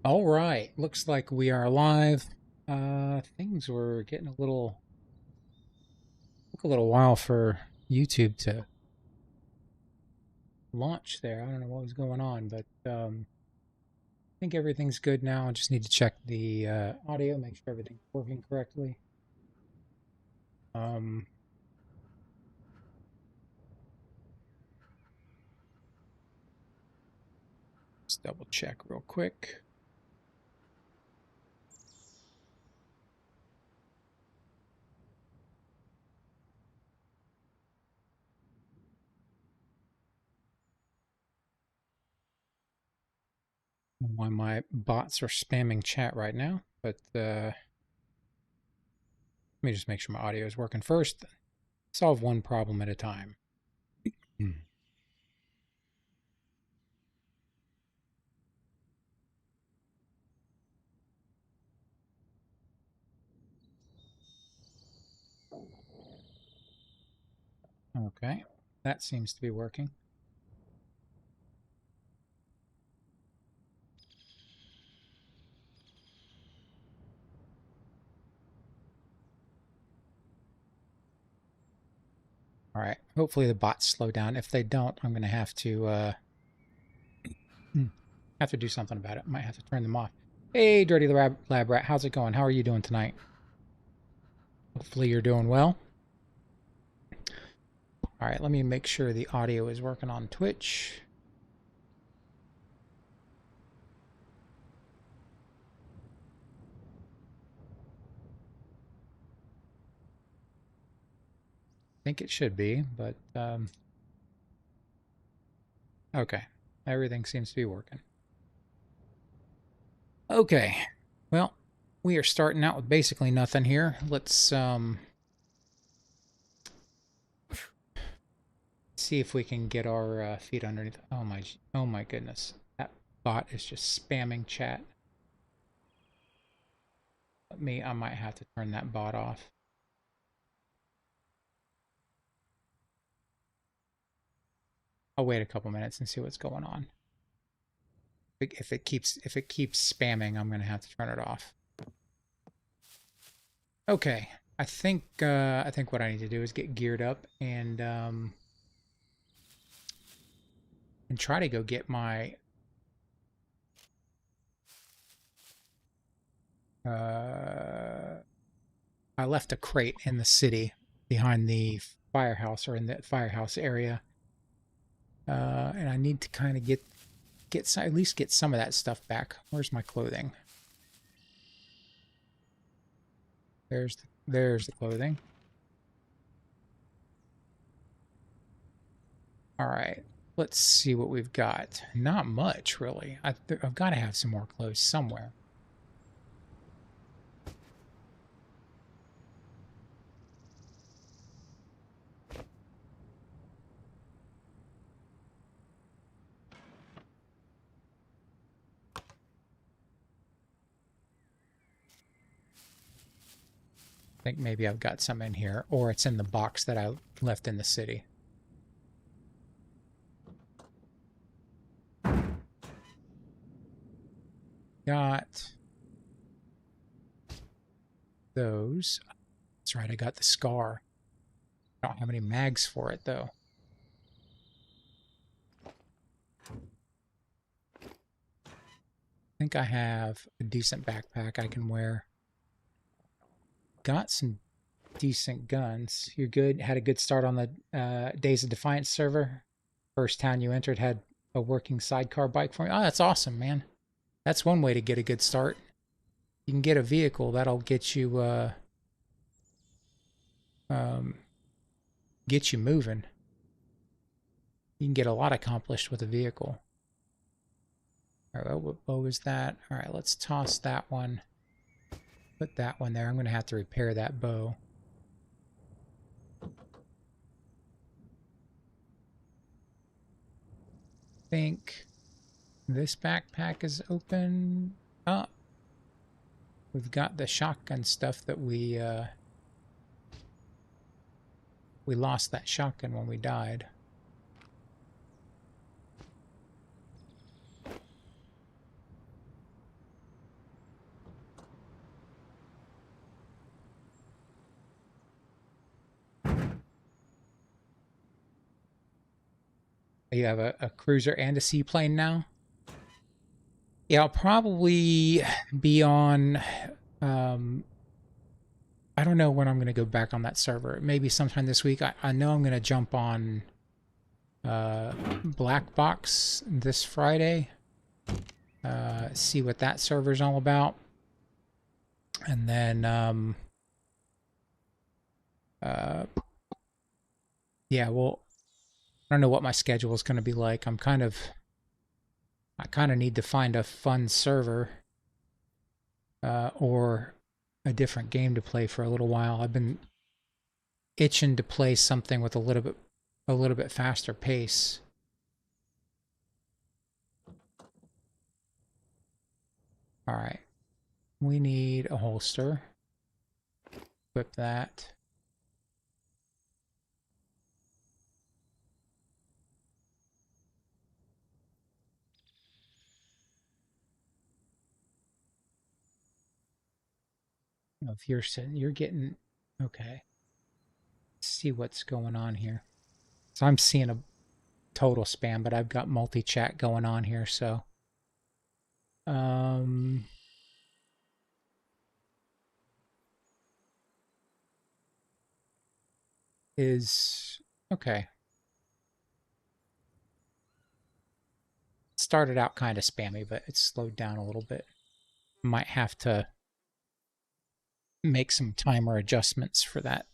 All right, looks like we are live. Things were getting took a little while for YouTube to launch there. I don't know what was going on, but I think everything's good now. I just need to check the audio, make sure everything's working correctly. Um, just double check real quick. I don't know why my bots are spamming chat right now, but let me just make sure my audio is working first. Solve one problem at a time. Okay, that seems to be working. All right. Hopefully the bots slow down. If they don't, I'm going to have to do something about it. Might have to turn them off. Hey, Dirty Lab Rat. How's it going? How are you doing tonight? Hopefully you're doing well. All right. Let me make sure the audio is working on Twitch. I think it should be, but okay. Everything seems to be working. Okay. Well, we are starting out with basically nothing here. Let's see if we can get our feet underneath. Oh my goodness. That bot is just spamming chat. I might have to turn that bot off. I'll wait a couple minutes and see what's going on. If it keeps spamming, I'm gonna have to turn it off. Okay, I think what I need to do is get geared up and try to go get my I left a crate in the city behind the firehouse or in the firehouse area, and I need to kind of at least get some of that stuff back. Where's my clothing? There's the clothing. All right, let's see what we've got. Not much, really. I've got to have some more clothes somewhere. I think maybe I've got some in here, or it's in the box that I left in the city. Got those. That's right, I got the scar. I don't have any mags for it, though. I think I have a decent backpack I can wear. Got some decent guns. You're good. Had a good start on the Days of Defiance server. First town you entered had a working sidecar bike for me. Oh, that's awesome, man. That's one way to get a good start. You can get a vehicle that'll um, get you moving. You can get a lot accomplished with a vehicle. All right, what bow is that? All right, let's toss that one. Put that one there. I'm going to have to repair that bow. I think this backpack is open up. We've got the shotgun stuff that we lost that shotgun when we died. You have a cruiser and a seaplane now? Yeah, I'll probably be on. Um, I don't know when I'm going to go back on that server. Maybe sometime this week. I know I'm going to jump on Black Box this Friday. See what that server's all about. And then, yeah, well, I don't know what my schedule is going to be like. I kind of need to find a fun server or a different game to play for a little while. I've been itching to play something with a little bit faster pace. All right, we need a holster. Equip that. If you're getting okay. Let's see what's going on here. So I'm seeing a total spam, but I've got multi-chat going on here, so um is okay. Started out kind of spammy, but it's slowed down a little bit. Might have to make some timer adjustments for that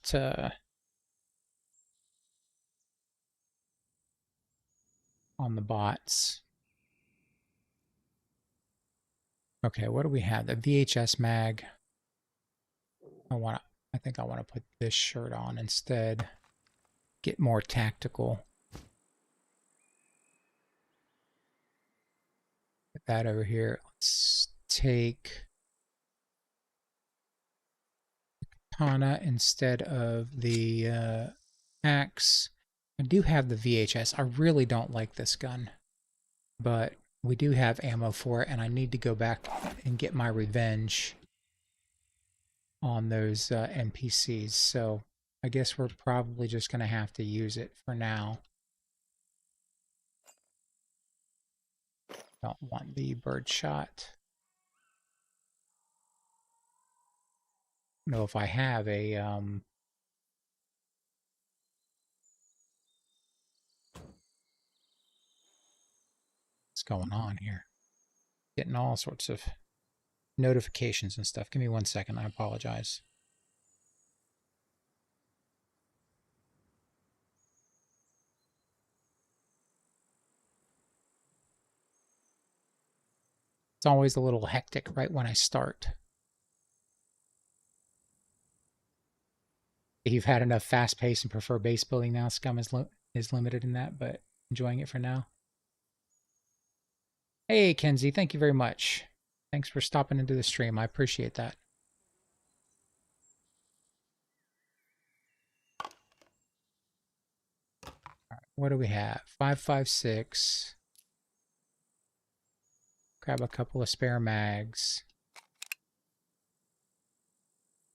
on the bots. Okay, what do we have? The VHS mag. I think I want to put this shirt on instead. Get more tactical. Put that over here. Let's take katana instead of the axe. I do have the VHS. I really don't like this gun, but we do have ammo for it, and I need to go back and get my revenge on those NPCs. So I guess we're probably just going to have to use it for now. Don't want the bird shot. Know if I have a what's going on here? Getting all sorts of notifications and stuff. Give me 1 second. I apologize. It's always a little hectic right when I start. If you've had enough fast pace and prefer base building now, Scum is limited in that, but enjoying it for now. Hey, Kenzie, thank you very much. Thanks for stopping into the stream. I appreciate that. All right, what do we have? 5.56. Grab a couple of spare mags.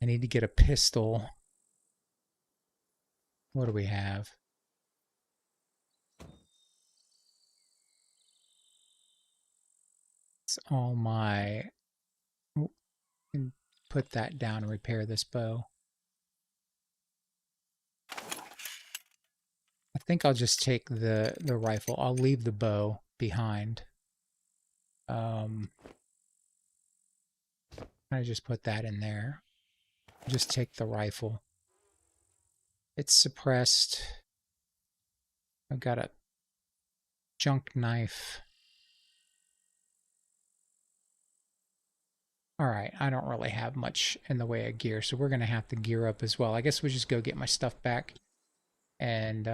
I need to get a pistol. What do we have? It's all my... Oh, and put that down and repair this bow. I think I'll just take the rifle. I'll leave the bow behind. I just put that in there. Just take the rifle. It's suppressed. I've got a junk knife. Alright, I don't really have much in the way of gear, so we're going to have to gear up as well. I guess we just go get my stuff back. And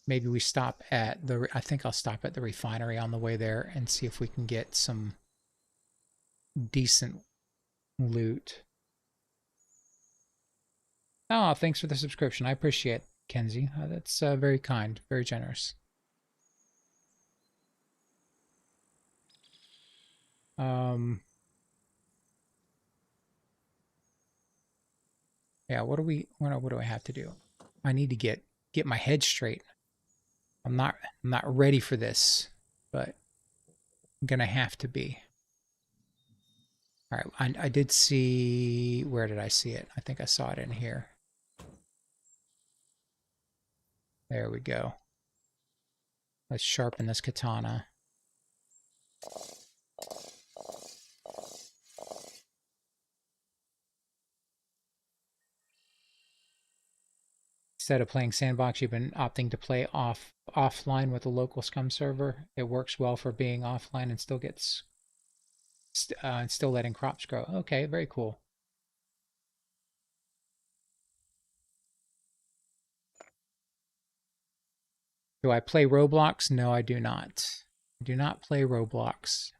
maybe we stop at the... I think I'll stop at the refinery on the way there and see if we can get some decent loot. Oh, thanks for the subscription. I appreciate it, Kenzie. That's very kind, very generous. Yeah, what do I have to do? I need to get my head straight. I'm not ready for this, but I'm gonna have to be. All right, I did see, where did I see it? I think I saw it in here. There we go. Let's sharpen this katana. Instead of playing sandbox, you've been opting to play offline with a local SCUM server. It works well for being offline and still gets still letting crops grow. Okay, very cool. Do I play Roblox? No, I do not. I do not play Roblox.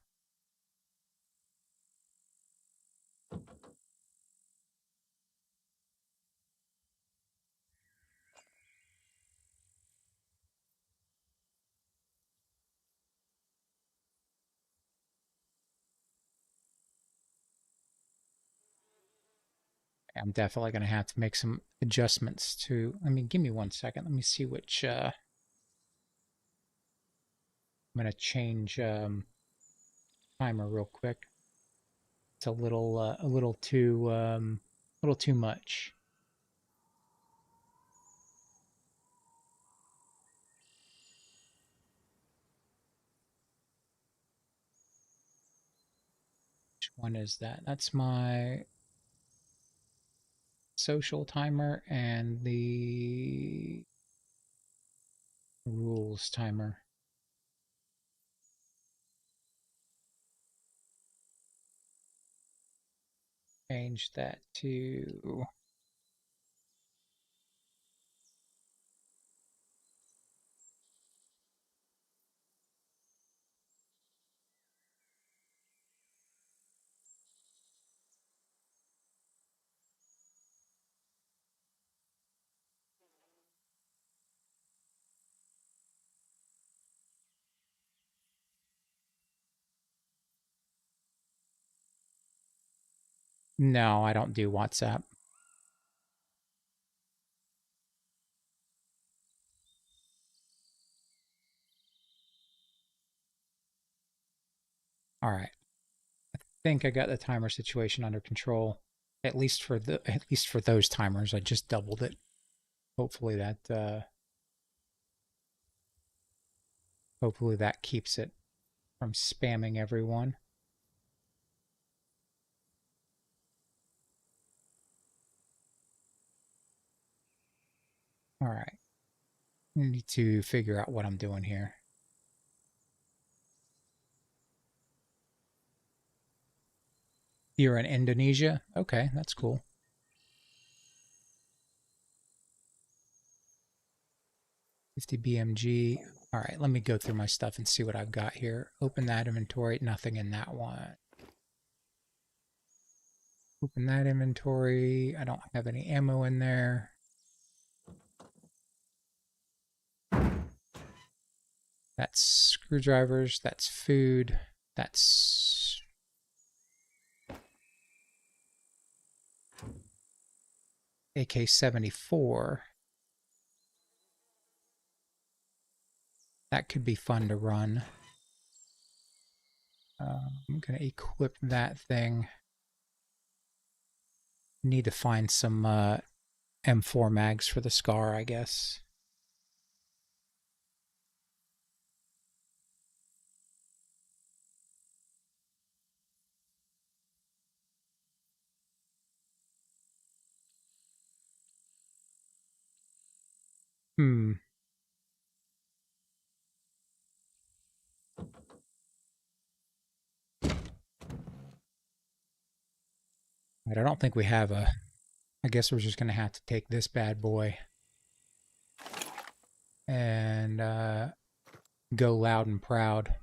I'm definitely going to have to make some adjustments to. I mean, give me 1 second. Let me see which. I'm going to change timer real quick. It's a little too much. Which one is that? That's my social timer and the rules timer. Change that to. No, I don't do WhatsApp. All right. I think I got the timer situation under control. At least for those timers, I just doubled it. Hopefully that keeps it from spamming everyone. All right. I need to figure out what I'm doing here. You're in Indonesia? Okay, that's cool. 50 BMG. All right, let me go through my stuff and see what I've got here. Open that inventory. Nothing in that one. Open that inventory. I don't have any ammo in there. That's screwdrivers. That's food. That's AK-74. That could be fun to run. I'm going to equip that thing. Need to find some M4 mags for the SCAR, I guess. I don't think we have a... I guess we're just going to have to take this bad boy and go loud and proud.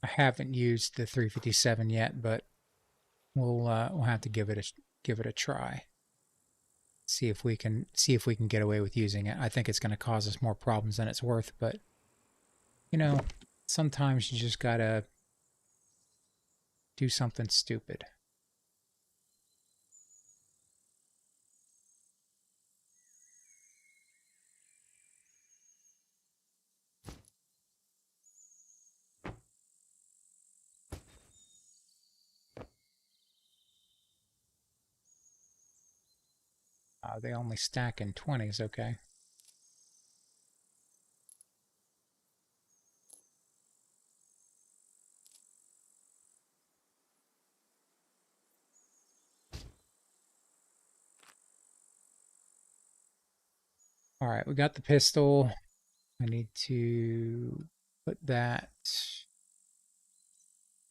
I haven't used the 357 yet, but we'll have to give it a try. See if we can get away with using it. I think it's going to cause us more problems than it's worth, but you know, sometimes you just gotta do something stupid. Oh, they only stack in 20s, okay. All right, we got the pistol. I need to put that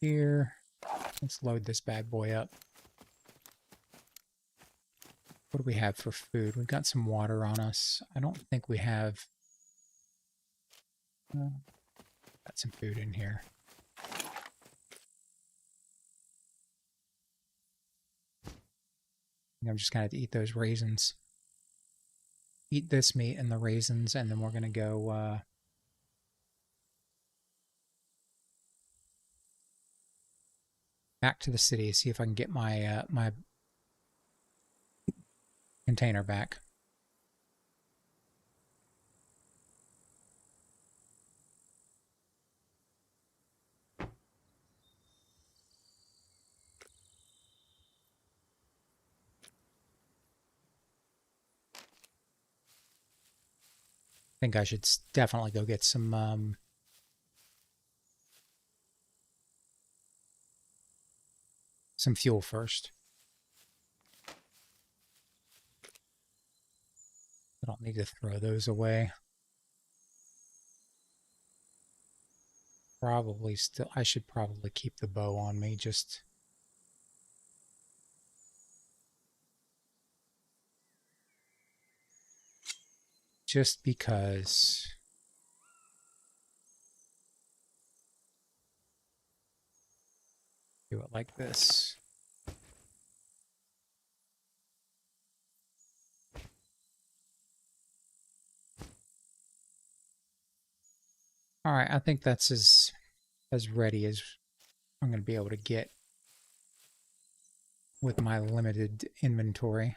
here. Let's load this bad boy up. What do we have for food? We've got some water on us. I don't think we have... got some food in here. I'm just going to eat those raisins. Eat this meat and the raisins, and then we're going to go... back to the city, see if I can get my my container back. I think I should definitely go get some fuel first. I don't need to throw those away. Probably still, I should probably keep the bow on me just because. Do it like this. All right, I think that's as ready as I'm going to be able to get with my limited inventory.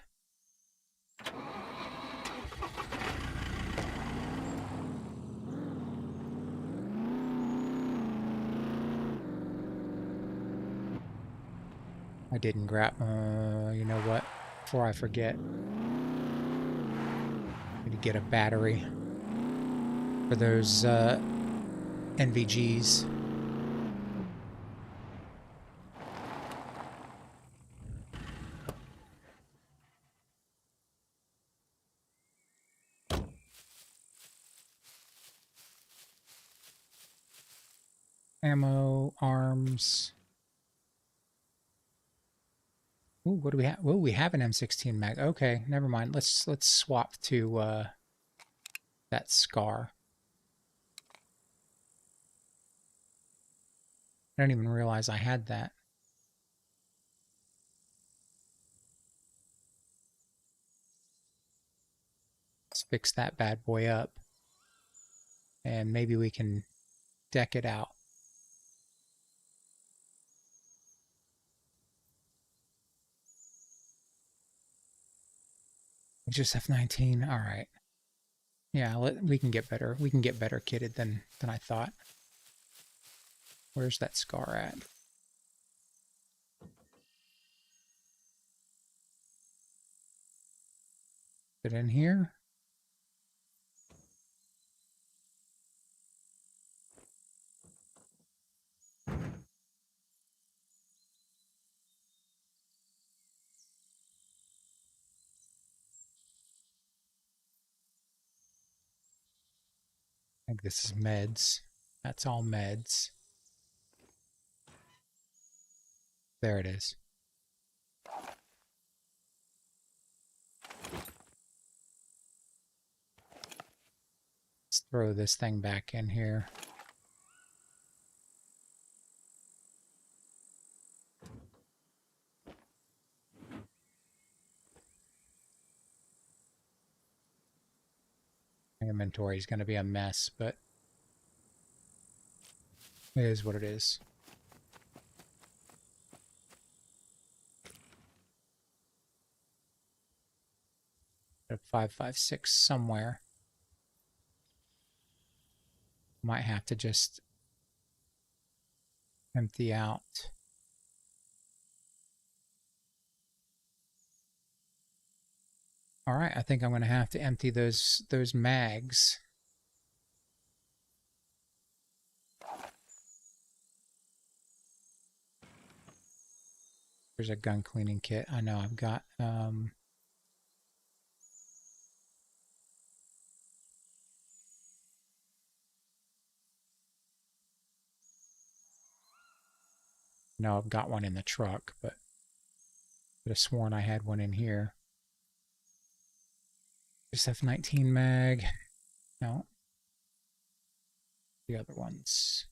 I didn't grab, you know what? Before I forget, I'm going to get a battery for those NVGs. Ammo, arms. Ooh, what do we have? Oh, we have an M16 mag. Okay, never mind. Let's swap to that SCAR. I don't even realize I had that. Let's fix that bad boy up. And maybe we can deck it out. Just F19. All right. Yeah, we can get better. We can get better kitted than I thought. Where's that SCAR at? Is it in here? I think this is meds. That's all meds. There it is. Let's throw this thing back in here. My inventory is going to be a mess, but it is what it is. A 5.56 somewhere. Might have to just empty out. All right, I think I'm going to have to empty those mags. There's a gun cleaning kit. I know I've got no, I've got one in the truck, but I could have sworn I had one in here. Just F19 mag. No. The other ones.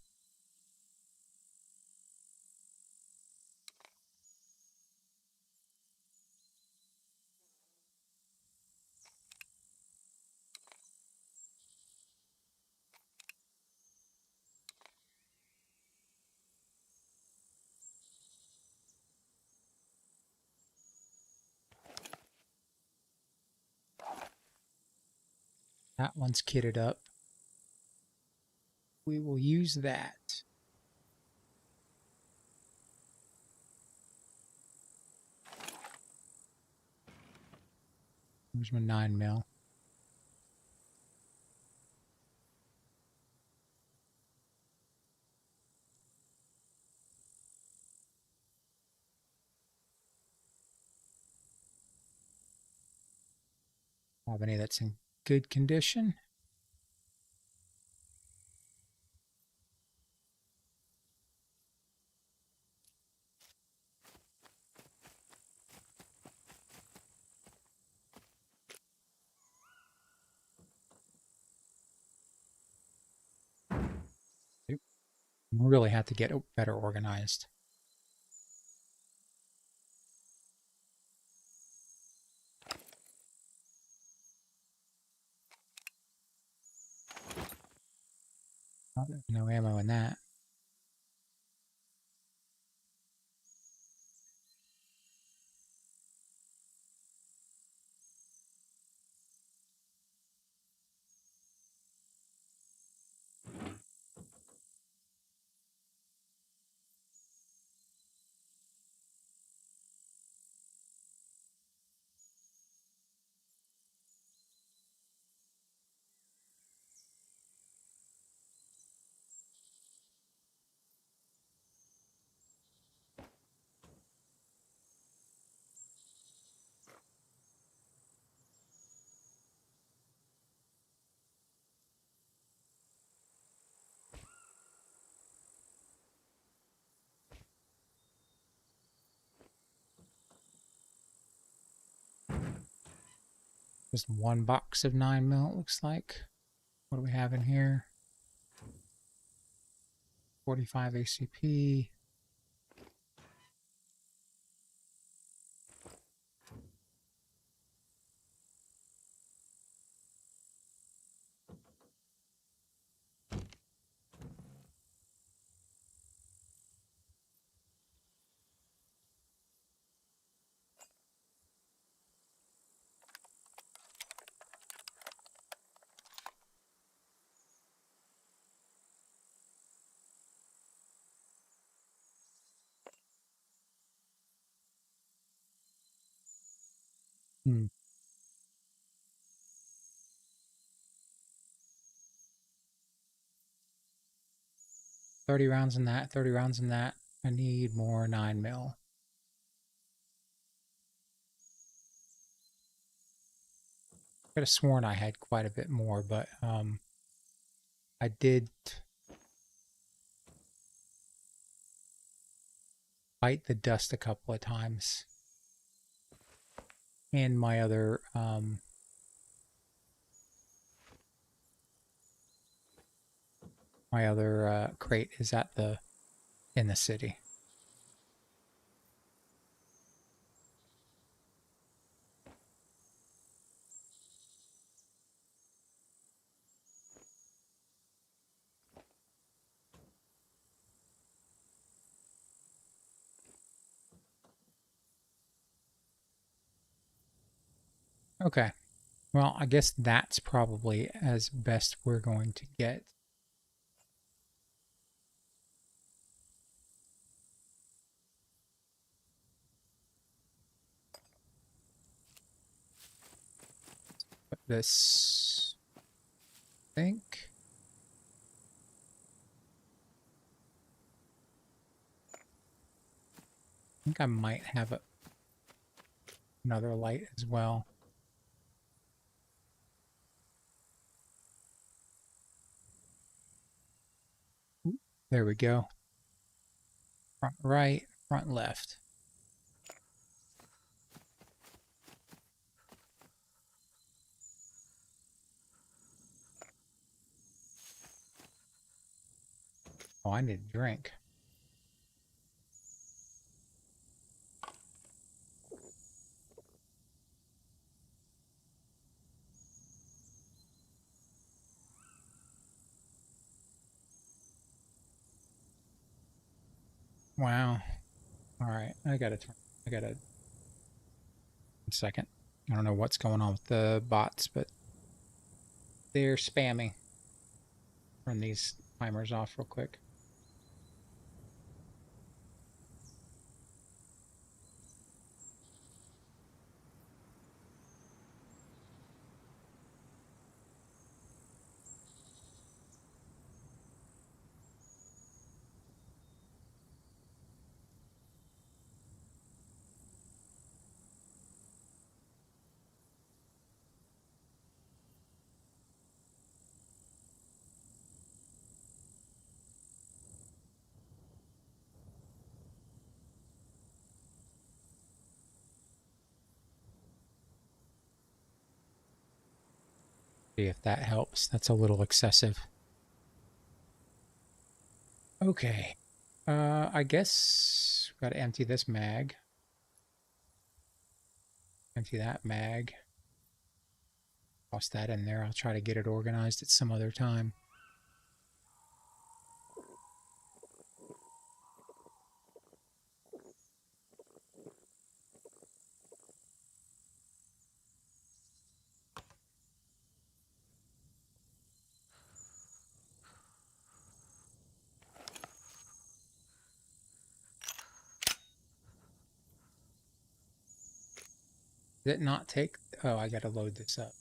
That one's kitted up. We will use that. There's my 9mm. Have any that's in good condition. Really have to get better organized. Oh, there's no ammo in that. Just one box of 9mm, it looks like. What do we have in here? 45 ACP. Hmm. 30 rounds in that, 30 rounds in that. I need more 9mm. I could have sworn I had quite a bit more, but I did bite the dust a couple of times. And my other crate is at in the city. Okay. Well, I guess that's probably as best we're going to get. this. I think I might have another light as well. There we go. Front right, front left. Oh, I need a drink. Wow. All right, I gotta second. I don't know what's going on with the bots, but they're spamming. Run these timers off real quick. See if that helps. That's a little excessive. Okay. I guess we gotta empty this mag. Empty that mag. Toss that in there. I'll try to get it organized at some other time. Did it not take? Oh, I gotta load this up.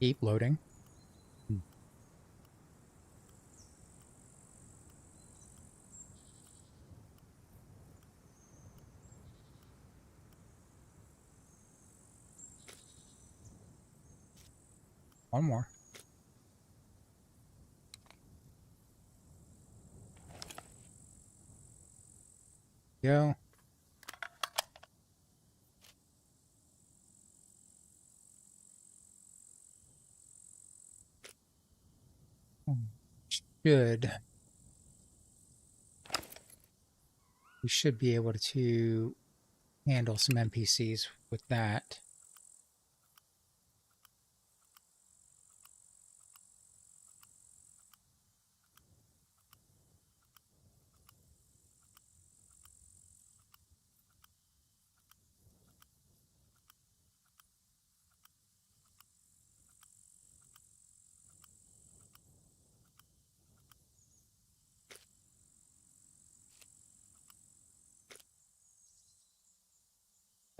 Keep loading. One more. Go. Should. We should be able to handle some NPCs with that.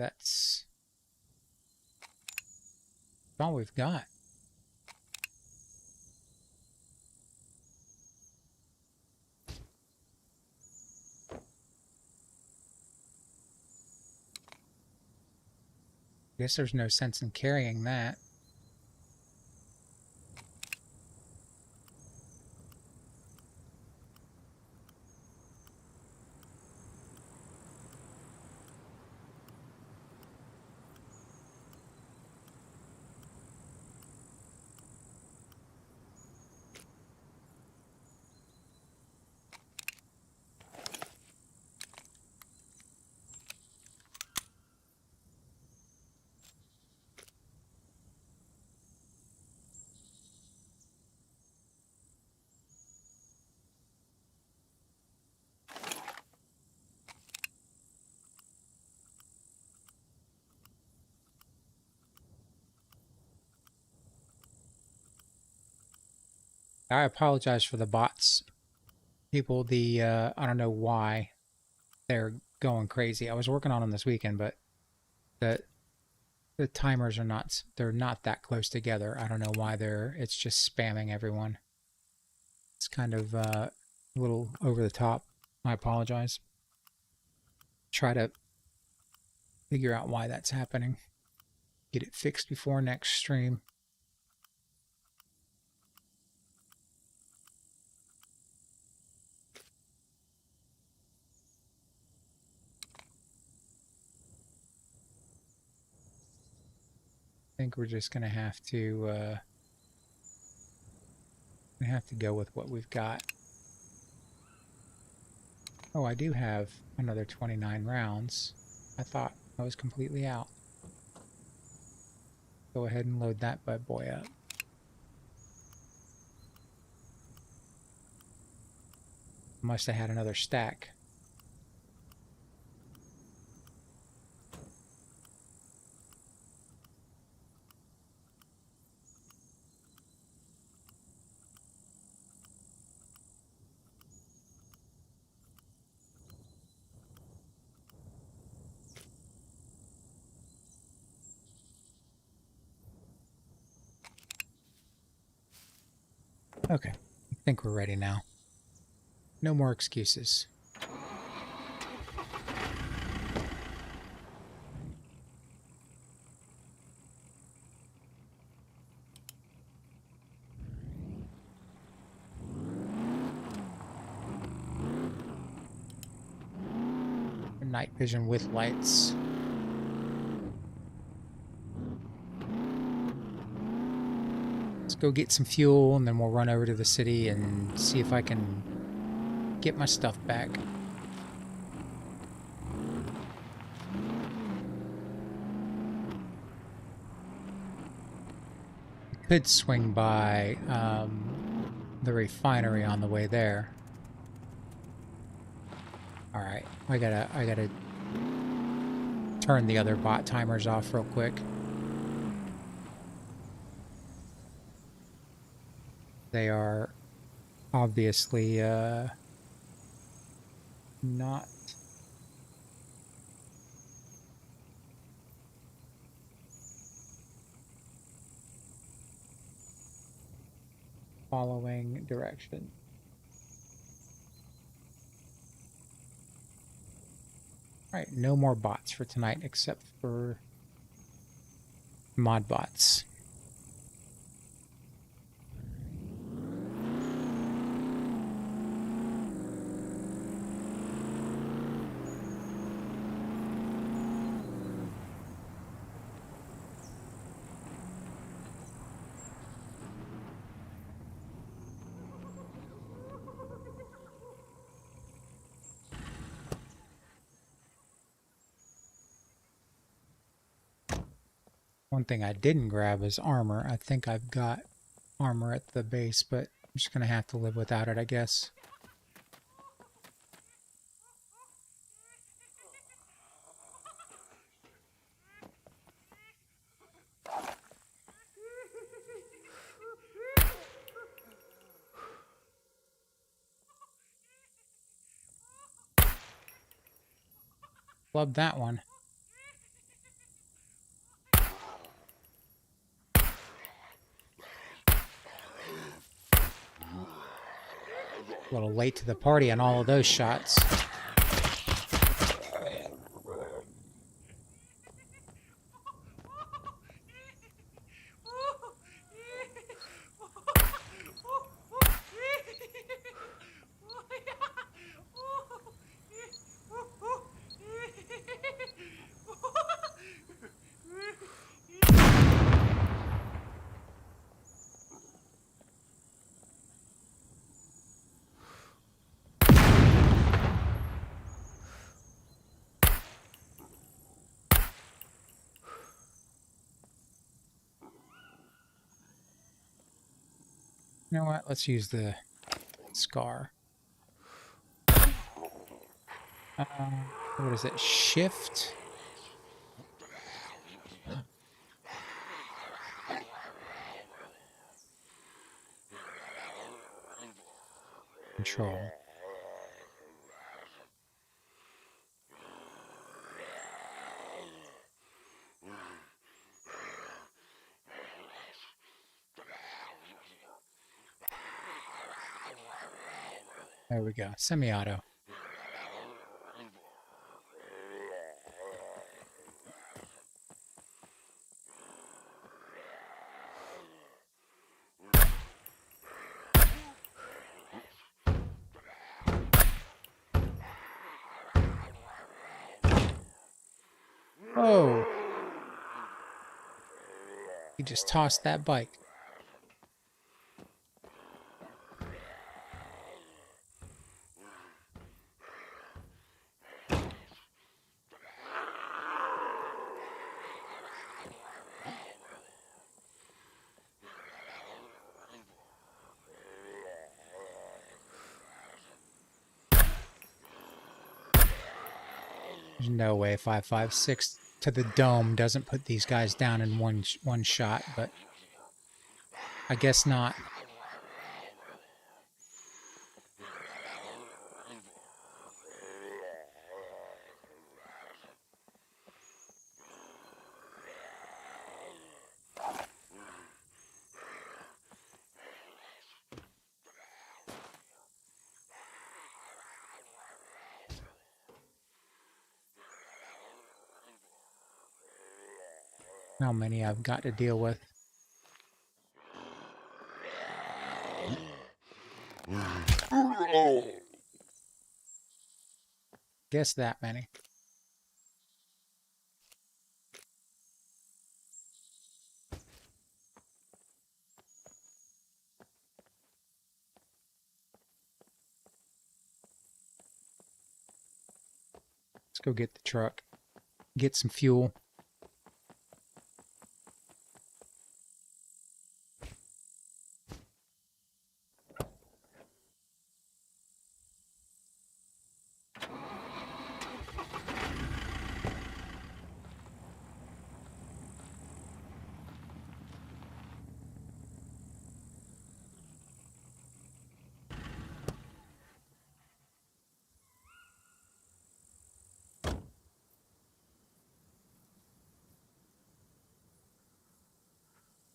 That's all we've got. Guess there's no sense in carrying that. I apologize for the bots. People, I don't know why they're going crazy. I was working on them this weekend, but the the timers are not, they're not that close together. I don't know why it's just spamming everyone. It's kind of a little over the top. I apologize. Try to figure out why that's happening. Get it fixed before next stream. I think we're just gonna have to go with what we've got. Oh, I do have another 29 rounds. I thought I was completely out. Go ahead and load that bad boy up. Must have had another stack. Okay, I think we're ready now. No more excuses. Night vision with lights. Let's go get some fuel and then we'll run over to the city and see if I can get my stuff back. Could swing by the refinery on the way there. All right, I gotta turn the other bot timers off real quick. They are obviously not following direction. All right, no more bots for tonight except for mod bots. One thing I didn't grab is armor. I think I've got armor at the base, but I'm just going to have to live without it, I guess. Love that one. A little late to the party on all of those shots. You know what? Let's use the scar. What is it? Shift? patrol. There we go. Semi-auto. Oh! He just tossed that bike. There's no way 5.56 to the dome doesn't put these guys down in one shot, but I guess not. How many I've got to deal with. Guess that many. Let's go get the truck. Get some fuel.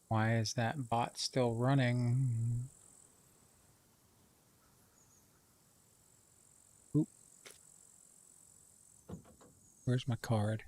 Why is that bot still running? Oop. Where's my card?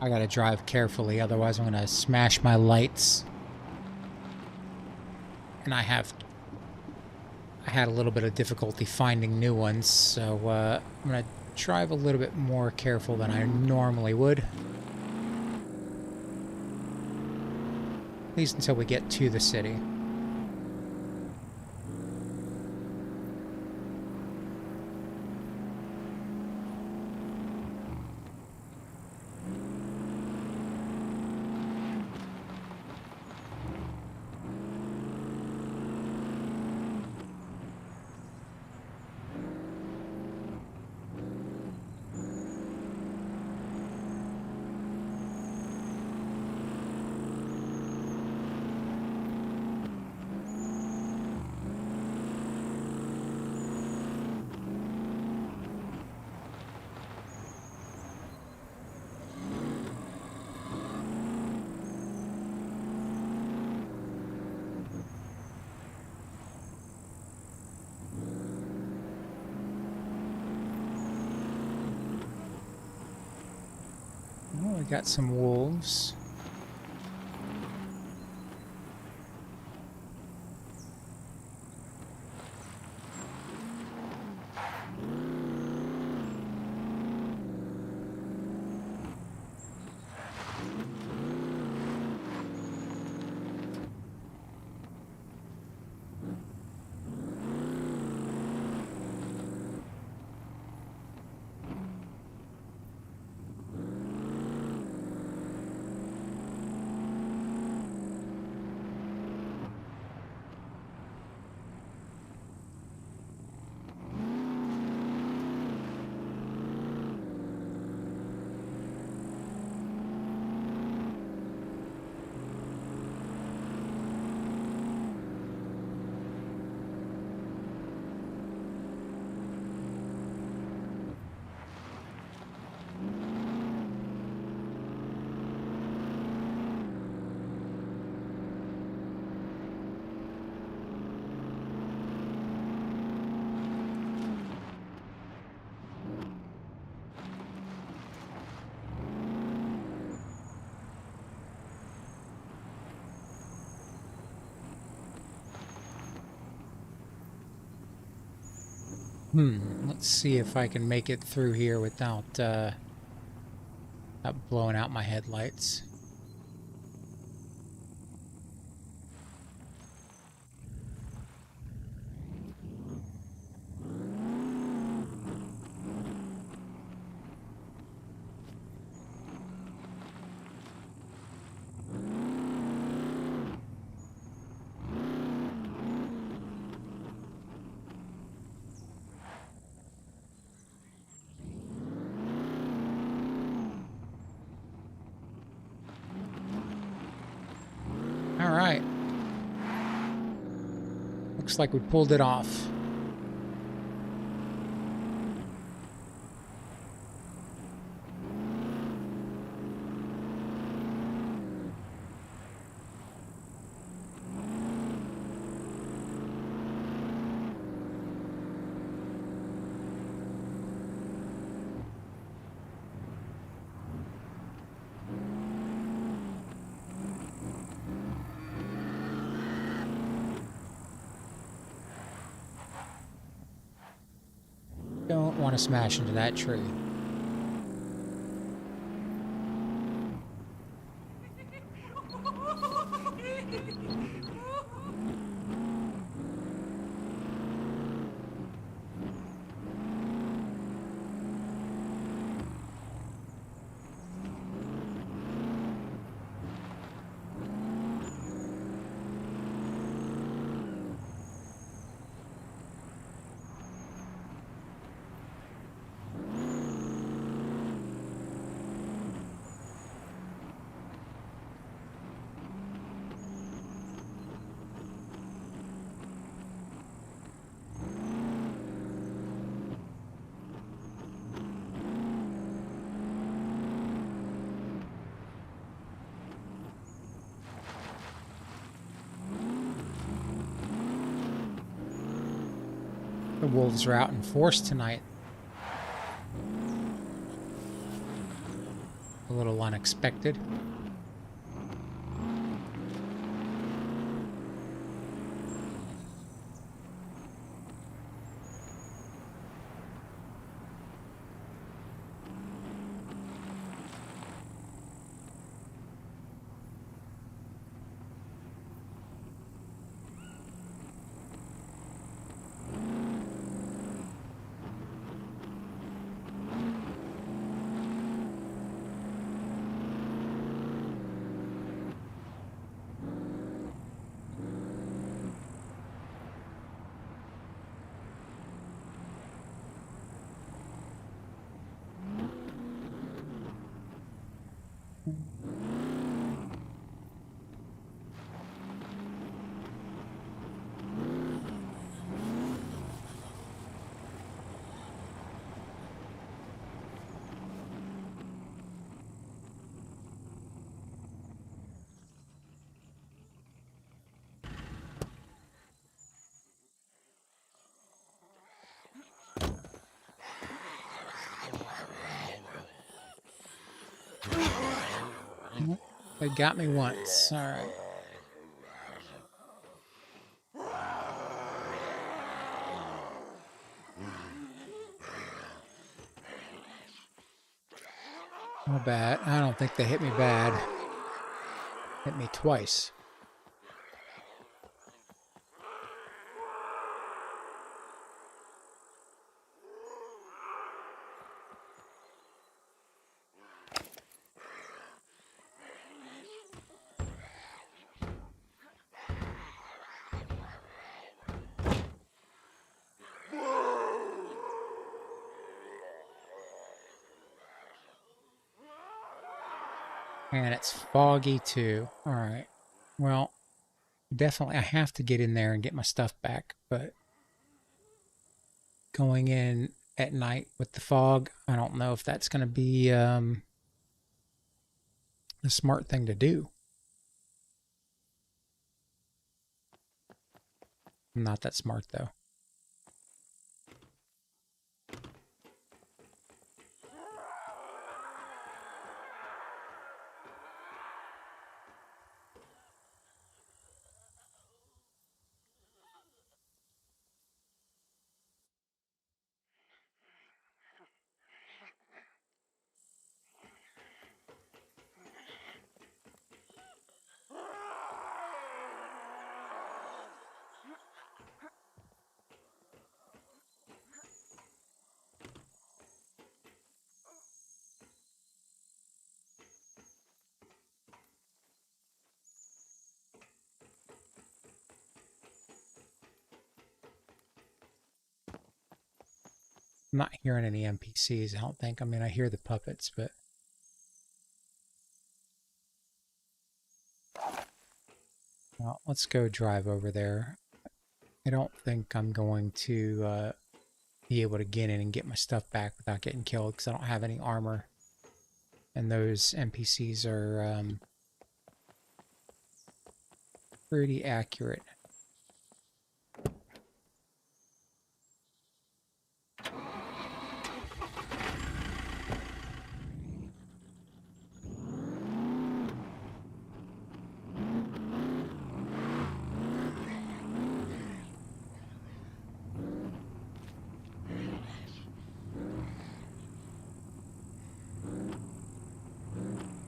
I gotta drive carefully, otherwise I'm gonna smash my lights. And I had a little bit of difficulty finding new ones, so I'm gonna drive a little bit more careful than I normally would. At least until we get to the city. We got some wolves. Let's see if I can make it through here without blowing out my headlights. All right. Looks like we pulled it off. Don't want to smash into that tree. The wolves are out in force tonight. A little unexpected. They got me once. All right. Not bad. I don't think they hit me bad. Hit me twice. And it's foggy too. All right. Well, definitely I have to get in there and get my stuff back, but going in at night with the fog, I don't know if that's going to be the smart thing to do. I'm not that smart though. I'm not hearing any NPCs, I don't think. I mean, I hear the puppets, but... Well, let's go drive over there. I don't think I'm going to be able to get in and get my stuff back without getting killed because I don't have any armor. And those NPCs are pretty accurate.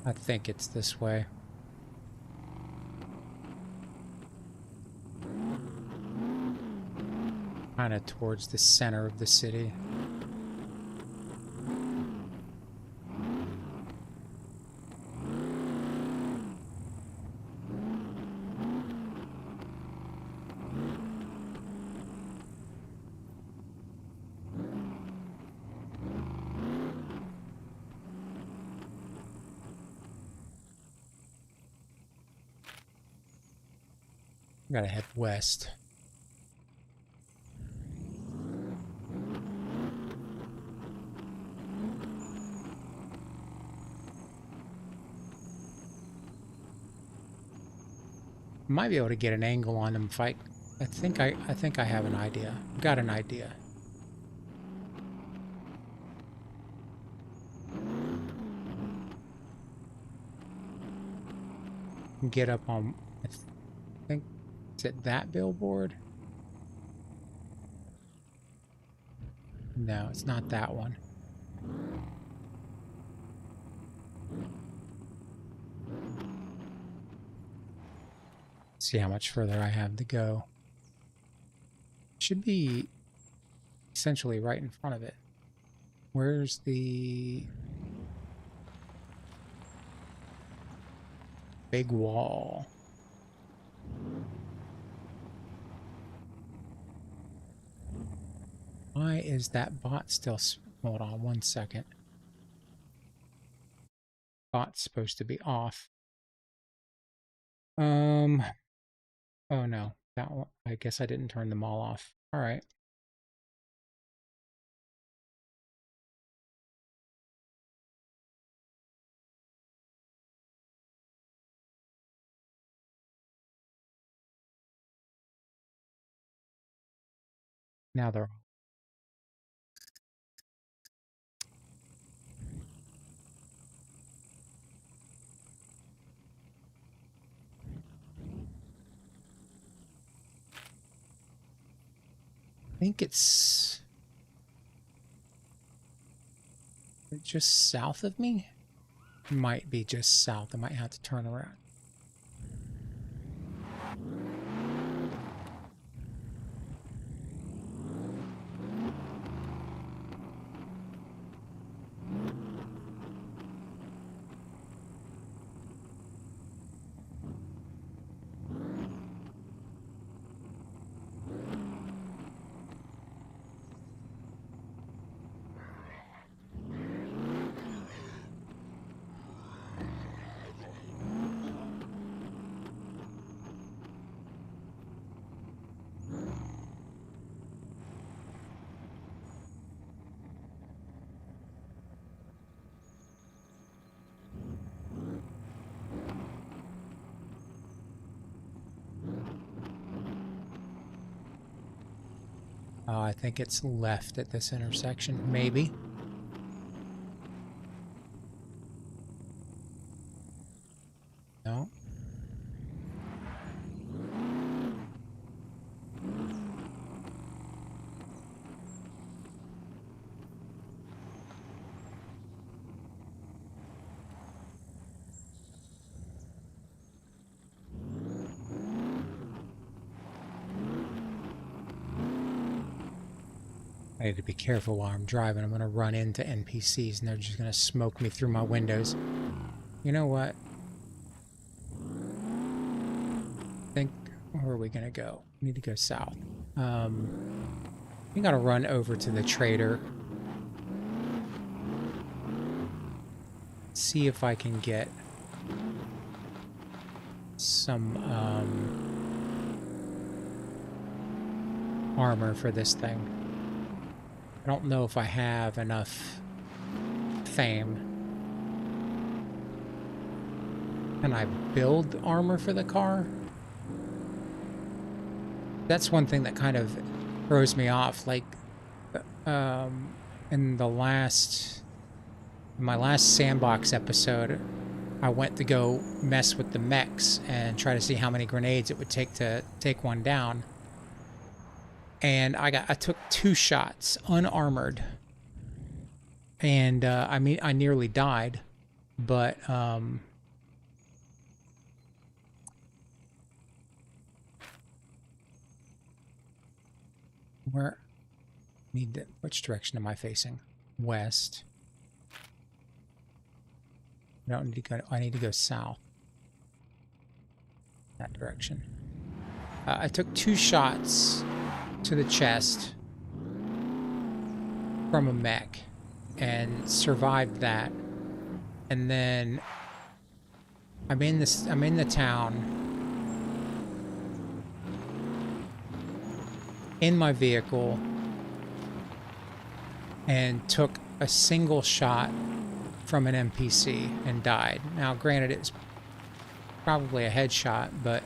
I think it's this way. Kind of towards the center of the city. Gotta head west. Might be able to get an angle on them if I think I have an idea. Got an idea. Get up on, I think, is it that billboard? No, it's not that one. See how much further I have to go. Should be essentially right in front of it. Where's the big wall? Why is that bot still... Hold on one second. Bot's supposed to be off. Oh no, that one, I guess I didn't turn them all off. All right. Now they're... think it's just south of me. Might be just south. I might have to turn around. I think it's left at this intersection, maybe. No. I need to be careful while I'm driving. I'm going to run into NPCs and they're just going to smoke me through my windows. You know what? I think, where are we going to go? We need to go south. We got to run over to the trader. See if I can get some armor for this thing. I don't know if I have enough fame. Can I build armor for the car? That's one thing that kind of throws me off. Like, in my last sandbox episode, I went to go mess with the mechs and try to see how many grenades it would take to take one down. And I took 2 shots unarmored, and I nearly died, but which direction am I facing? West. I don't need to go. I need to go south. That direction. I took 2 shots to the chest from a mech and survived that, and then I'm in the town in my vehicle and took a single shot from an NPC and died. Now granted, it's probably a headshot, but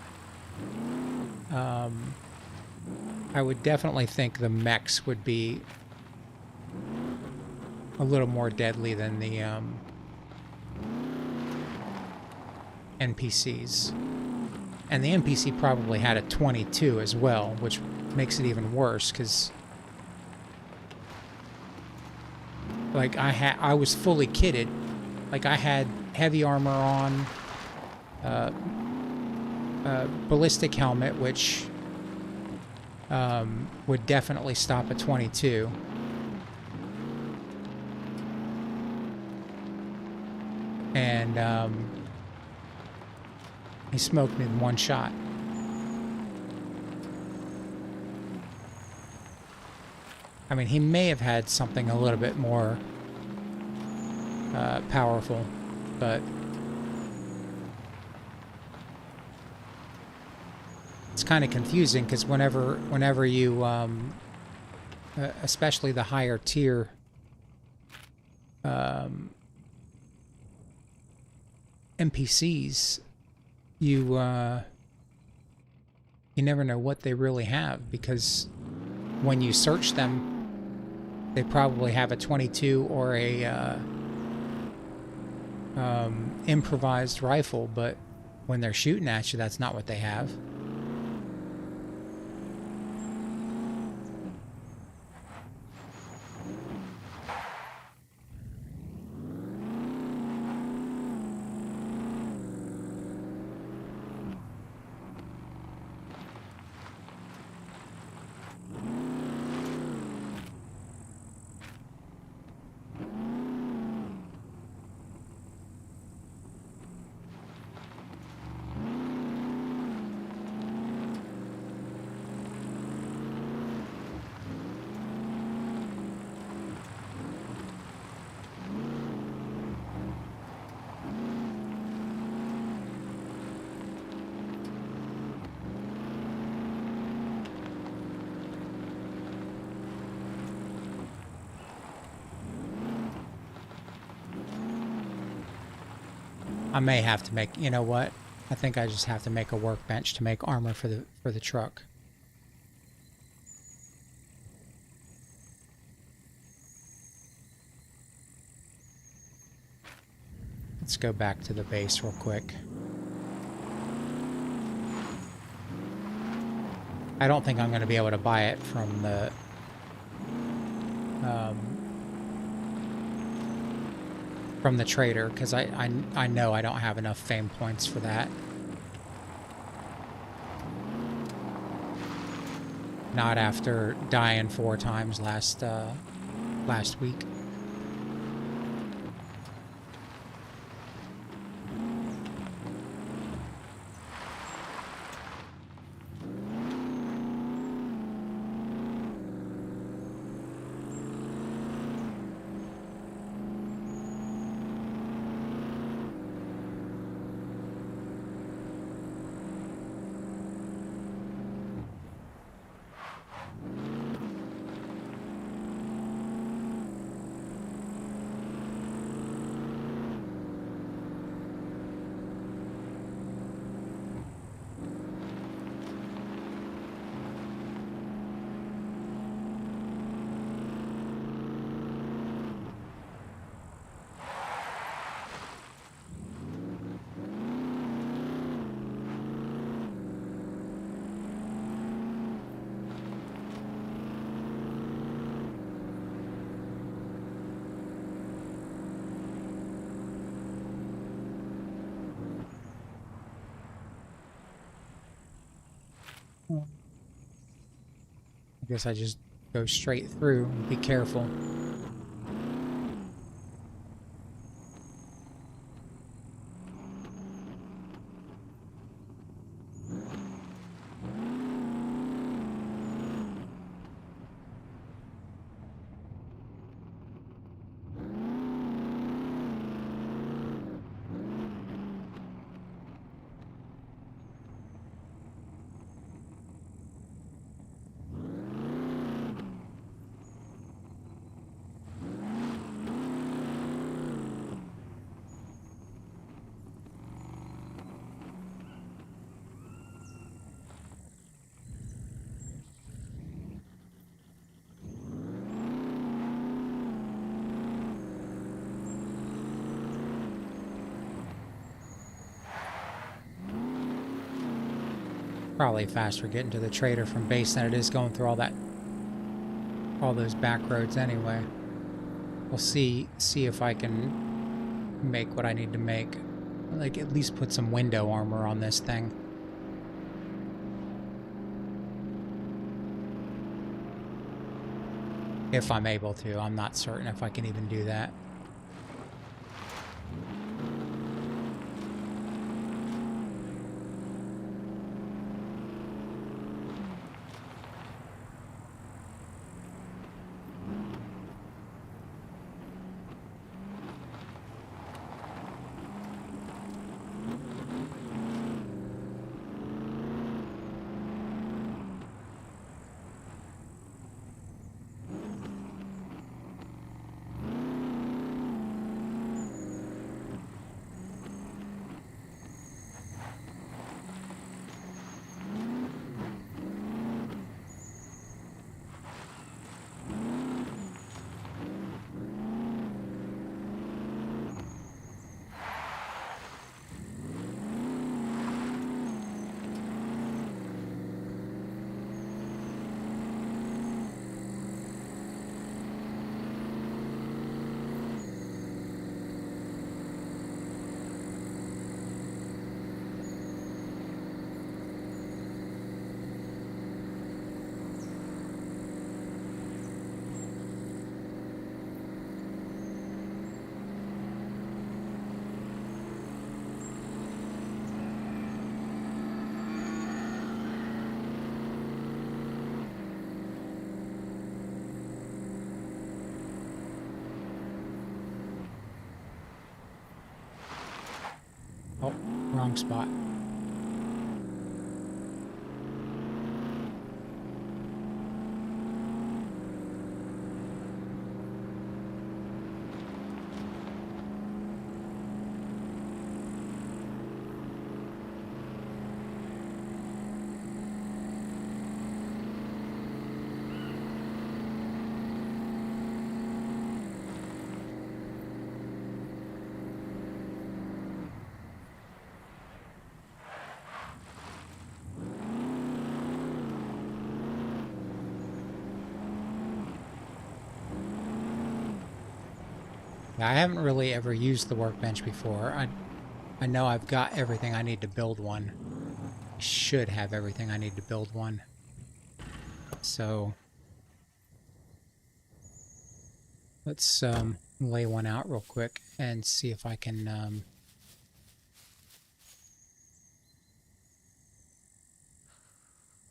I would definitely think the mechs would be a little more deadly than the NPCs. And the NPC probably had a 22 as well, which makes it even worse, because like I was fully kitted. Like I had heavy armor on, ballistic helmet, which would definitely stop a 22. And he smoked me in 1 shot. I mean, he may have had something a little bit more powerful, but it's kind of confusing, because whenever you, especially the higher tier NPCs, you never know what they really have, because when you search them, they probably have a 22 or a improvised rifle, but when they're shooting at you, that's not what they have. I may have to make, you know what? I think I just have to make a workbench to make armor for the truck. Let's go back to the base real quick. I don't think I'm going to be able to buy it from the trader, because I know I don't have enough fame points for that. Not after dying 4 times last week. I guess I just go straight through and be careful. Probably faster getting to the trader from base than it is going through all those back roads anyway. We'll see if I can make what I need to make. Like, at least put some window armor on this thing. If I'm able to. I'm not certain if I can even do that. Oh, wrong spot. I haven't really ever used the workbench before. I know I've got everything I need to build one. Should have everything I need to build one. So let's lay one out real quick and see if I can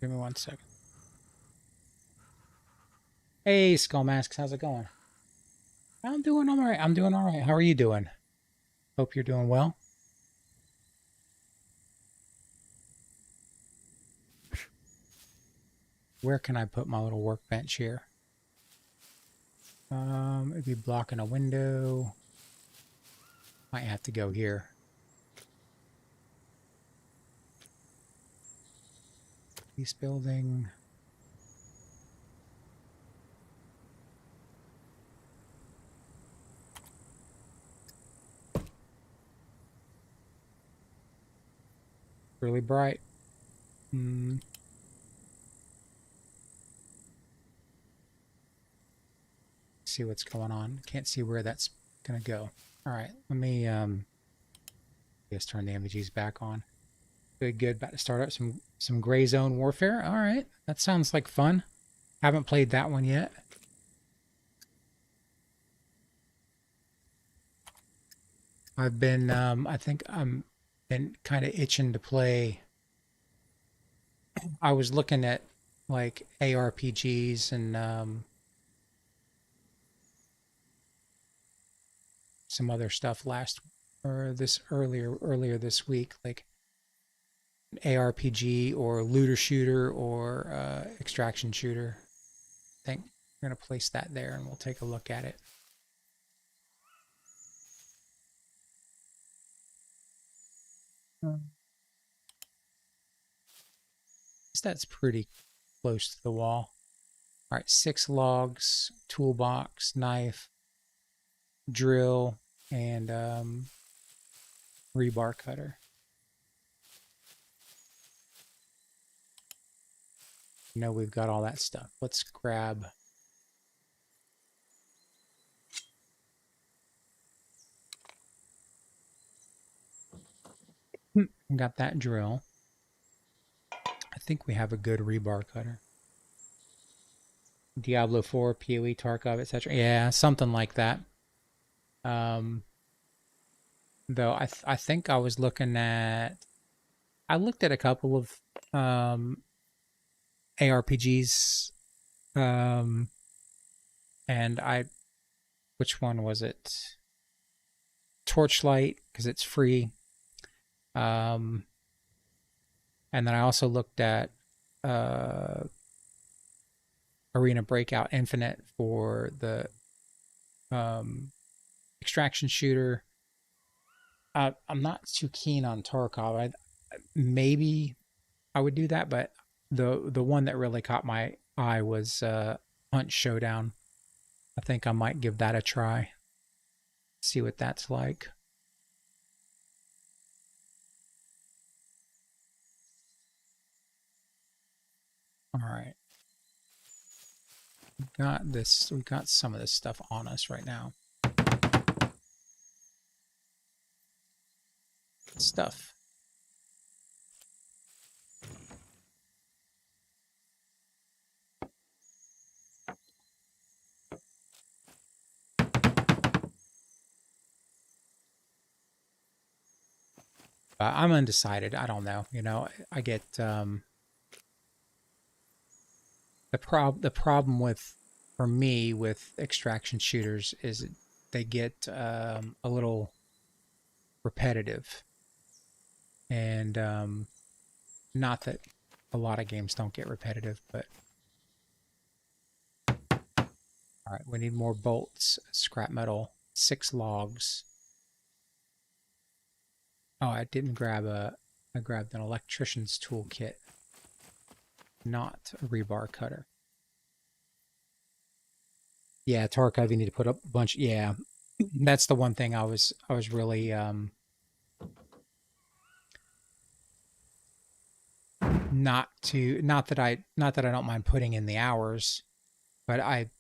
give me 1 second. Hey, Skull Masks, how's it going? I'm doing all right. I'm doing all right. How are you doing? Hope you're doing well. Where can I put my little workbench here? It'd be blocking a window. Might have to go here. East building. Really bright. See what's going on. Can't see where that's gonna go. All right, let me just turn the MVGs back on. Good. About to start up some Gray Zone Warfare. All right, that sounds like fun. Haven't played that one yet. I've been I think I'm been kind of itching to play. I was looking at like ARPGs and some other stuff earlier this week, like an ARPG or looter shooter or extraction shooter. I think we're gonna place that there and we'll take a look at it. That's pretty close to the wall. All right, 6 logs, toolbox, knife, drill, and rebar cutter. You know we've got all that stuff. Let's grab. Got that drill. I think we have a good rebar cutter. Diablo 4, PoE, Tarkov, etc. Yeah, something like that. Though I think I was looking at. I looked at a couple of ARPGs, and which one was it? Torchlight, because it's free. And then I also looked at Arena Breakout Infinite for the extraction shooter. I'm not too keen on Tarkov. Maybe I would do that, but the one that really caught my eye was Hunt Showdown. I think I might give that a try. See what that's like. All right. We've got some of this stuff on us right now. Stuff. I'm undecided. I don't know. You know, I get the problem with, for me, with extraction shooters is they get a little repetitive, and not that a lot of games don't get repetitive, but all right, we need more bolts, scrap metal, 6 logs. Oh, I didn't grab I grabbed an electrician's toolkit, not a rebar cutter. Yeah, Tarkov, you need to put up a bunch. Yeah, that's the one thing I was really not that I don't mind putting in the hours, but I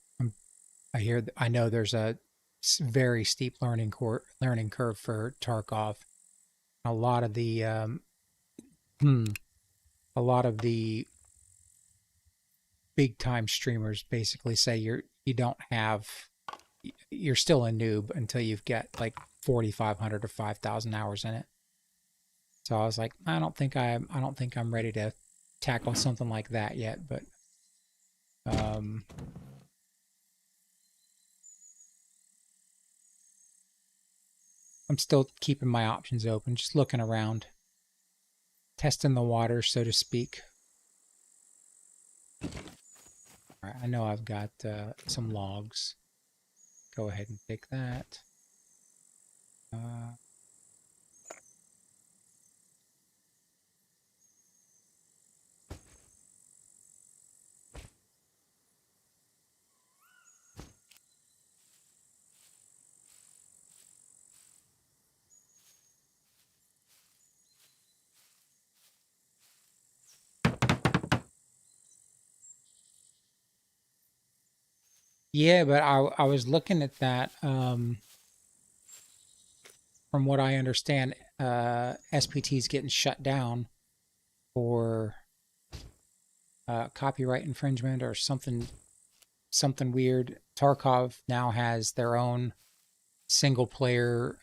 know there's a very steep learning curve for Tarkov. A lot of the a lot of the big time streamers basically say you're still a noob until you've got like 4,500 or 5,000 hours in it. So I was like, I don't think I'm ready to tackle something like that yet, but I'm still keeping my options open, just looking around, testing the water, so to speak. All right, I know I've got some logs. Go ahead and take that. Yeah, but I was looking at that. From what I understand, SPT is getting shut down for copyright infringement or something weird. Tarkov now has their own single player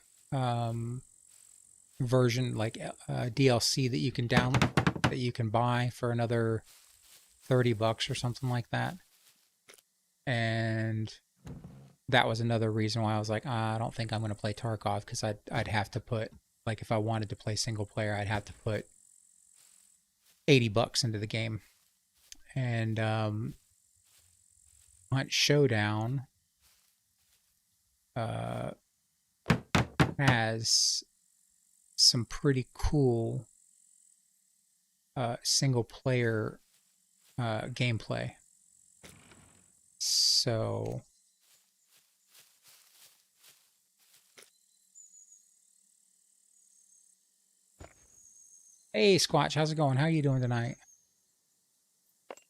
version, like DLC that you can that you can buy for another $30 or something like that. And that was another reason why I was like, I don't think I'm going to play Tarkov, because I'd have to put, like, if I wanted to play single player, I'd have to put $80 into the game. And Hunt Showdown has some pretty cool single player gameplay. So hey Squatch, how's it going? How are you doing tonight?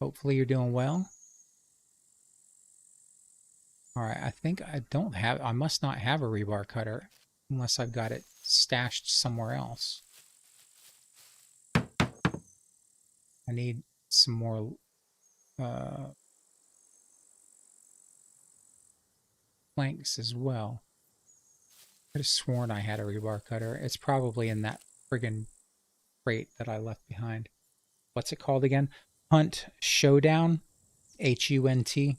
Hopefully you're doing well. All right, I think I must not have a rebar cutter unless I've got it stashed somewhere else. I need some more planks as well. I could have sworn I had a rebar cutter. It's probably in that friggin' crate that I left behind. What's it called again? Hunt Showdown? Hunt.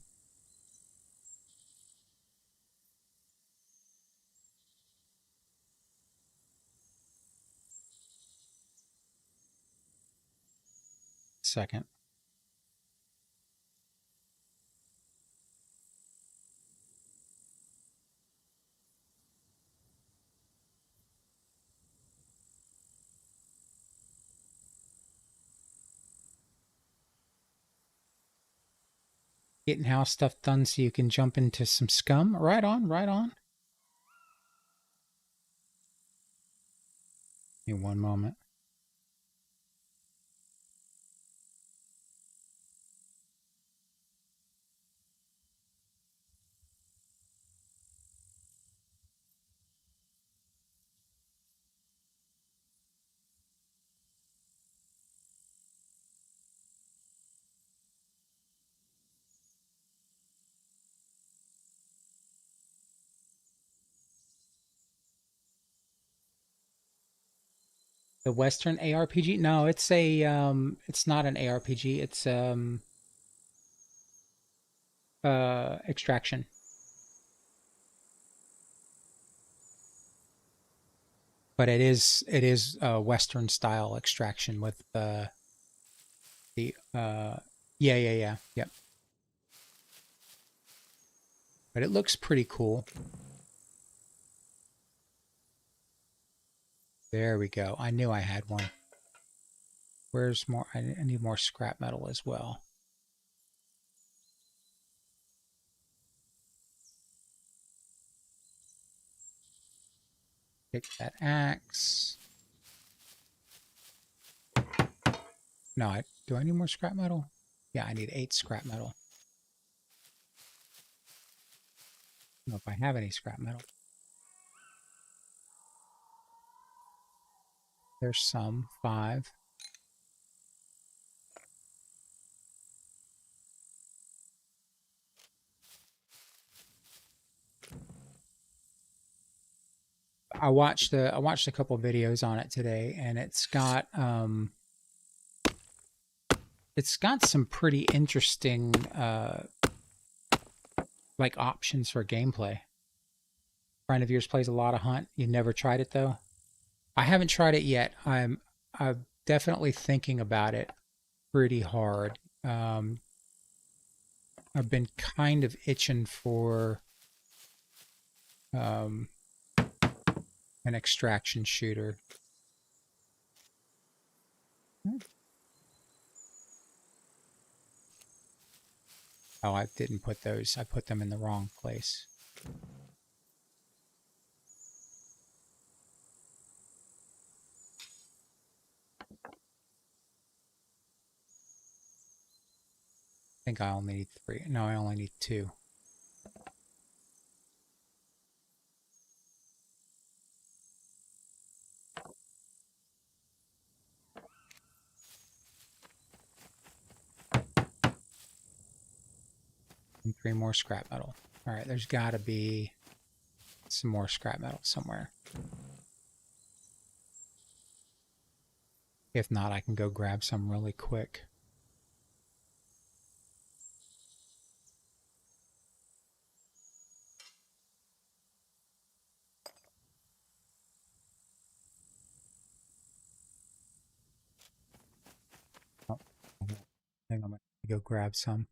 Second. Getting house stuff done so you can jump into some scum. Right on, right on. Give me one moment. The Western ARPG? No, it's not an ARPG. It's Extraction. But it is Western style Extraction with the yeah. Yep. But it looks pretty cool. There we go. I knew I had one. Where's more? I need more scrap metal as well. Take that axe. No, do I need more scrap metal? Yeah, I need 8 scrap metal. know if I have any scrap metal. There's some, 5. I watched a couple of videos on it today, and it's got some pretty interesting like options for gameplay. A friend of yours plays a lot of Hunt. You never tried it though? I haven't tried it yet. I'm definitely thinking about it pretty hard. I've been kind of itching for an extraction shooter. Oh, I didn't put those. I put them in the wrong place. I think I only need 3. No, I only need 2. And 3 more scrap metal. All right, there's got to be some more scrap metal somewhere. If not, I can go grab some really quick. Oh, I think I'm going to go grab some.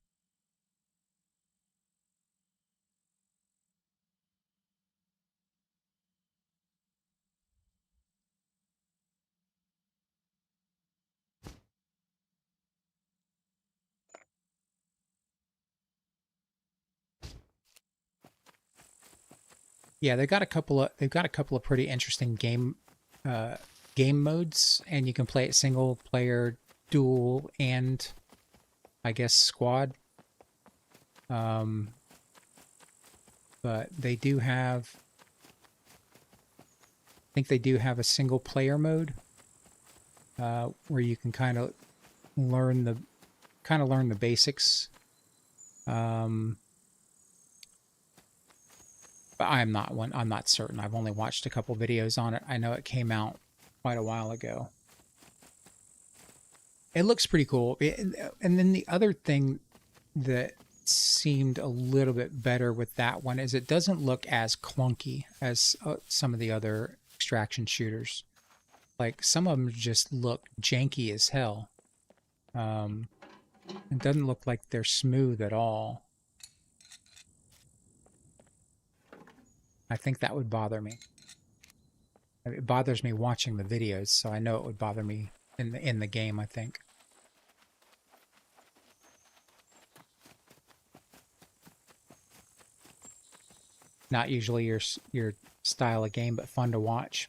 Yeah, they've got a couple of pretty interesting game modes, and you can play it single player, dual, and I guess squad. But they do have, I think they do have a single player mode where you can kind of learn the basics. But I'm not certain. I've only watched a couple videos on it. I know it came out quite a while ago. It looks pretty cool. And then the other thing that seemed a little bit better with that one is it doesn't look as clunky as some of the other extraction shooters. Like some of them just look janky as hell. It doesn't look like they're smooth at all. I think that would bother me. It bothers me watching the videos, so I know it would bother me in the game, I think. Not usually your style of game, but fun to watch.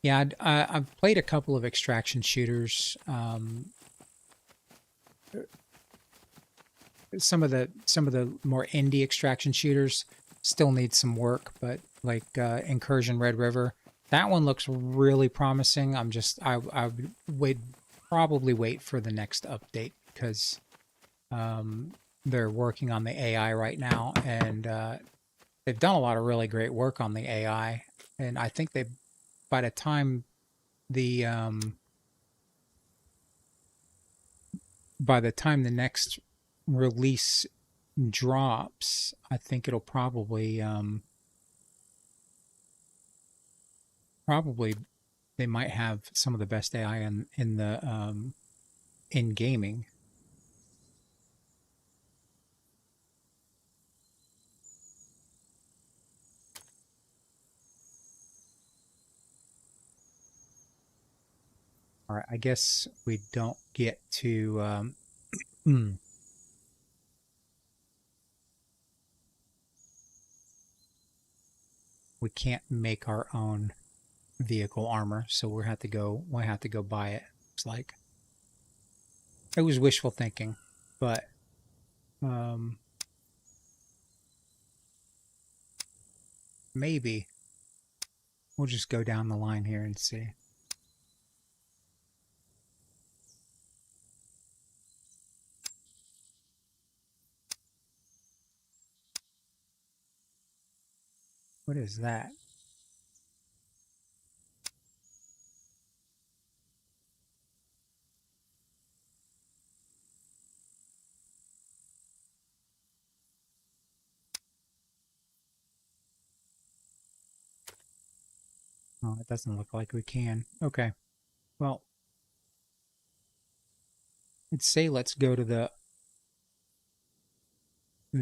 Yeah, I've played a couple of extraction shooters. Some of the more indie extraction shooters still need some work, but like Incursion Red River, that one looks really promising. I would probably wait for the next update because they're working on the AI right now, and they've done a lot of really great work on the AI, and I think by the time the next release drops, I think it'll probably they might have some of the best AI in gaming. All right, I guess we don't get to we can't make our own vehicle armor, so we'll have to go buy it. It's like it was wishful thinking, but maybe. We'll just go down the line here and see. What is that? Oh, it doesn't look like we can. Okay. Well, I'd say let's go to the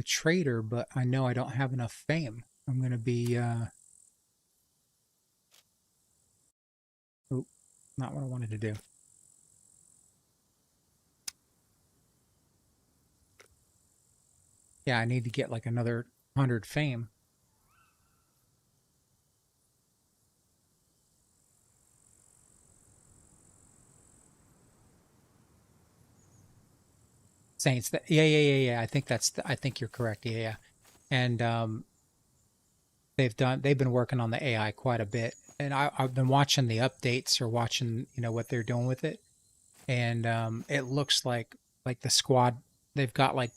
trader, but I know I don't have enough fame. I'm going to be, oh, not what I wanted to do. Yeah, I need to get like another 100 fame. Saints, yeah. I think I think you're correct. Yeah. And they've been working on the AI quite a bit. And I've been watching the updates or watching, what they're doing with it. And it looks like the squad, they've got like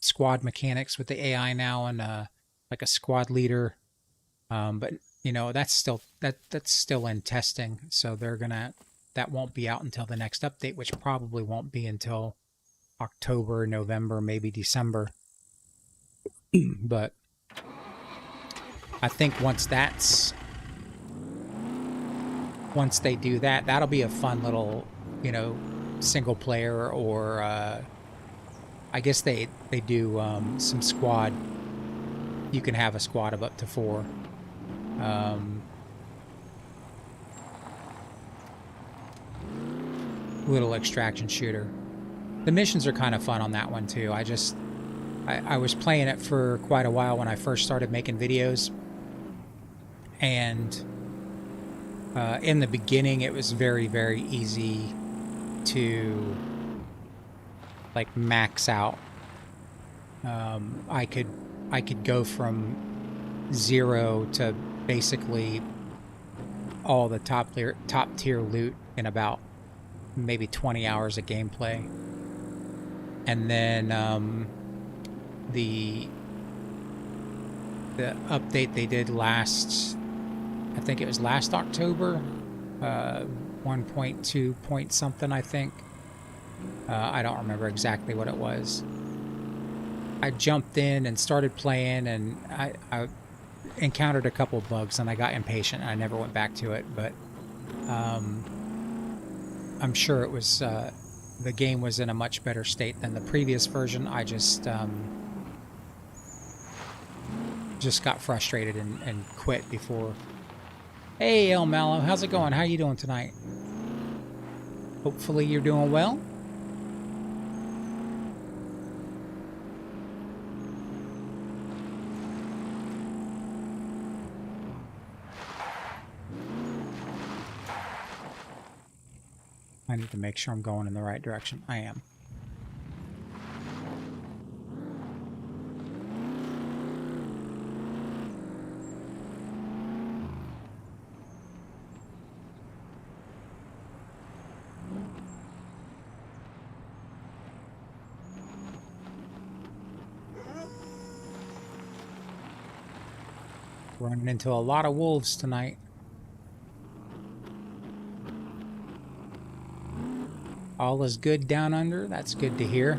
squad mechanics with the AI now, and like a squad leader. But that's still in testing, so that won't be out until the next update, which probably won't be until October, November, maybe December. But I think once they do that, that'll be a fun little, single player, or I guess they do some squad. You can have a squad of up to 4. Little extraction shooter. The missions are kind of fun on that one too. I was playing it for quite a while when I first started making videos, and in the beginning it was very, very easy to like max out. I could go from 0 to basically all the top tier loot in about maybe 20 hours of gameplay. And then the update they did I think it was last October, 1.2 point something, I think. I don't remember exactly what it was. I jumped in and started playing, and I encountered a couple of bugs, and I got impatient and I never went back to it. But I'm sure it was the game was in a much better state than the previous version. I just got frustrated and quit before. Hey, El Mallow, how's it going? How you doing tonight? Hopefully you're doing well. I need to make sure I'm going in the right direction. I am. Running into a lot of wolves tonight. All is good down under. That's good to hear.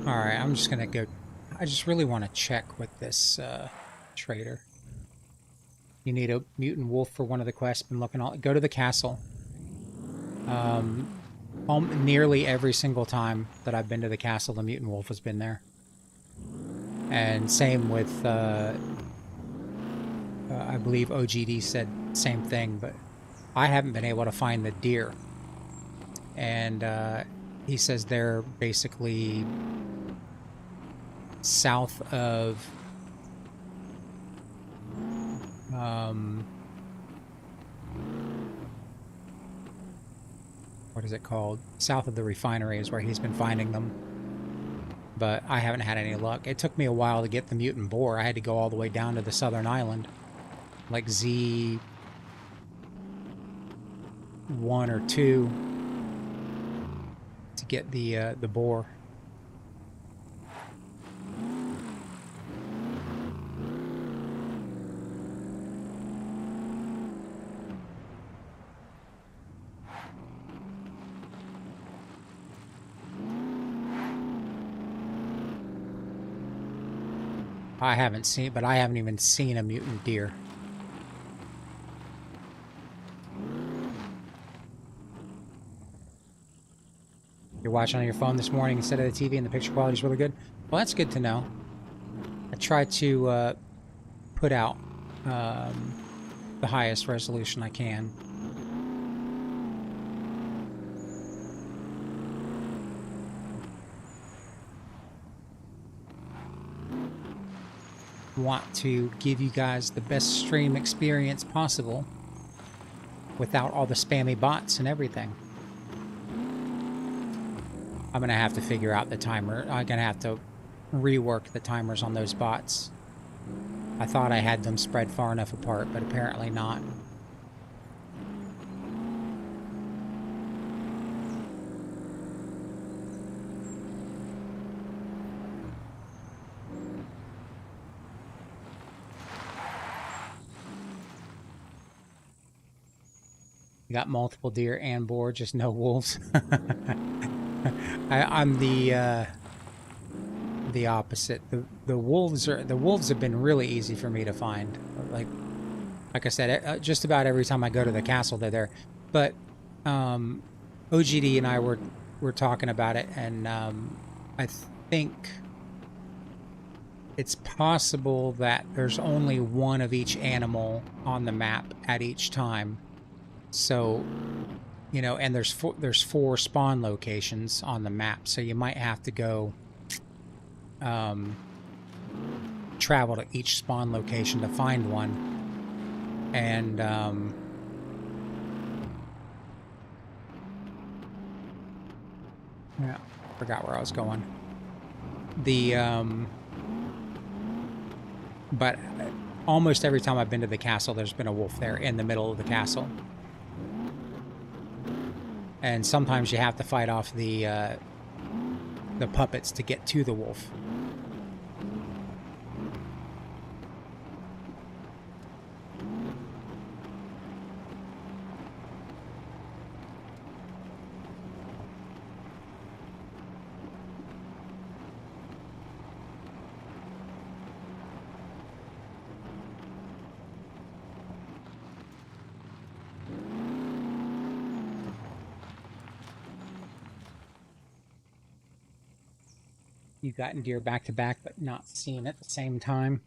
All right, I'm just gonna go. I just really want to check with this trader. You need a mutant wolf for one of the quests. Been looking all. Go to the castle. Um, Nearly every single time that I've been to the castle, the mutant wolf has been there. And same with, I believe OGD said same thing, but I haven't been able to find the deer. And he says they're basically south of what is it called? South of the refinery is where he's been finding them. But I haven't had any luck. It took me a while to get the mutant boar. I had to go all the way down to the southern island, like Z1 or 2, to get the boar. I haven't seen, but I haven't even seen a mutant deer. You're watching on your phone this morning instead of the TV and the picture quality is really good? Well, that's good to know. I try to put out the highest resolution I can. Want to give you guys the best stream experience possible without all the spammy bots and everything. I'm gonna have to figure out the timer. I'm gonna have to rework the timers on those bots. I thought I had them spread far enough apart, but apparently not. You got multiple deer and boar, just no wolves. I'm the opposite. The wolves have been really easy for me to find. Like I said, just about every time I go to the castle, they're there. But OGD and I were talking about it, and I think it's possible that there's only one of each animal on the map at each time. So, you know, and there's four spawn locations on the map, so you might have to go travel to each spawn location to find one. And yeah, forgot where I was going. But almost every time I've been to the castle, there's been a wolf there in the middle of the castle. And sometimes you have to fight off the puppets to get to the wolf. You've gotten deer back to back, but not seen at the same time.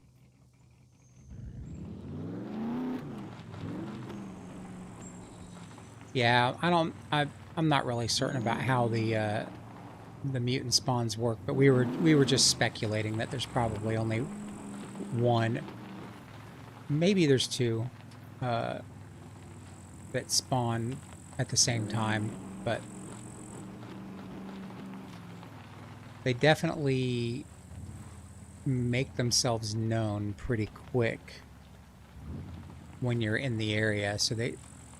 Yeah, I'm not really certain about how the mutant spawns work, but we were just speculating that there's probably only one, maybe there's two that spawn at the same time, but they definitely make themselves known pretty quick when you're in the area. So they,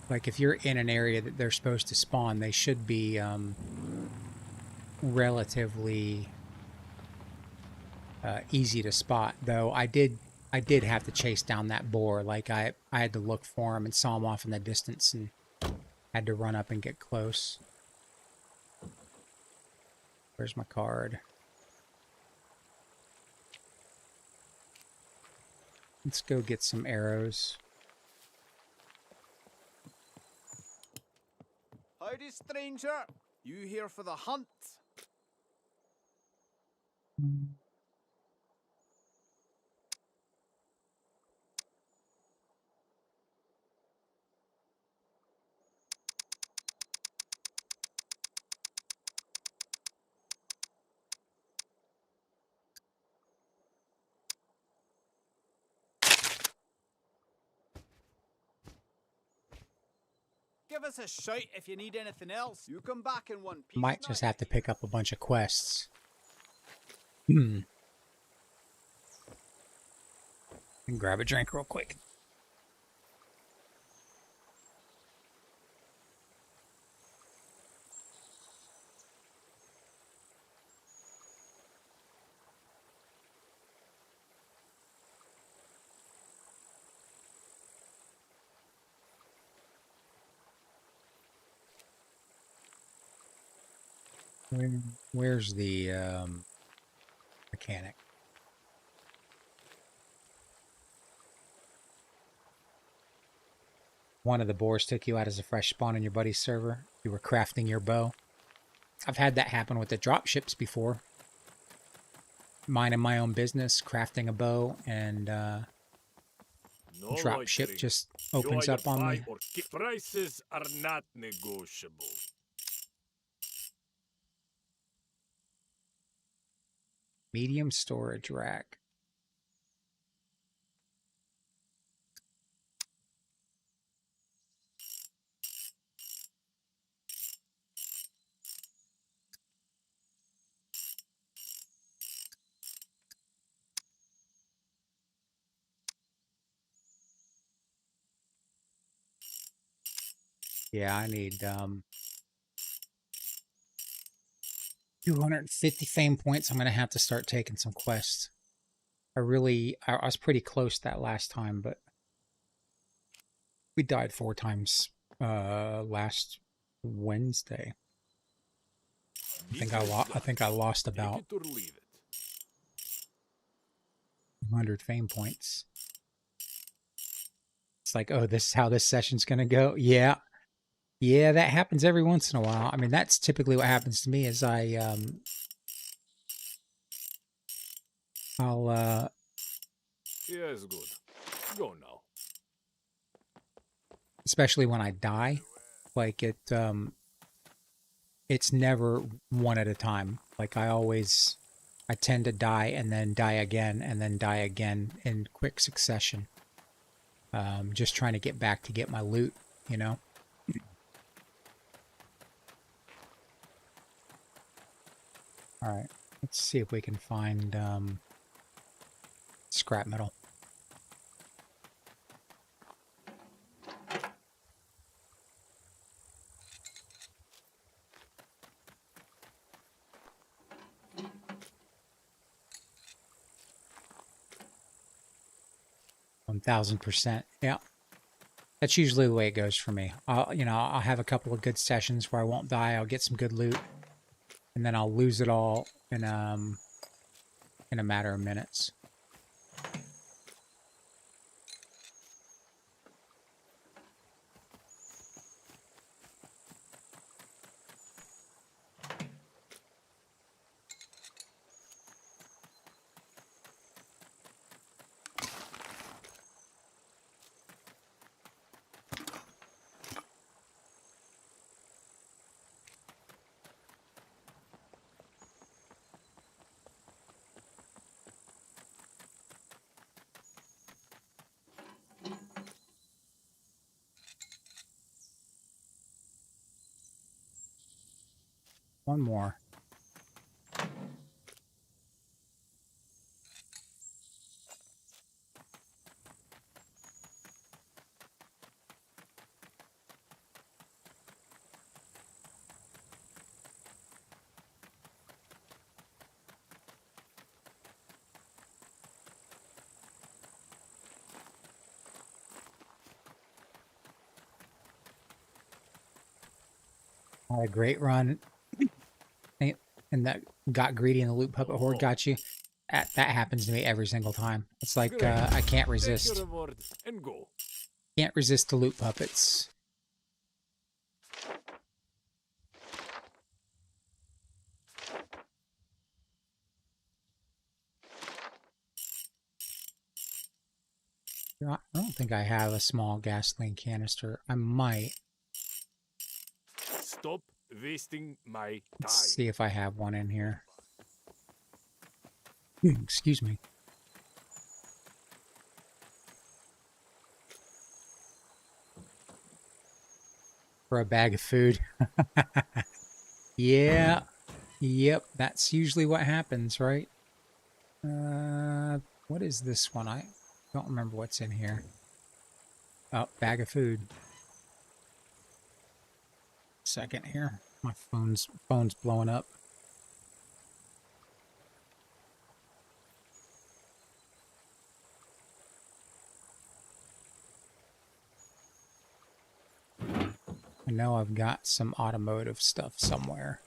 like, if you're in an area that they're supposed to spawn, they should be relatively easy to spot. Though I did have to chase down that boar. Like I had to look for him and saw him off in the distance and had to run up and get close. Where's my card? Let's go get some arrows. Howdy, stranger. You here for the hunt? Give us a shout if you need anything else. You come back in one piece. Might just have to pick up a bunch of quests. And grab a drink real quick. Where's the mechanic? One of the boars took you out as a fresh spawn in your buddy's server. You were crafting your bow. I've had that happen with the drop ships before. Minding my own business, crafting a bow, and drop ship just opens up on me. Prices are not negotiable. Medium storage rack. Yeah, I need 250 fame points. I'm going to have to start taking some quests. I was pretty close that last time, but we died 4 times last Wednesday. I think I lost about 100 fame points. It's like, oh, this is how this session's going to go. Yeah, that happens every once in a while. I mean, that's typically what happens to me is I'll Yes, good. Go now. especially when I die, like it's never one at a time. Like I tend to die and then die again and then die again in quick succession. Just trying to get back to get my loot, you know? All right, let's see if we can find scrap metal. %, yeah. That's usually the way it goes for me. I'll have a couple of good sessions where I won't die. I'll get some good loot, and then I'll lose it all in a matter of minutes. One more. Had a great run, and that got greedy and the loot puppet horde got you. That happens to me every single time. It's like Great. I can't Take resist. your reward and go. Can't resist the loot puppets. I don't think I have a small gasoline canister. I might. Stop wasting my time. Let's see if I have one in here. Excuse me. For a bag of food. Yeah. Yep. That's usually what happens, right? What is this one? I don't remember what's in here. Oh, bag of food. Second here. My phone's blowing up. I know I've got some automotive stuff somewhere.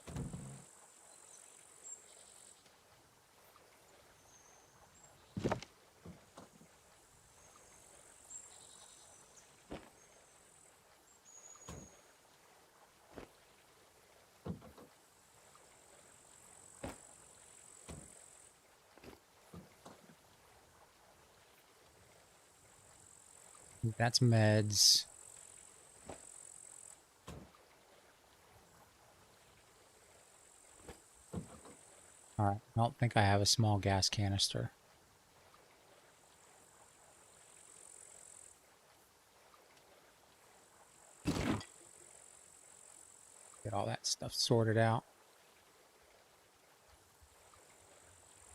That's meds. Alright, I don't think I have a small gas canister. Get all that stuff sorted out.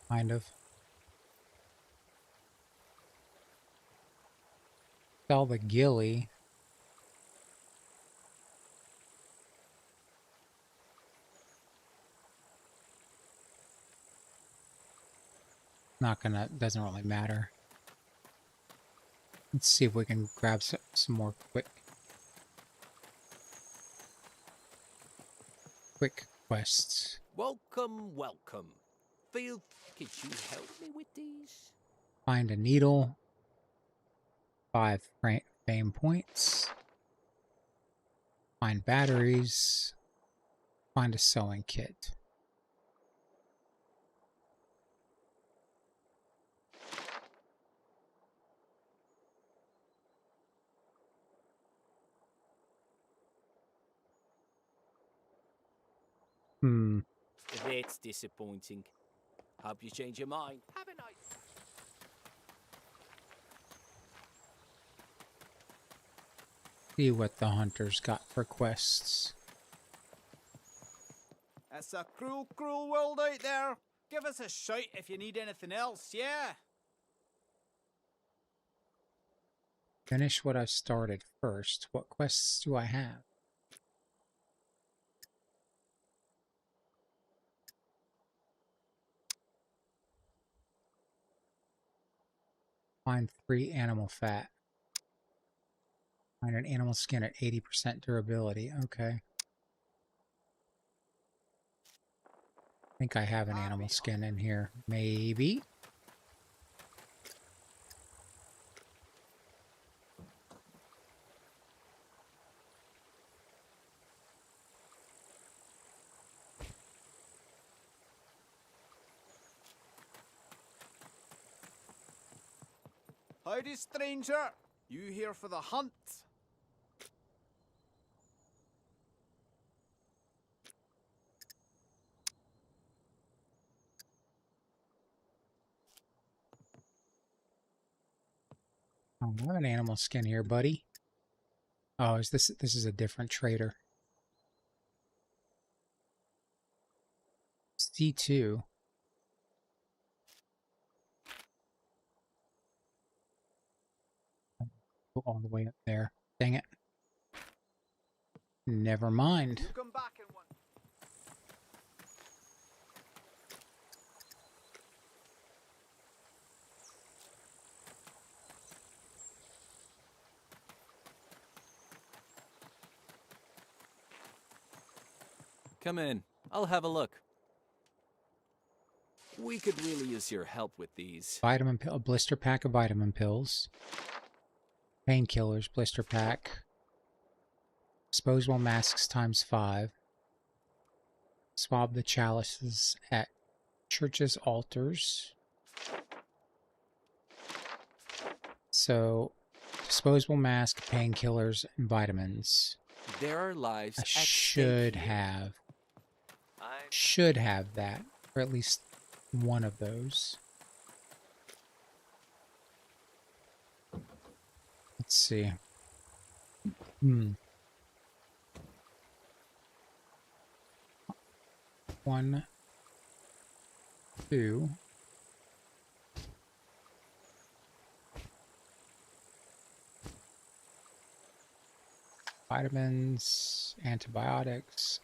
Kind of. Sell the ghillie. Not gonna, doesn't really matter. Let's see if we can grab some more quick quests. Welcome, welcome. Feel, could you help me with these? Find a needle. 5 fame points. Find batteries. Find a sewing kit. That's disappointing. Hope you change your mind. Have a nice. See what the hunters got for quests. It's a cruel, cruel world out there. Give us a shout if you need anything else, yeah? Finish what I started first. What quests do I have? Find 3 animal fat. Find an animal skin at 80% durability. Okay. I think I have an animal skin in here. Maybe. Howdy, stranger. You here for the hunt? I don't have an animal skin here, buddy. Oh, is this is a different trader. C2. Go all the way up there. Dang it. Never mind. You come back in one. Come in. I'll have a look. We could really use your help with these. Vitamin pill, a blister pack of vitamin pills. Painkillers, blister pack. Disposable masks ×5. Swab the chalices at churches' altars. So, disposable mask, painkillers, and vitamins. There are lives I at should stake here. have that, or at least one of those. Let's see. 1, 2. Vitamins, antibiotics,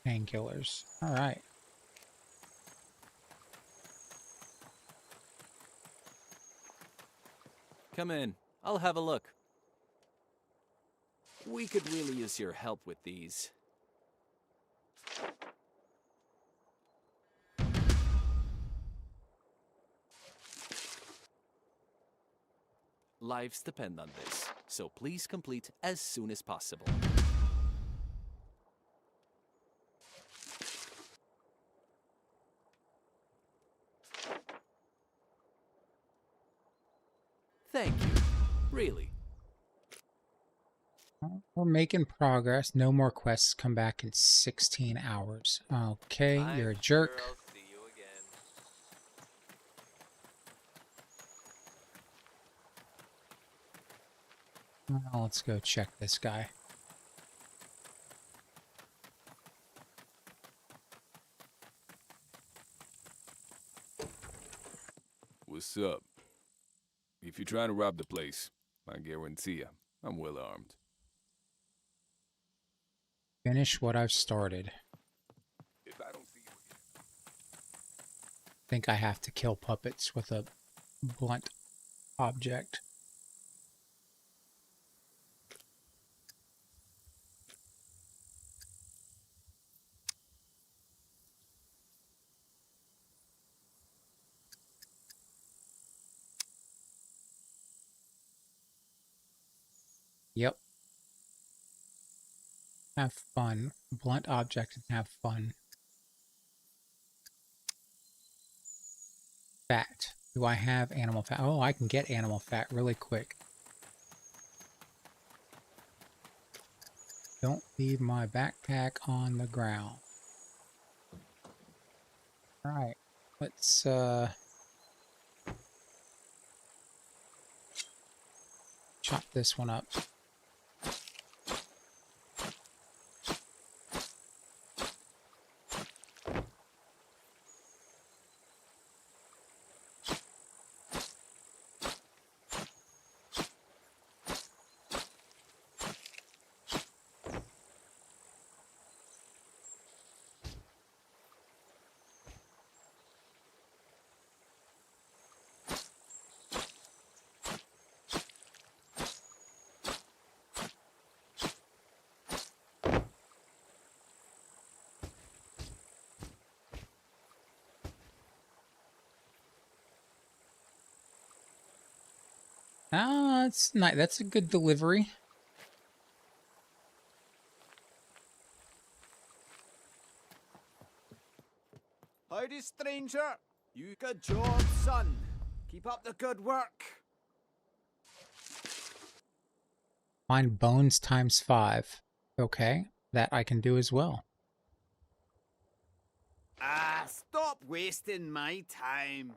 painkillers. All right. Come in. I'll have a look. We could really use your help with these. Lives depend on this, so please complete as soon as possible. Thank you. Really. We're making progress. No more quests. Come back in 16 hours. Okay, you're a jerk. Sure, I'll see you again. Well, let's go check this guy. What's up? If you're trying to rob the place, I guarantee you, I'm well armed. Finish what I've started. If I don't see you again. I think I have to kill puppets with a blunt object. Yep. Have fun. Blunt object and have fun. Fat. Do I have animal fat? Oh, I can get animal fat really quick. Don't leave my backpack on the ground. Alright. Let's chop this one up. Ah, that's nice. That's a good delivery. Howdy, stranger. You good job, son. Keep up the good work. Find bones ×5. Okay, that I can do as well. Ah, stop wasting my time.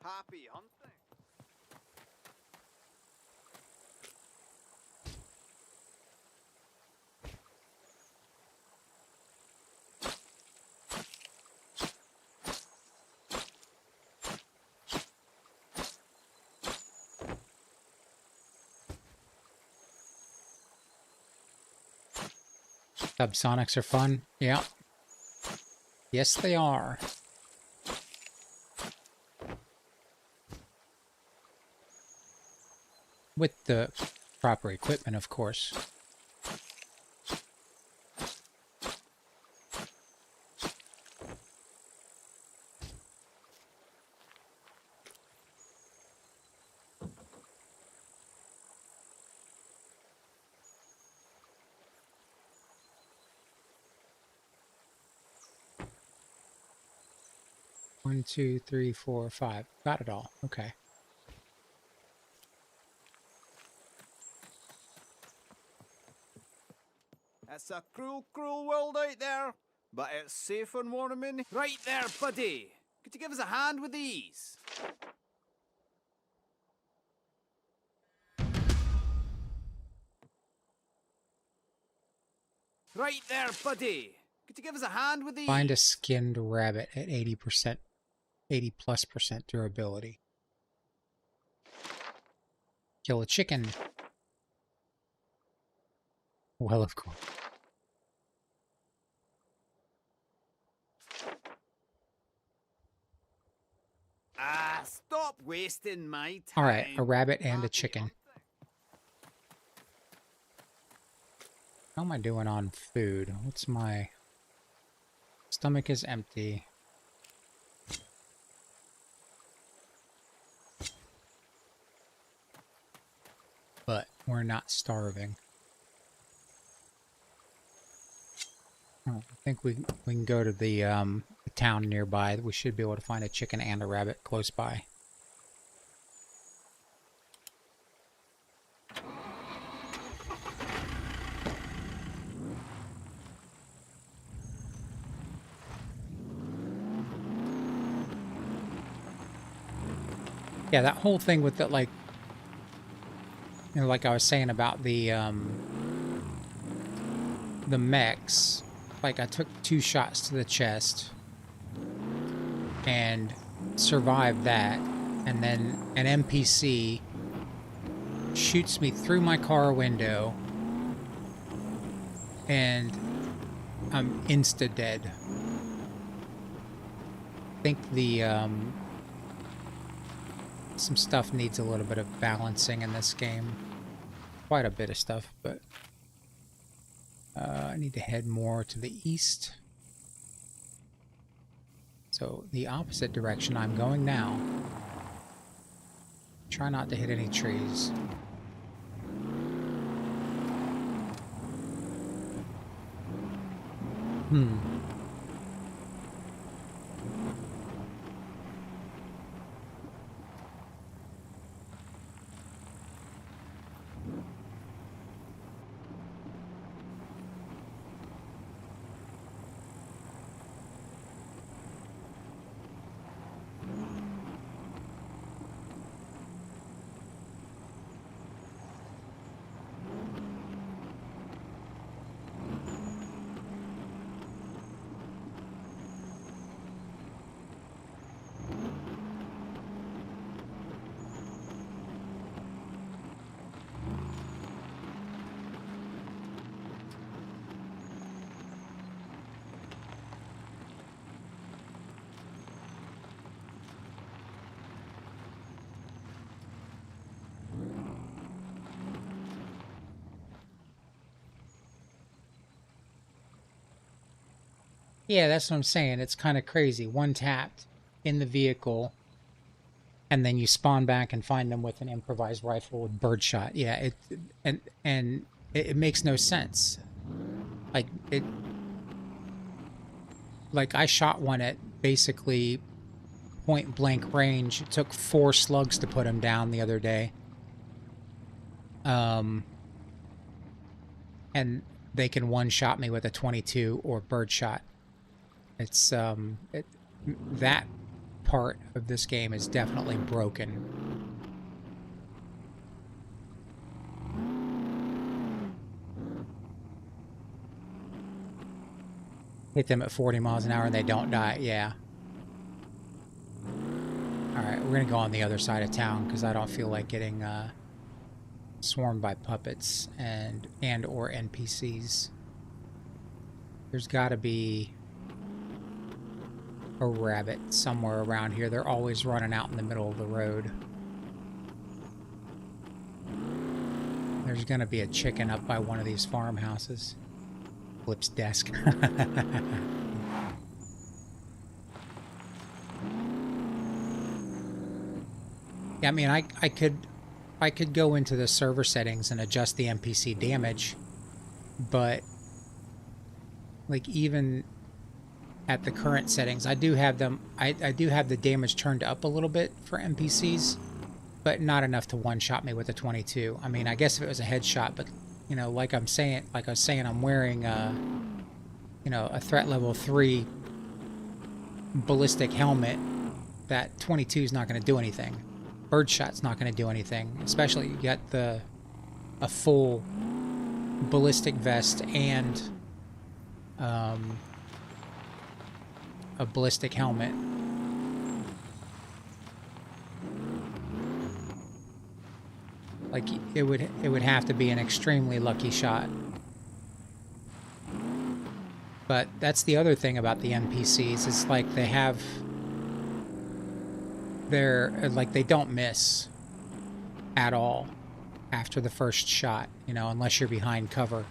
Happy hunting. Subsonics are fun. Yeah. Yes, they are. With the proper equipment, of course. 1, 2, 3, 4, 5. Got it all. Okay. It's a cruel, cruel world out there, but it's safe and warm in. Right there, buddy. Could you give us a hand with these? Right there, buddy. Could you give us a hand with these? Find a skinned rabbit at 80%, 80+% durability. Kill a chicken. Well, of course. Ah, stop wasting my time. All right, a rabbit and a chicken. How am I doing on food? What's my... Stomach is empty. But we're not starving. I think we can go to the town nearby. We should be able to find a chicken and a rabbit close by. Yeah, that whole thing with the, like, you know, like I was saying about the mechs, like I took 2 shots to the chest and survived that, and then an NPC shoots me through my car window and I'm insta-dead. I think the some stuff needs a little bit of balancing in this game. Quite a bit of stuff, but I need to head more to the east. So the opposite direction I'm going now. Try not to hit any trees. Yeah, that's what I'm saying. It's kind of crazy. One tapped in the vehicle, and then you spawn back and find them with an improvised rifle with birdshot. Yeah, it makes no sense. Like I shot one at basically point blank range. It took 4 slugs to put him down the other day. And they can one-shot me with a 22 or birdshot. It's that part of this game is definitely broken. Hit them at 40 miles an hour and they don't die. Yeah. Alright, we're gonna go on the other side of town because I don't feel like getting swarmed by puppets and or NPCs. There's gotta be a rabbit somewhere around here. They're always running out in the middle of the road. There's gonna be a chicken up by one of these farmhouses. Flip's desk. Yeah, I mean, I could go into the server settings and adjust the NPC damage, but like even at the current settings. I do have them. I do have the damage turned up a little bit for NPCs, but not enough to one-shot me with a 22. I mean, I guess if it was a headshot, but you know, like I was saying, I'm wearing you know, a threat level 3 ballistic helmet. That 22 is not going to do anything. Birdshot's not going to do anything, especially you got a full ballistic vest and a ballistic helmet. Like it would have to be an extremely lucky shot. But that's the other thing about the NPCs. It's like they don't miss at all after the first shot, you know, unless you're behind cover.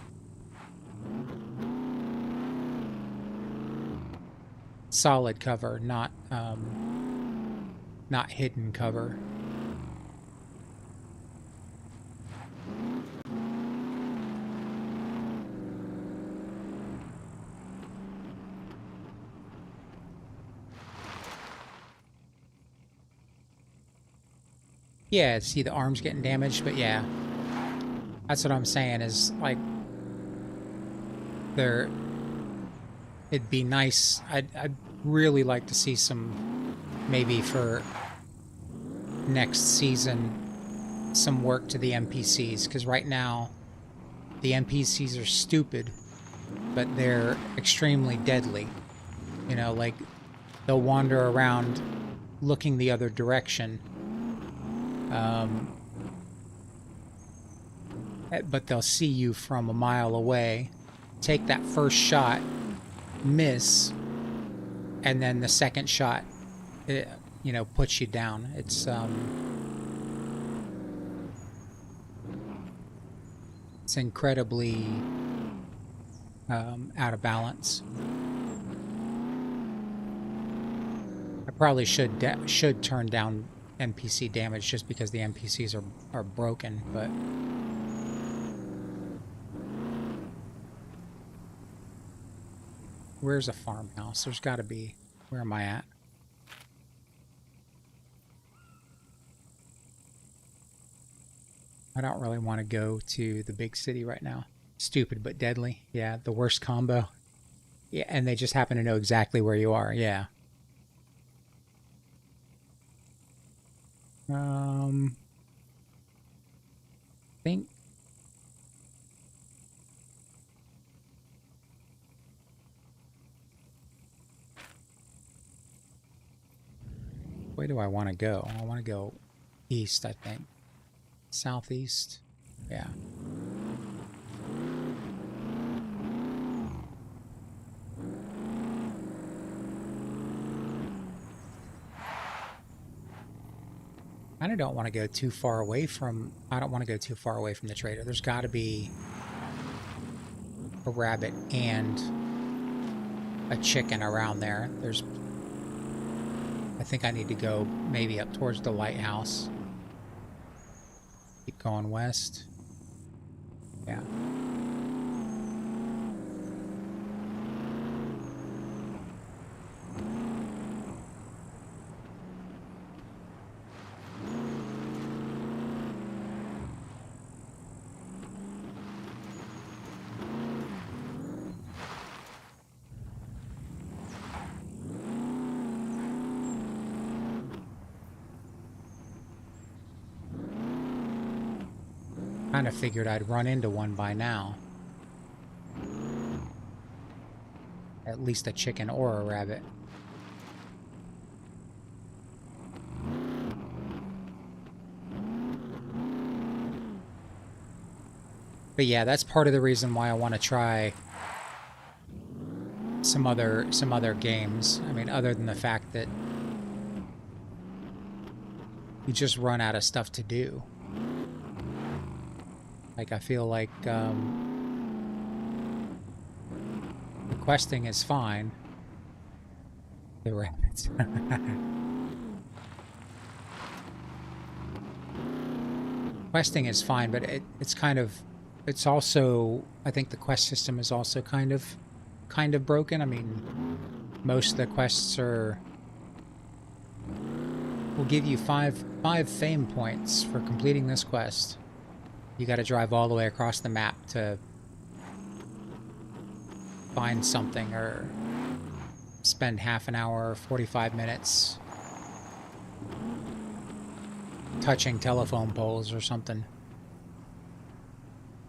Solid cover, not hidden cover. Yeah, see the arms getting damaged, but yeah. That's what I'm saying is, like, it'd be nice. I'd really like to see some, maybe for next season, some work to the NPCs, because right now the NPCs are stupid, but they're extremely deadly. You know, like, they'll wander around looking the other direction. But they'll see you from a mile away, take that first shot, miss, and then the second shot, you know, puts you down. It's incredibly out of balance. I probably should turn down NPC damage just because the NPCs are broken, but where's a farmhouse? There's got to be. Where am I at? I don't really want to go to the big city right now. Stupid but deadly. Yeah, the worst combo. Yeah, and they just happen to know exactly where you are. Yeah. Think. Where do I want to go? I want to go east, I think. Southeast. Yeah. I don't want to go too far away from. I don't want to go too far away from the trader. There's got to be a rabbit and a chicken around there. I think I need to go maybe up towards the lighthouse. Keep going west. Yeah. Kind of figured I'd run into one by now. At least a chicken or a rabbit. But yeah, that's part of the reason why I want to try some other games. I mean, other than the fact that you just run out of stuff to do. Like, I feel like the questing is fine. The rabbits. Questing is fine, but it's kind of, it's also, I think the quest system is also kind of broken. I mean, Most of the quests will give you five fame points for completing this quest. You got to drive all the way across the map to find something, or spend half an hour or 45 minutes touching telephone poles or something.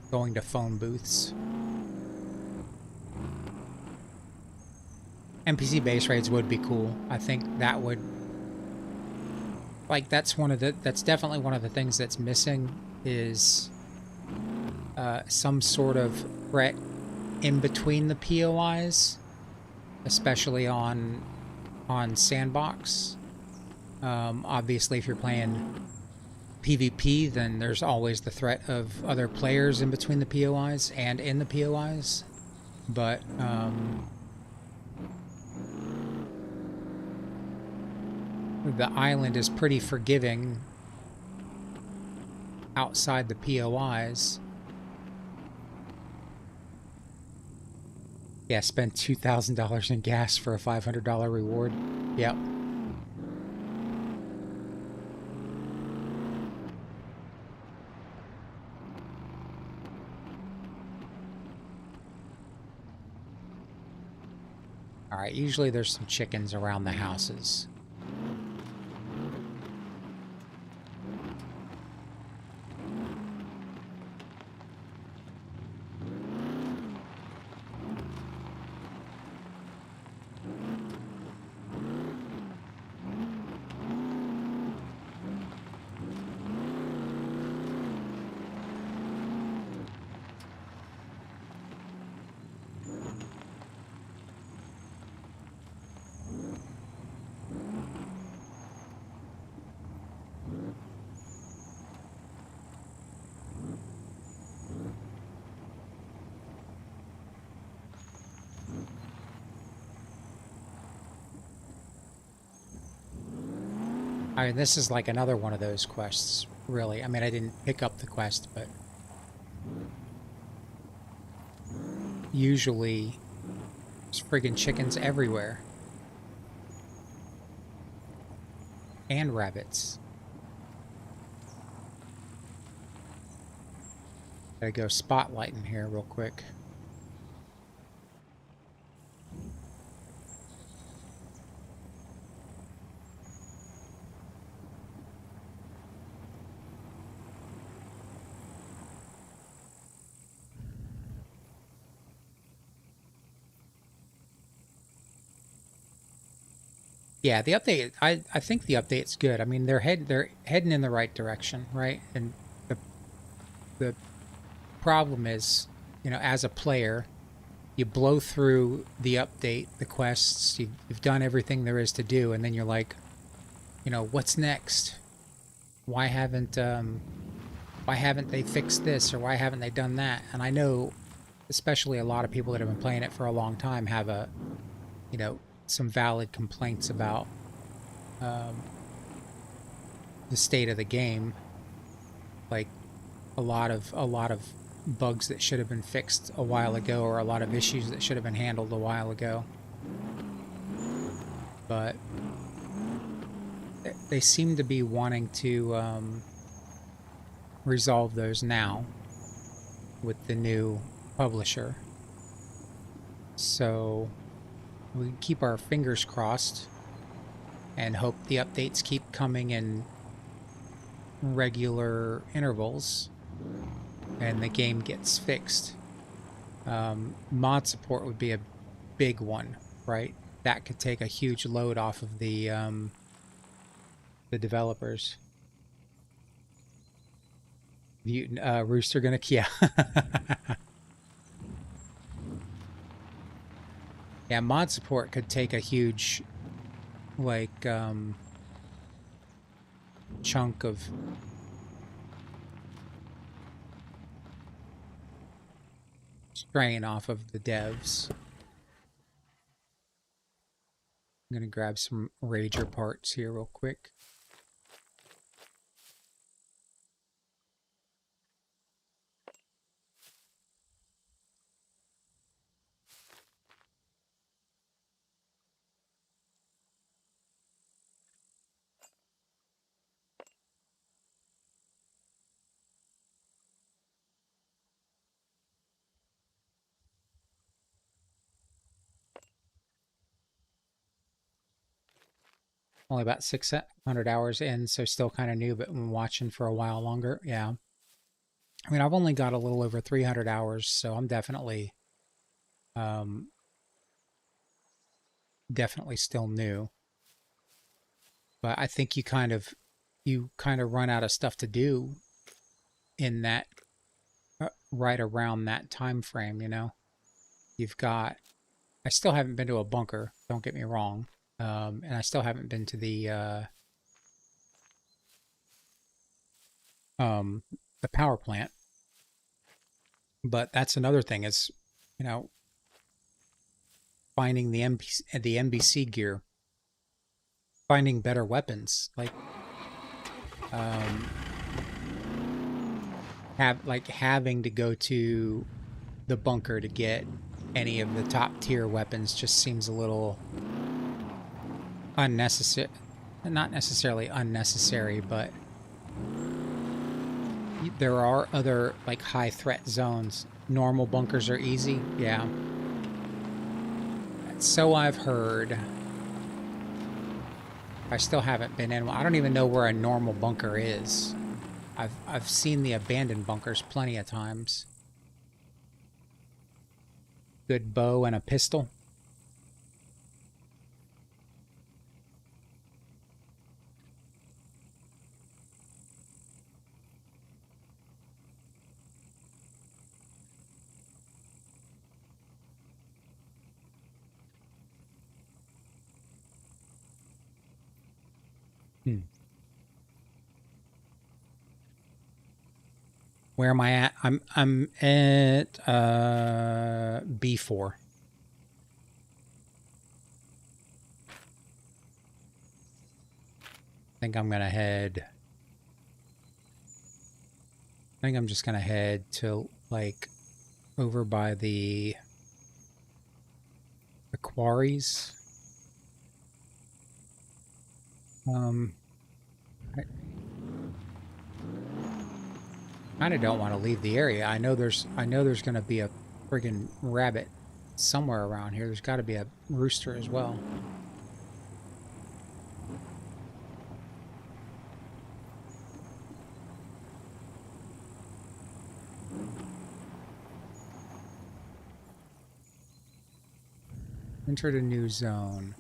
Going to phone booths. NPC base raids would be cool. I think that would, like, that's definitely one of the things that's missing, is some sort of threat in between the POIs, especially on sandbox. Obviously, if you're playing PvP, then there's always the threat of other players in between the POIs and in the POIs. But the island is pretty forgiving outside the POIs. Yeah, spend $2,000 in gas for a $500 reward. Yep. Alright, usually there's some chickens around the houses. I mean, this is like another one of those quests, really. I mean, I didn't pick up the quest, but usually there's friggin' chickens everywhere. And rabbits. Gotta go spotlighting here real quick. Yeah, the update, I think the update's good. I mean, they're heading in the right direction, right? And the problem is, you know, as a player, you blow through the update, the quests, you've done everything there is to do, and then you're like, you know, what's next? Why haven't they fixed this, or why haven't they done that? And I know, especially a lot of people that have been playing it for a long time have you know, some valid complaints about the state of the game, like a lot of bugs that should have been fixed a while ago, or a lot of issues that should have been handled a while ago. But they seem to be wanting to resolve those now with the new publisher. So we can keep our fingers crossed and hope the updates keep coming in regular intervals and the game gets fixed. Mod support would be a big one, right? That could take a huge load off of the developers. Rooster gonna, yeah. Yeah, mod support could take a huge, like, chunk of strain off of the devs. I'm gonna grab some Rager parts here real quick. Only about 600 hours in, so still kind of new, but been watching for a while longer. Yeah. I mean, I've only got a little over 300 hours, so I'm definitely, definitely still new. But I think you kind of run out of stuff to do in that right around that time frame. You know, you've got. I still haven't been to a bunker. Don't get me wrong, and I still haven't been to the power plant. But that's another thing is, you know, finding the NBC gear, finding better weapons, like having to go to the bunker to get any of the top tier weapons just seems a little unnecessary. Not necessarily unnecessary, but there are other like high threat zones. Normal bunkers are easy, yeah. So I've heard. I still haven't been in one. I don't even know where a normal bunker is. I've seen the abandoned bunkers plenty of times. Good bow and a pistol. Where am I at? I'm at B4. I think I'm gonna head. I think I'm just gonna head to like over by the quarries. I kind of don't want to leave the area. I know there's going to be a friggin' rabbit somewhere around here. There's got to be a rooster as well. Entered a new zone.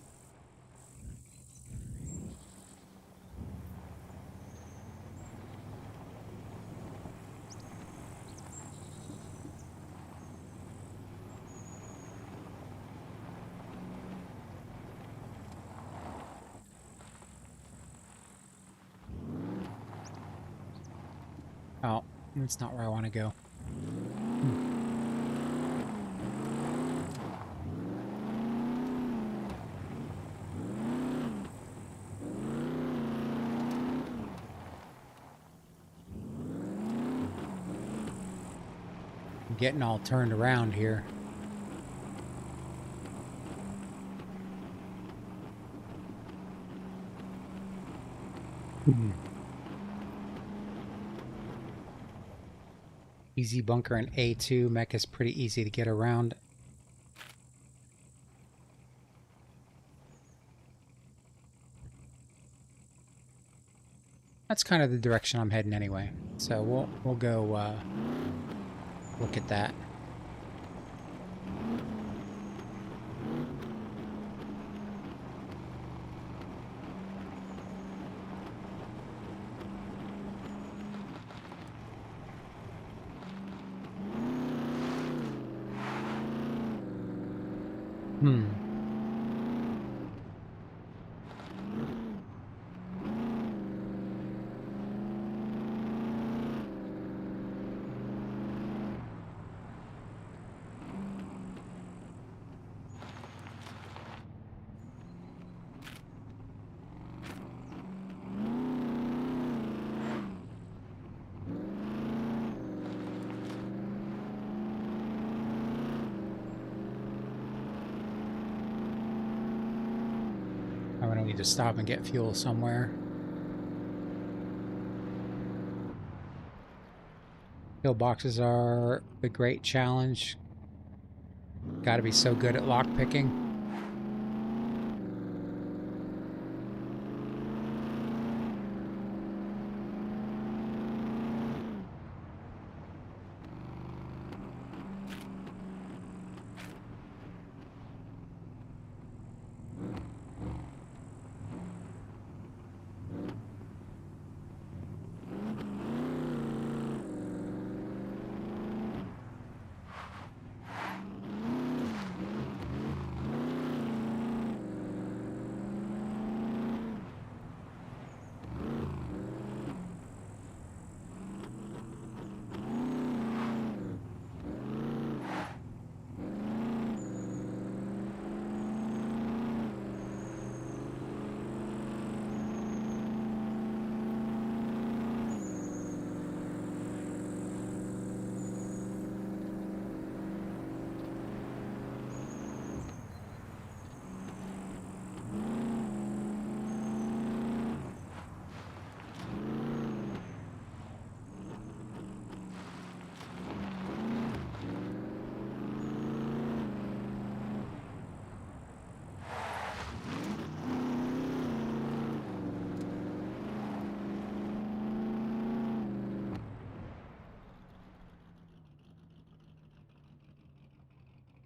Oh, that's not where I want to go. I'm getting all turned around here. Easy bunker in A2. Mech is pretty easy to get around. That's kind of the direction I'm heading anyway. So we'll go look at that. I'm gonna need to stop and get fuel somewhere. Pillboxes are the great challenge. Gotta be so good at lockpicking.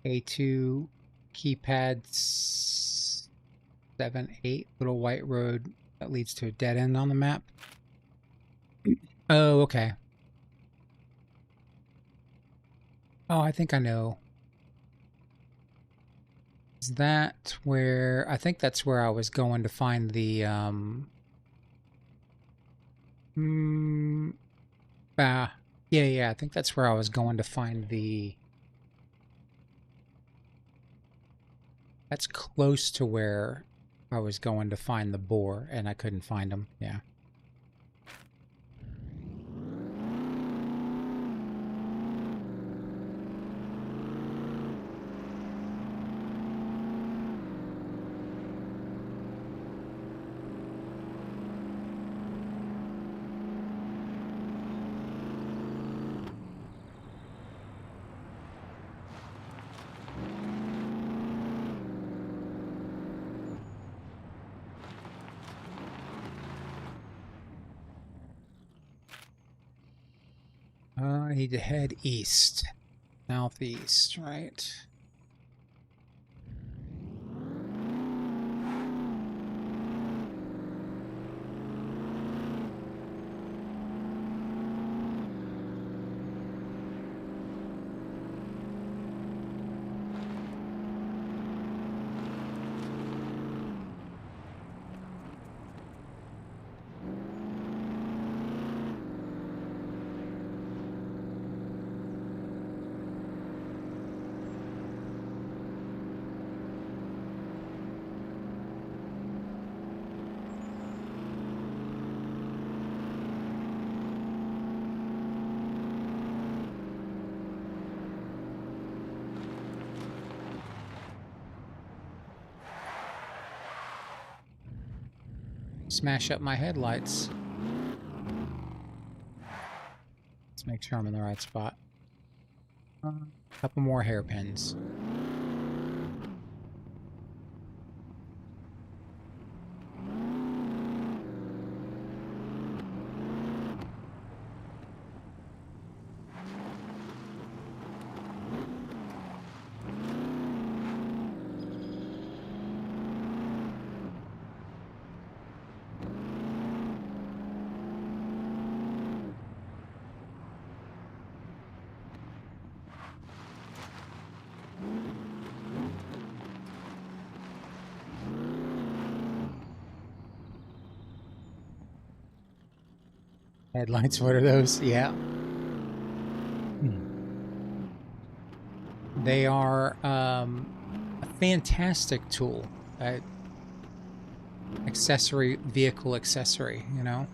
A2 keypad 7, 8, little white road that leads to a dead end on the map. Oh, okay. Oh, I think I know. Is that where... I think that's where I was going to find the, yeah, I think that's where I was going to find the... That's close to where I was going to find the boar, and I couldn't find him, yeah. I need to head east. Southeast, right? Smash up my headlights. Let's make sure I'm in the right spot. A couple more hairpins. Headlights, what are those? Yeah. They are a fantastic tool. Accessory, vehicle accessory, you know?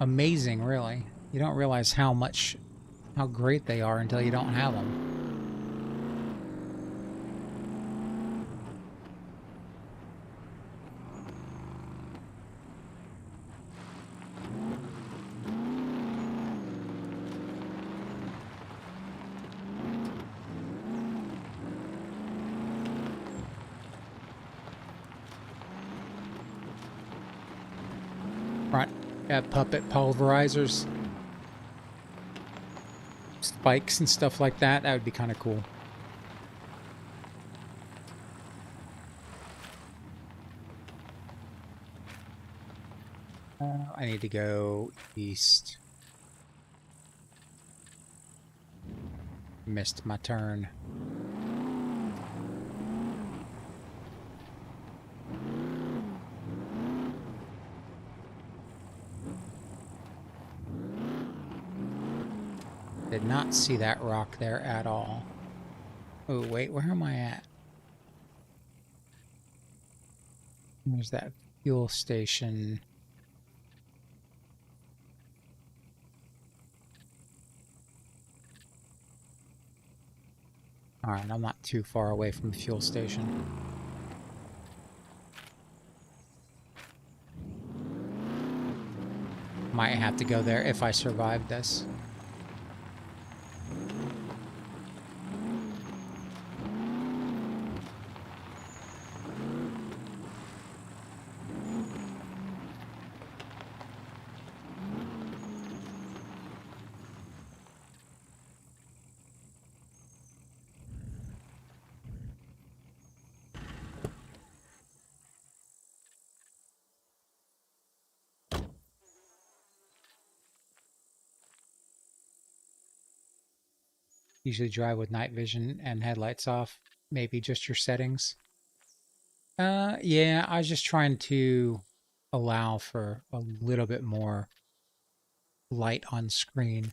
Amazing, really. You don't realize how great they are until you don't have them. Puppet pulverizers, spikes and stuff like that. That would be kind of cool. I need to go east. Missed my turn. Did not see that rock there at all. Oh, wait, where am I at? There's that fuel station. Alright, I'm not too far away from the fuel station. Might have to go there if I survive this. Usually drive with night vision and headlights off. Maybe just your settings. Yeah, I was just trying to allow for a little bit more light on screen.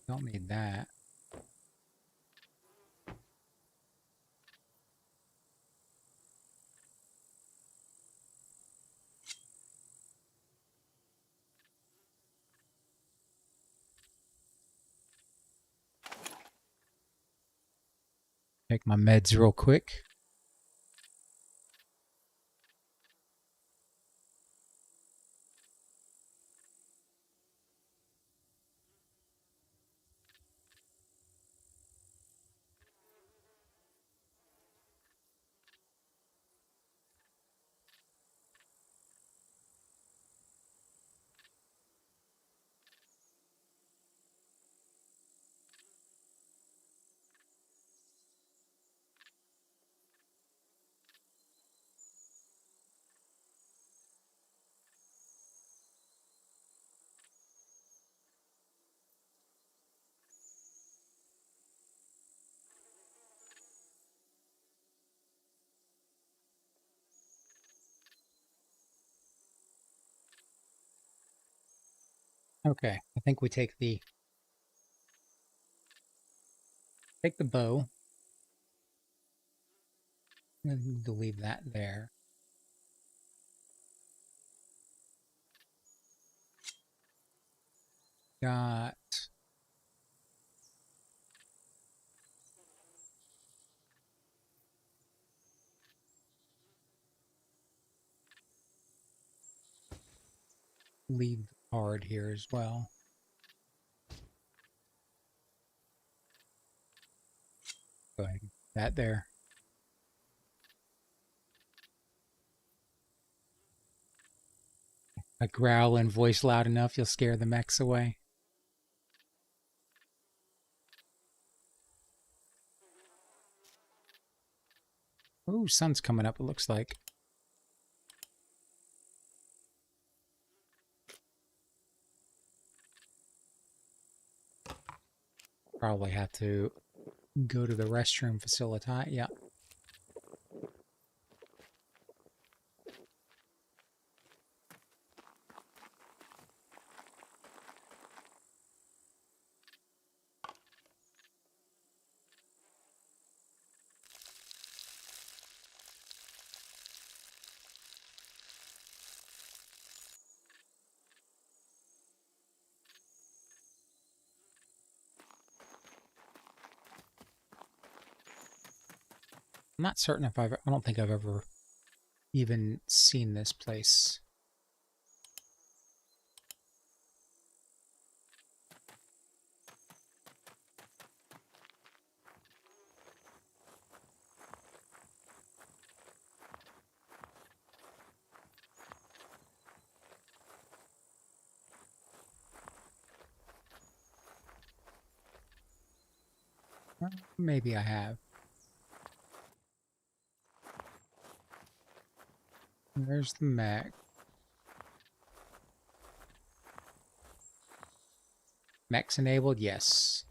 Don't need that. Take my meds real quick. Okay, I think we take the bow. I need to leave that there. Got leave the card here as well. Go ahead, that there. A growl and voice loud enough, you'll scare the mechs away. Ooh, sun's coming up, it looks like. Probably have to go to the restroom facility. Yeah. I'm not certain if I don't think I've ever even seen this place. Maybe I have. There's the mech. Mechs enabled? Yes.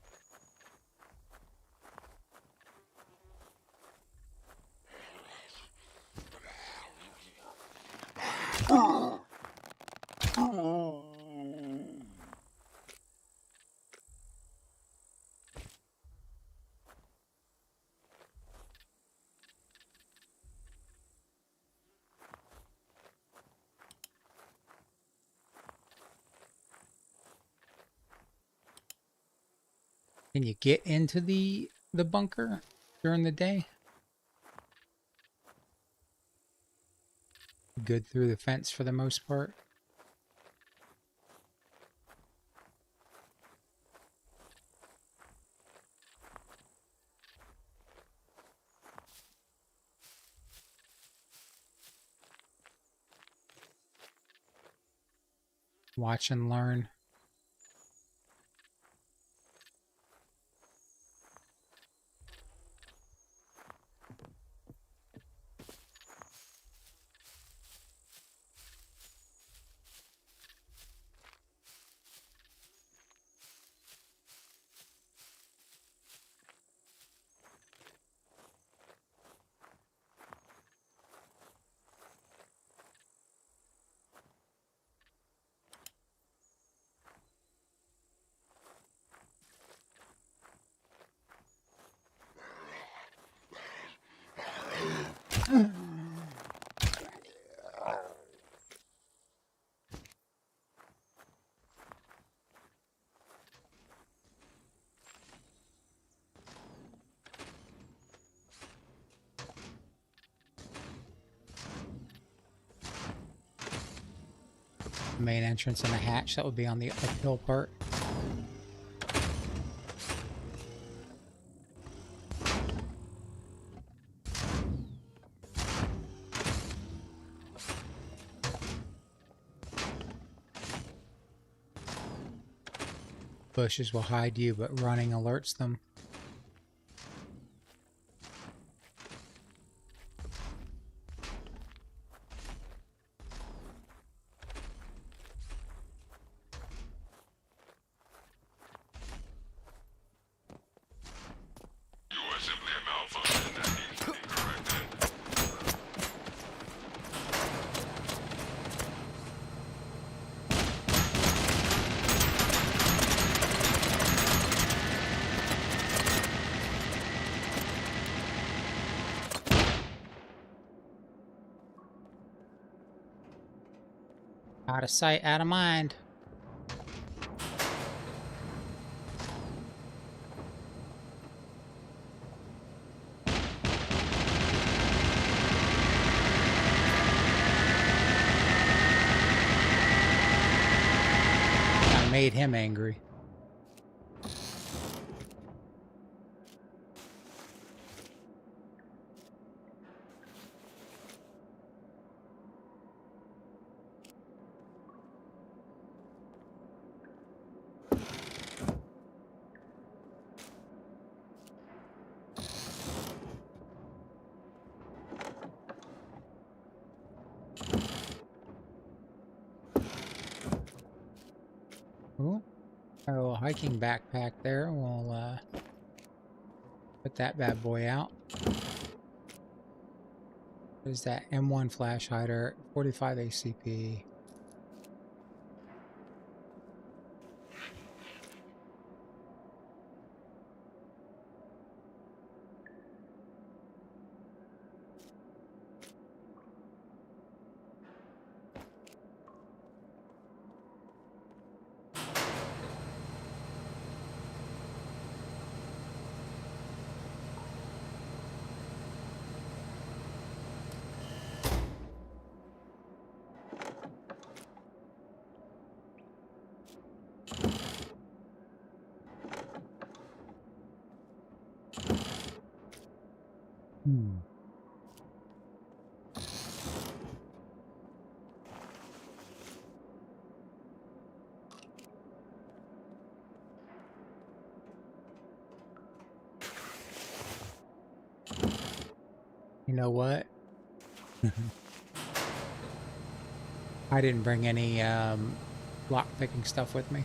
Can you get into the bunker during the day? Good through the fence for the most part. Watch and learn. The main entrance and the hatch. That would be on the uphill part. Bushes will hide you, but running alerts them. Out of sight, out of mind. I made him angry. Ooh, got a little hiking backpack there. We'll put that bad boy out. There's that M1 flash hider, 45 ACP. You know what? I didn't bring any lock picking stuff with me.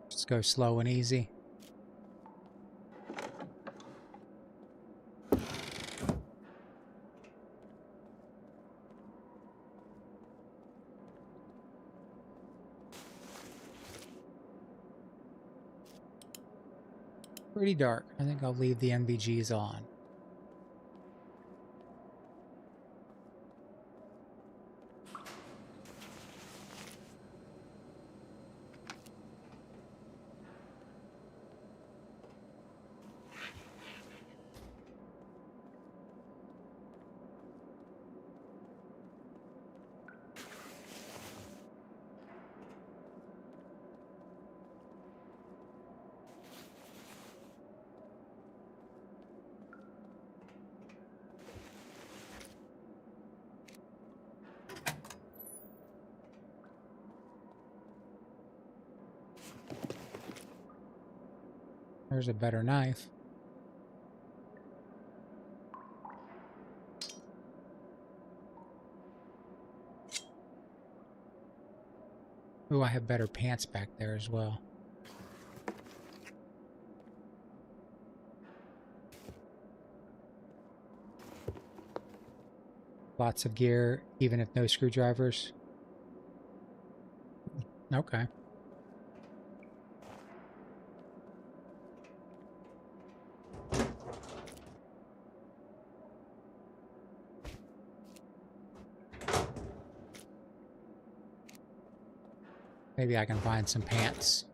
Just go slow and easy. Pretty dark. I think I'll leave the NVGs on. There's a better knife. Ooh, I have better pants back there as well. Lots of gear, even if no screwdrivers. Okay. Maybe I can find some pants.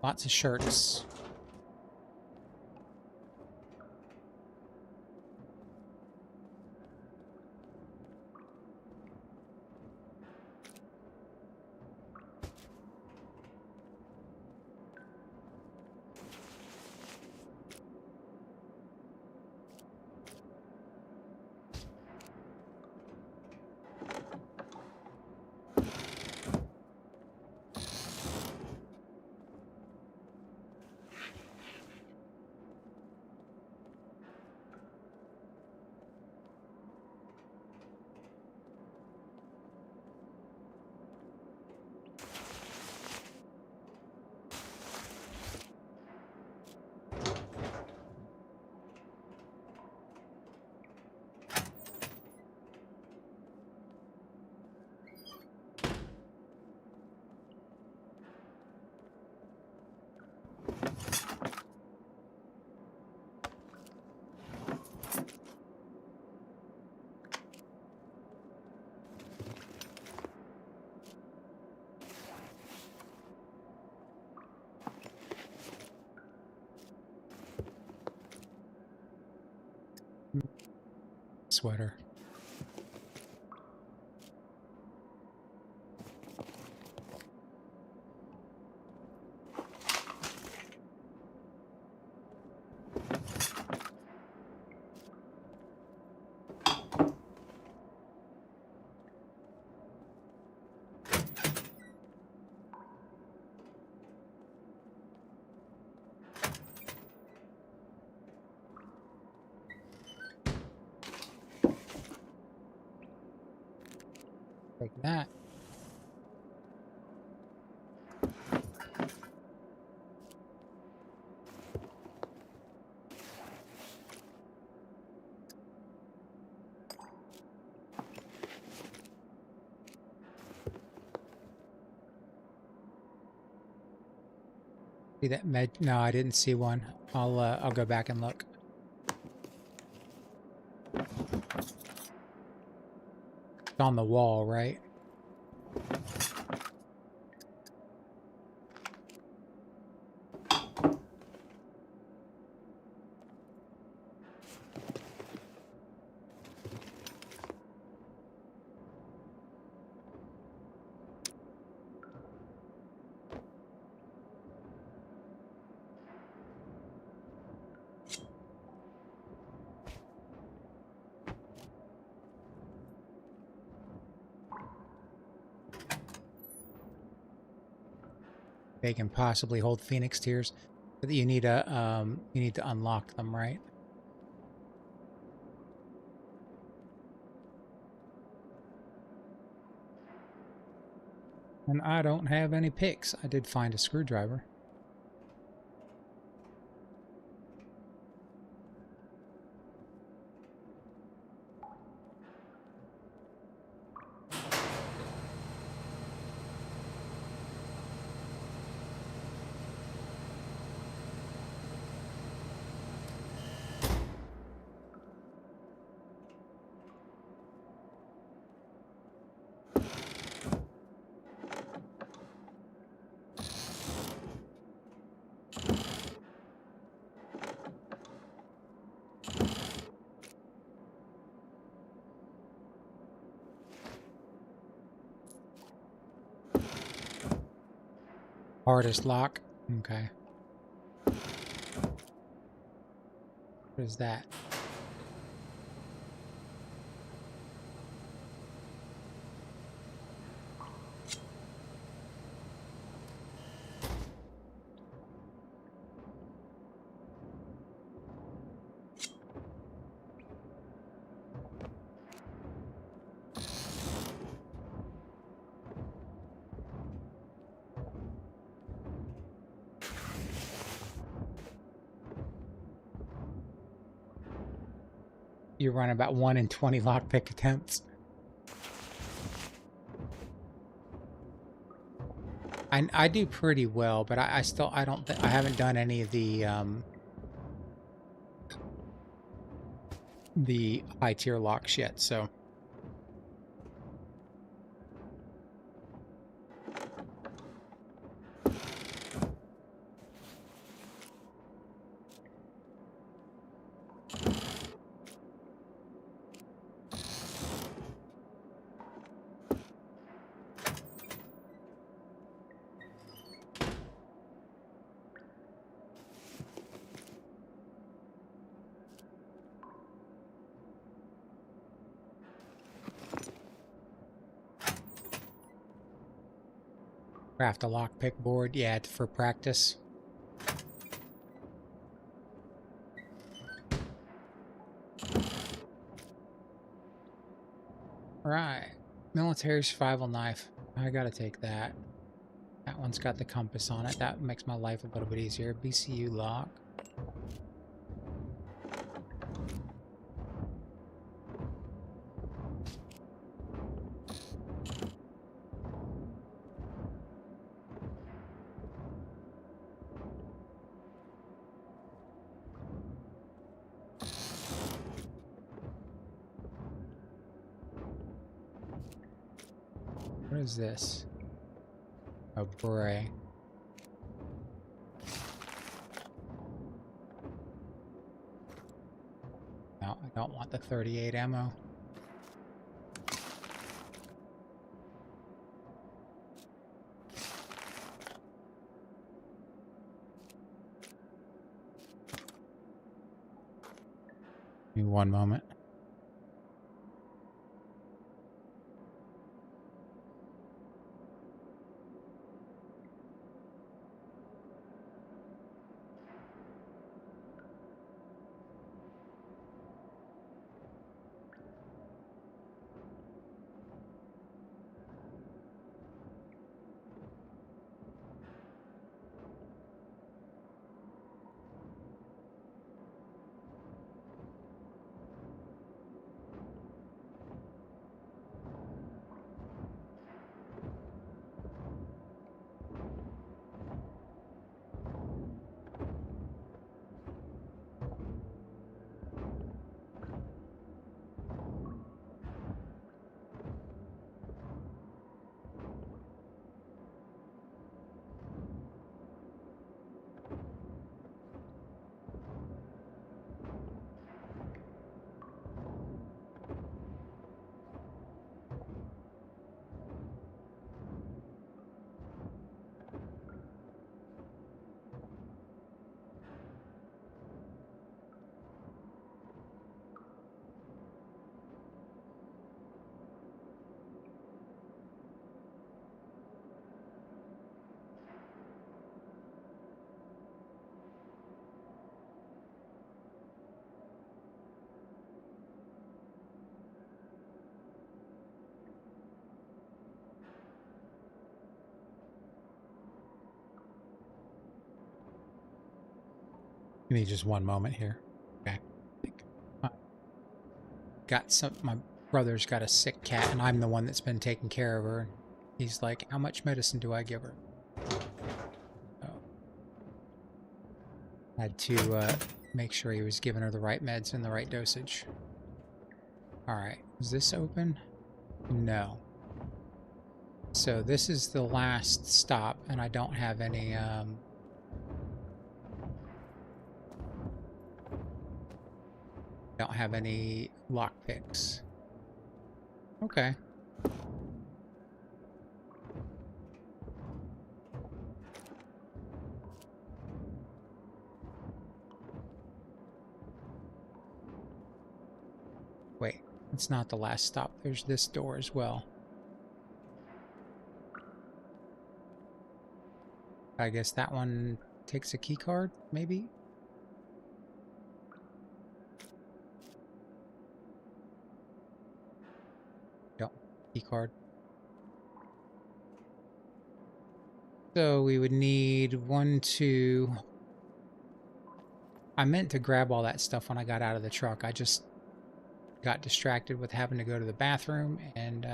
Lots of shirts. Sweater. Like that. See that med? No, I didn't see one. I'll go back and look. It's on the wall, right? They can possibly hold Phoenix Tears, but you need to unlock them, right? And I don't have any picks. I did find a screwdriver. Hardest lock. Okay. What is that? You run about 1 in 20 lockpick attempts. I do pretty well, but I still I don't I haven't done any of the high tier locks yet, so. Craft a lockpick board, yeah, for practice. Right, military survival knife. I gotta take that. That one's got the compass on it. That makes my life a little bit easier. BCU lock. What is this? A bray. No, I don't want the 38 ammo. Give me one moment. Give me just one moment here. Okay. My brother's got a sick cat, and I'm the one that's been taking care of her. He's like, how much medicine do I give her? Oh. Had to make sure he was giving her the right meds and the right dosage. Alright, is this open? No. So this is the last stop, and I don't have any, don't have any lockpicks. Okay. Wait, it's not the last stop. There's this door as well. I guess that one takes a key card, maybe? Yep, key card. So we would need 1, 2. I meant to grab all that stuff when I got out of the truck. I just got distracted with having to go to the bathroom. And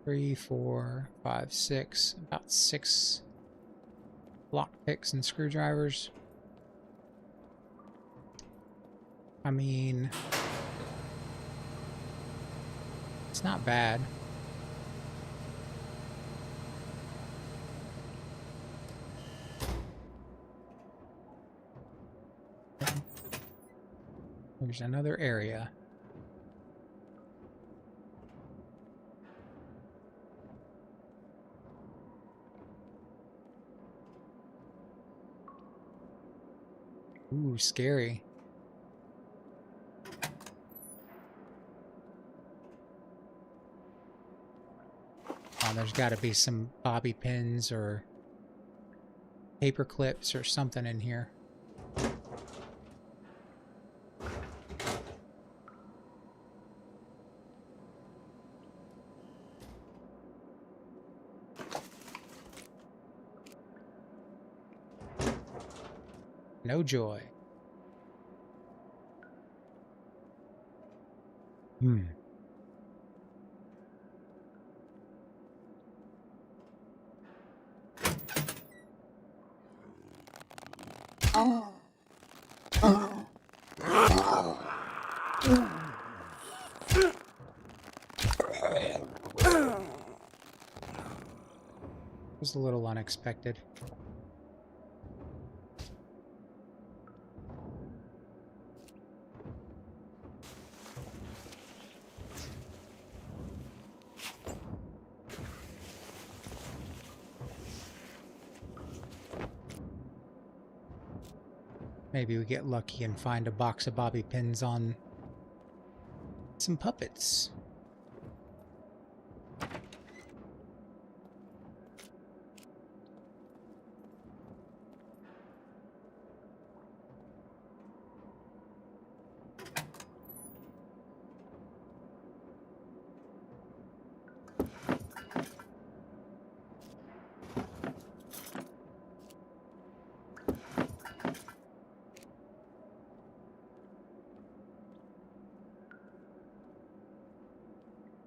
3, 4, 5, 6. About 6 lock picks and screwdrivers. I mean, it's not bad. There's another area. Ooh, scary. There's got to be some bobby pins or paper clips or something in here. No joy. Was a little unexpected. Maybe we get lucky and find a box of bobby pins on some puppets.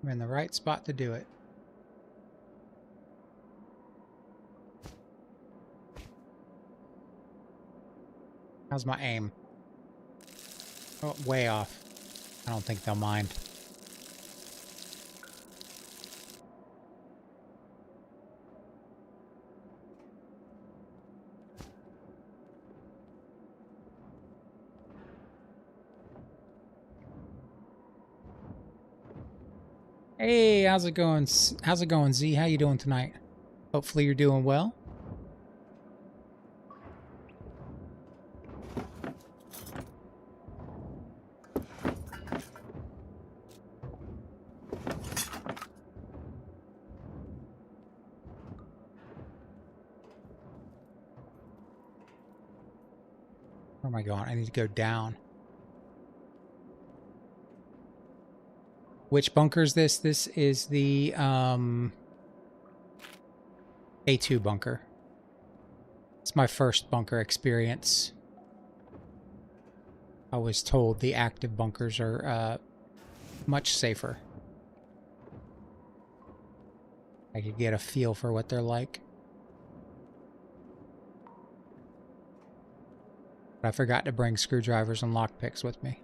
We're in the right spot to do it. How's my aim? Oh, way off. I don't think they'll mind. Hey, how's it going? How's it going, Z? How you doing tonight? Hopefully you're doing well. Where am I going? I need to go down. Which bunker is this? This is the A2 bunker. It's my first bunker experience. I was told the active bunkers are much safer. I could get a feel for what they're like. But I forgot to bring screwdrivers and lockpicks with me.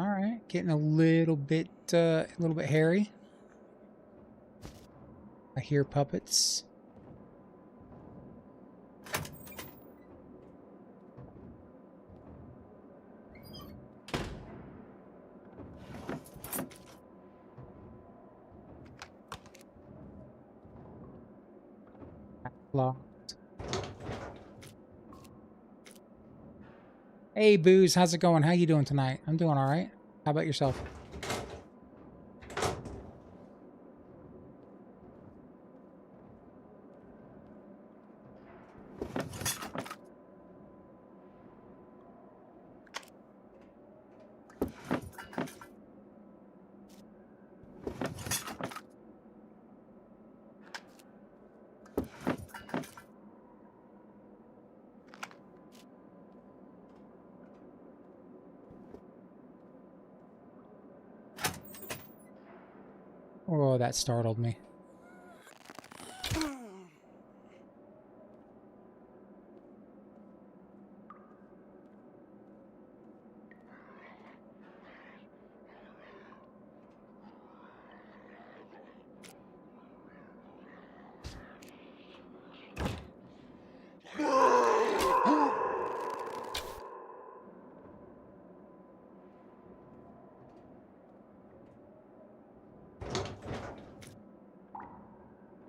All right, getting a little bit hairy. I hear puppets. Locked. Hey, Booze, how's it going? How you doing tonight? I'm doing all right. How about yourself? Oh, that startled me.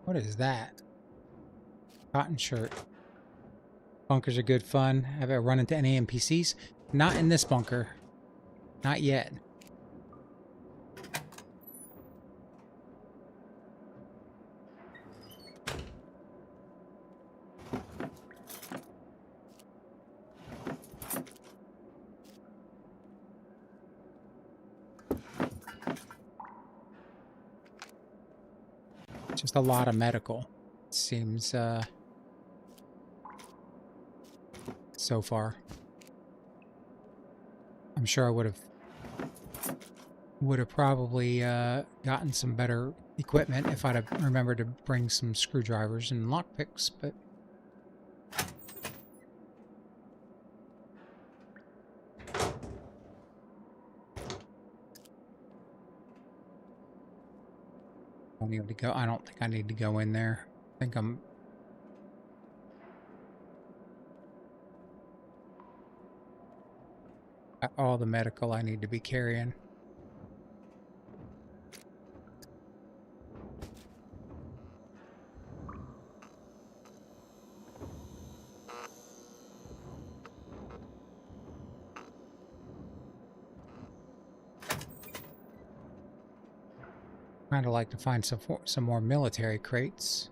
What is that? Cotton shirt. Bunkers are good fun. Have I run into any NPCs? Not in this bunker. Not yet. Just a lot of medical. Seems so far. I'm sure I would have probably gotten some better equipment if I'd have remembered to bring some screwdrivers and lockpicks, but I don't need to go. I don't think I need to go in there. I think I'm got all the medical I need to be carrying. Kind of like to find some more military crates.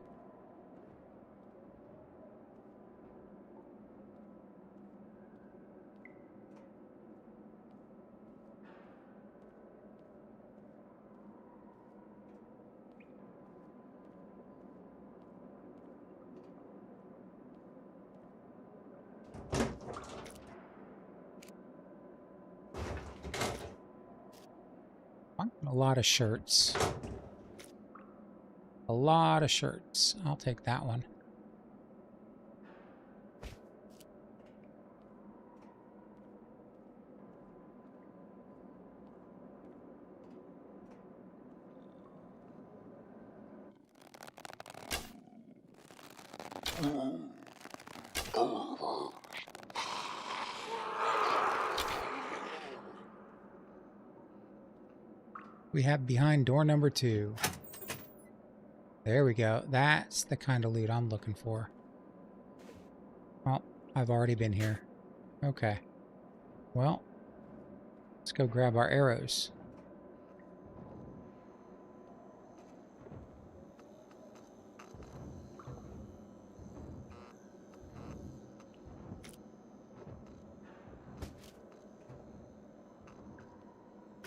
A lot of shirts. A lot of shirts. I'll take that one. We have behind door number 2. There we go. That's the kind of loot I'm looking for. Well, I've already been here. Okay. Well, let's go grab our arrows.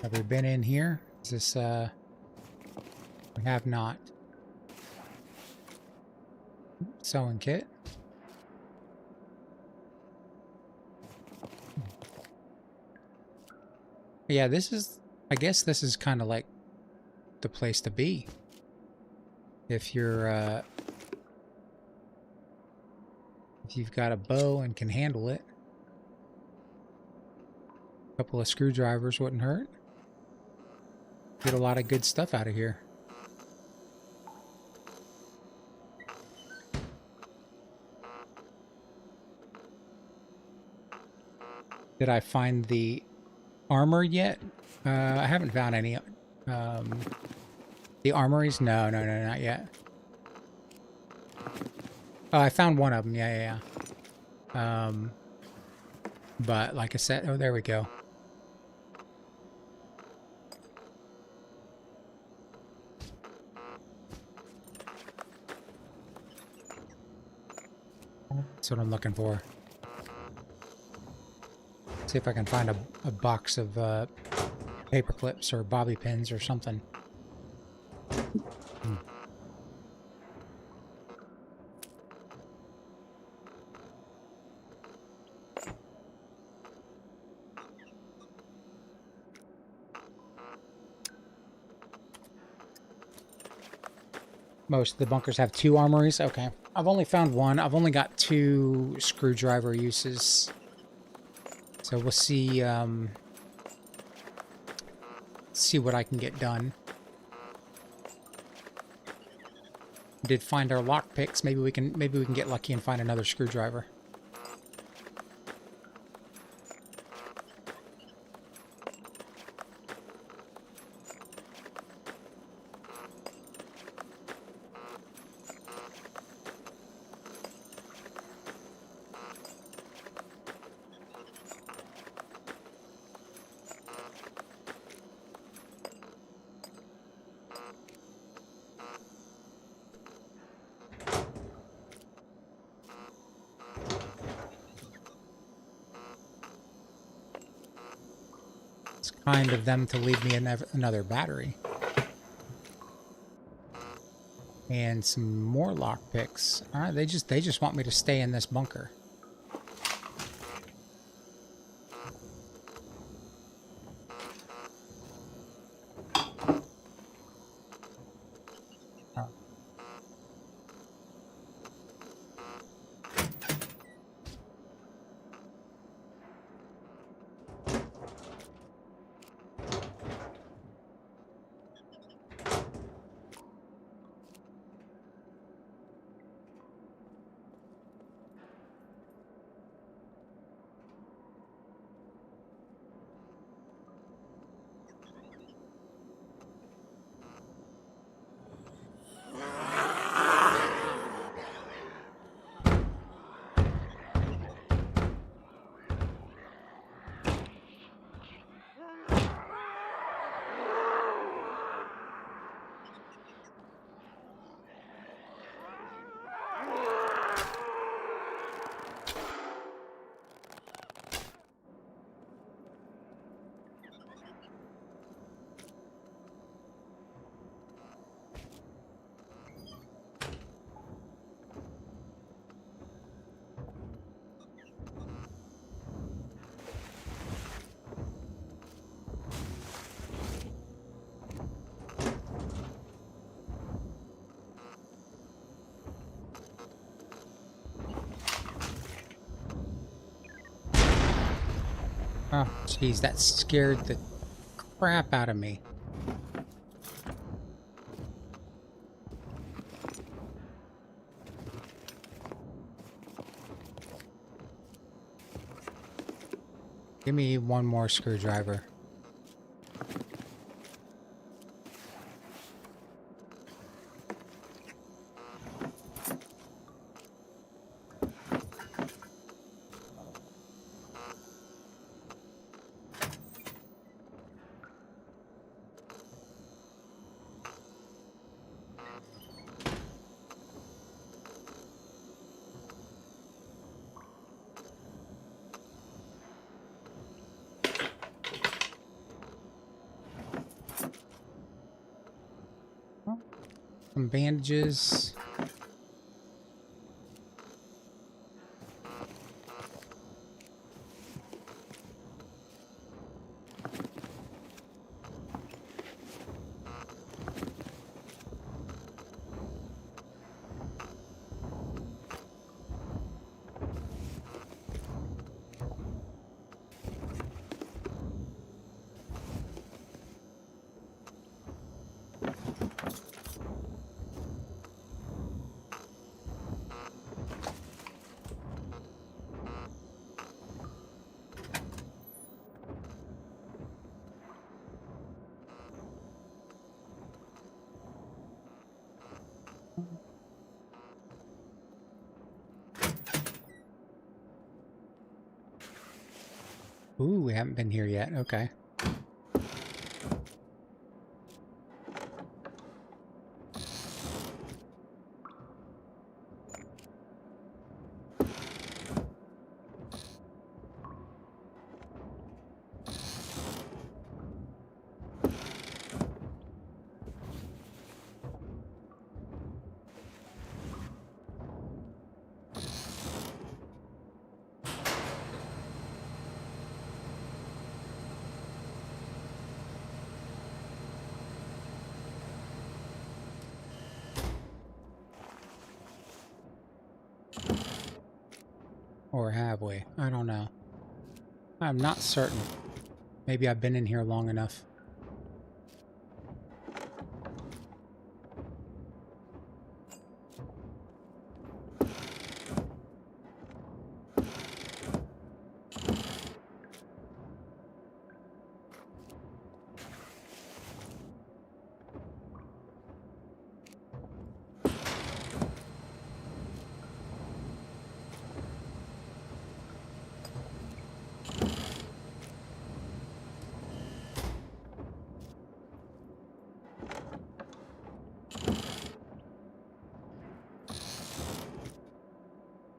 Have we been in here? Is this, we have not. Sewing kit. Yeah, I guess this is kind of like the place to be. If you're, if you've got a bow and can handle it. A couple of screwdrivers wouldn't hurt. Get a lot of good stuff out of here. Did I find the armor yet? I haven't found any. The armories? No, not yet. Oh, I found one of them. Yeah. But like I said, oh, there we go. That's what I'm looking for. See if I can find a box of paper clips or bobby pins or something. Most of the bunkers have 2 armories. Okay. I've only found one. I've only got 2 screwdriver uses. So we'll see see what I can get done. Did find our lock picks. Maybe we can get lucky and find another screwdriver. It's kind of them to leave me another battery. And some more lock picks. All right, they just want me to stay in this bunker. Oh. Oh, jeez, that scared the crap out of me. Give me one more screwdriver. Some bandages. Ooh, we haven't been here yet. Okay. Or have we? I don't know. I'm not certain. Maybe I've been in here long enough.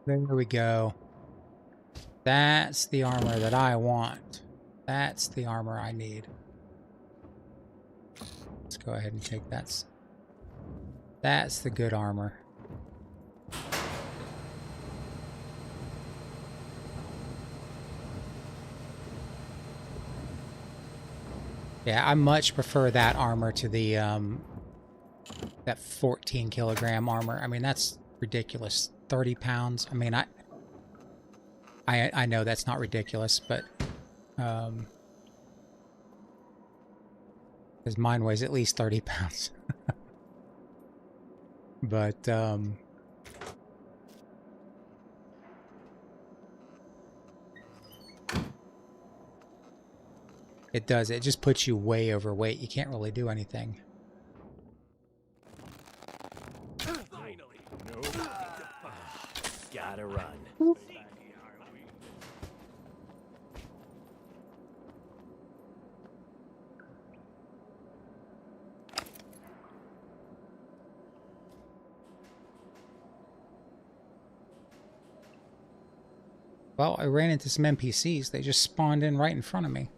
There we go. That's the armor that I want. That's the armor I need. Let's go ahead and take that. That's the good armor. Yeah, I much prefer that armor to the that 14 kilogram armor. I mean, that's ridiculous. 30 pounds. I mean, I know that's not ridiculous, but because mine weighs at least 30 pounds. But it does. It just puts you way overweight. You can't really do anything. Finally. No. Gotta run. Well, I ran into some NPCs. They just spawned in right in front of me.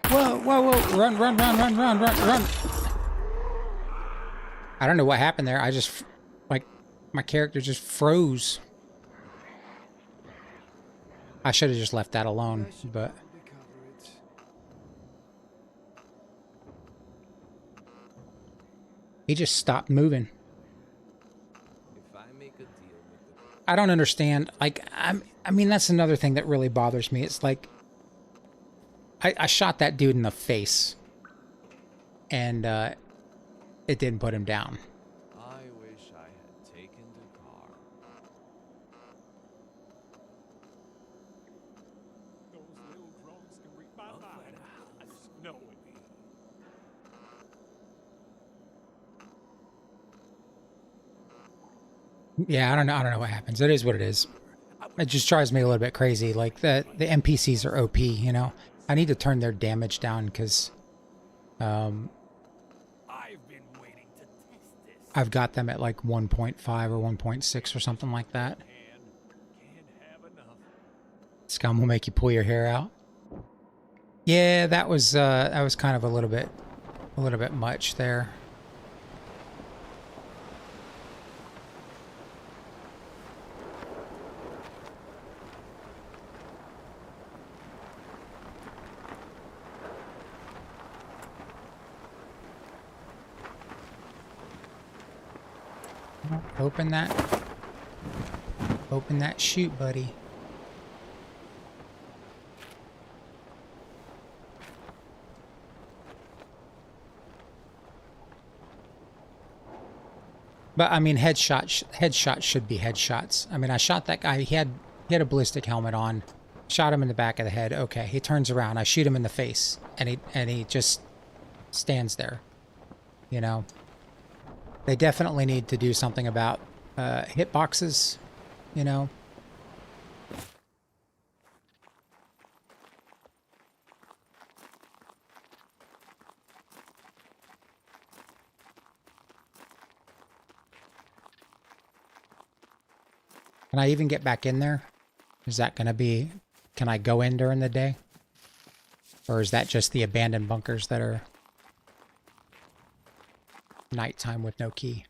Whoa, whoa, whoa. Run, run, run, run, run, run, run. I don't know what happened there. I just, like, my character just froze. I should have just left that alone, but... He just stopped moving. I don't understand. Like, I mean, that's another thing that really bothers me. It's like, I shot that dude in the face, and it didn't put him down. I wish I had taken the car. Those little drones can read my mind. I just know it. Yeah, I don't know what happens. It is what it is. It just drives me a little bit crazy. Like, the NPCs are OP, you know? I need to turn their damage down, because I've been waiting to test this. I've got them at like 1.5 or 1.6 or something like that. Can't have enough. Scum will make you pull your hair out. Yeah, that was kind of a little bit much there. Open that. Open that chute, buddy. But I mean, headshots should be headshots. I mean, I shot that guy. He had a ballistic helmet on. Shot him in the back of the head. Okay, he turns around. I shoot him in the face, and he just stands there. You know, they definitely need to do something about hitboxes. You know. Can I even get back in there? Is that going to be... Can I go in during the day? Or is that just the abandoned bunkers that are nighttime with no key?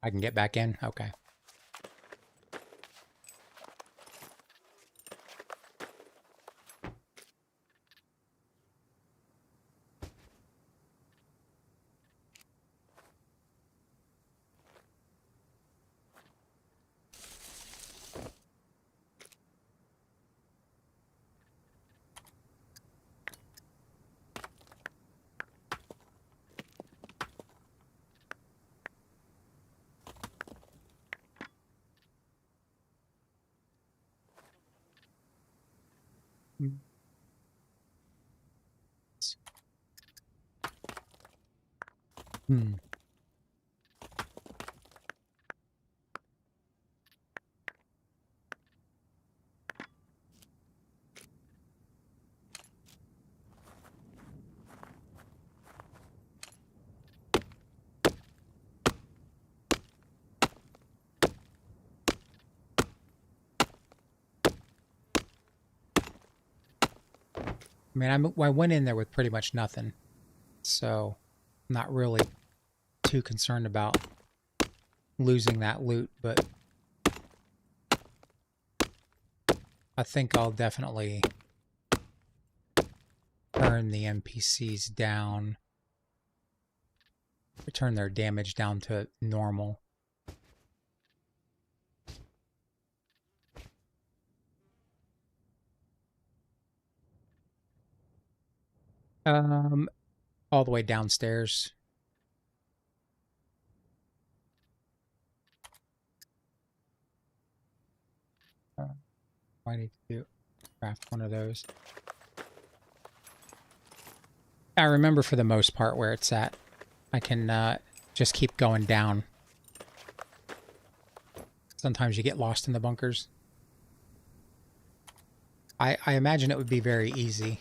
I can get back in? Okay. Hmm. I mean, I went in there with pretty much nothing, so I'm not really too concerned about losing that loot, but I think I'll definitely turn the NPCs down, turn their damage down to normal. All the way downstairs. I need to craft one of those. I remember for the most part where it's at. I can just keep going down. Sometimes you get lost in the bunkers. I imagine it would be very easy.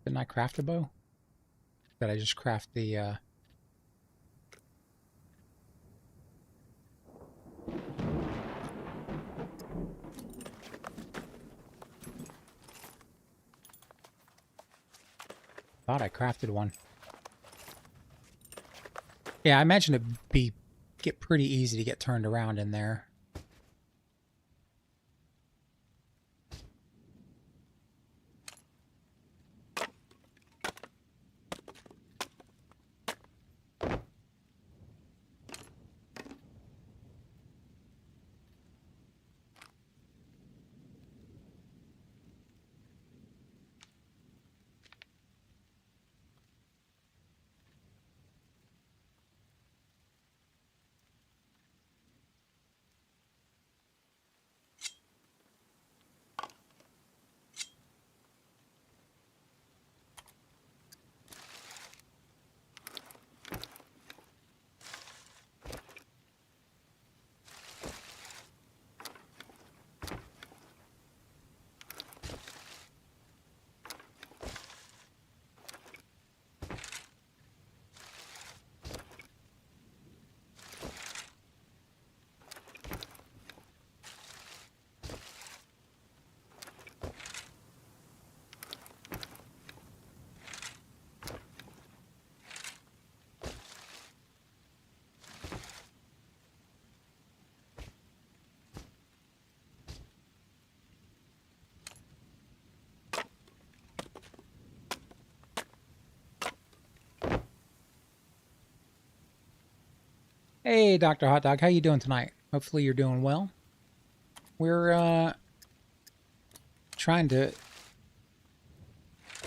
Didn't I craft a bow? Did I just craft the thought I crafted one. Yeah, I imagine it'd get pretty easy to get turned around in there. Hey, Dr. Hot Dog, how you doing tonight? Hopefully you're doing well. We're trying to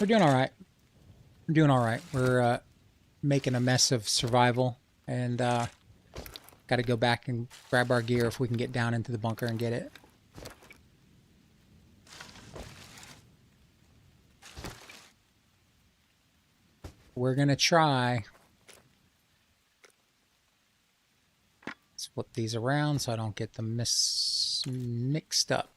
we're doing all right. We're doing all right. We're making a mess of survival and got to go back and grab our gear if we can get down into the bunker and get it. We're going to try. Let's flip these around so I don't get them mixed up.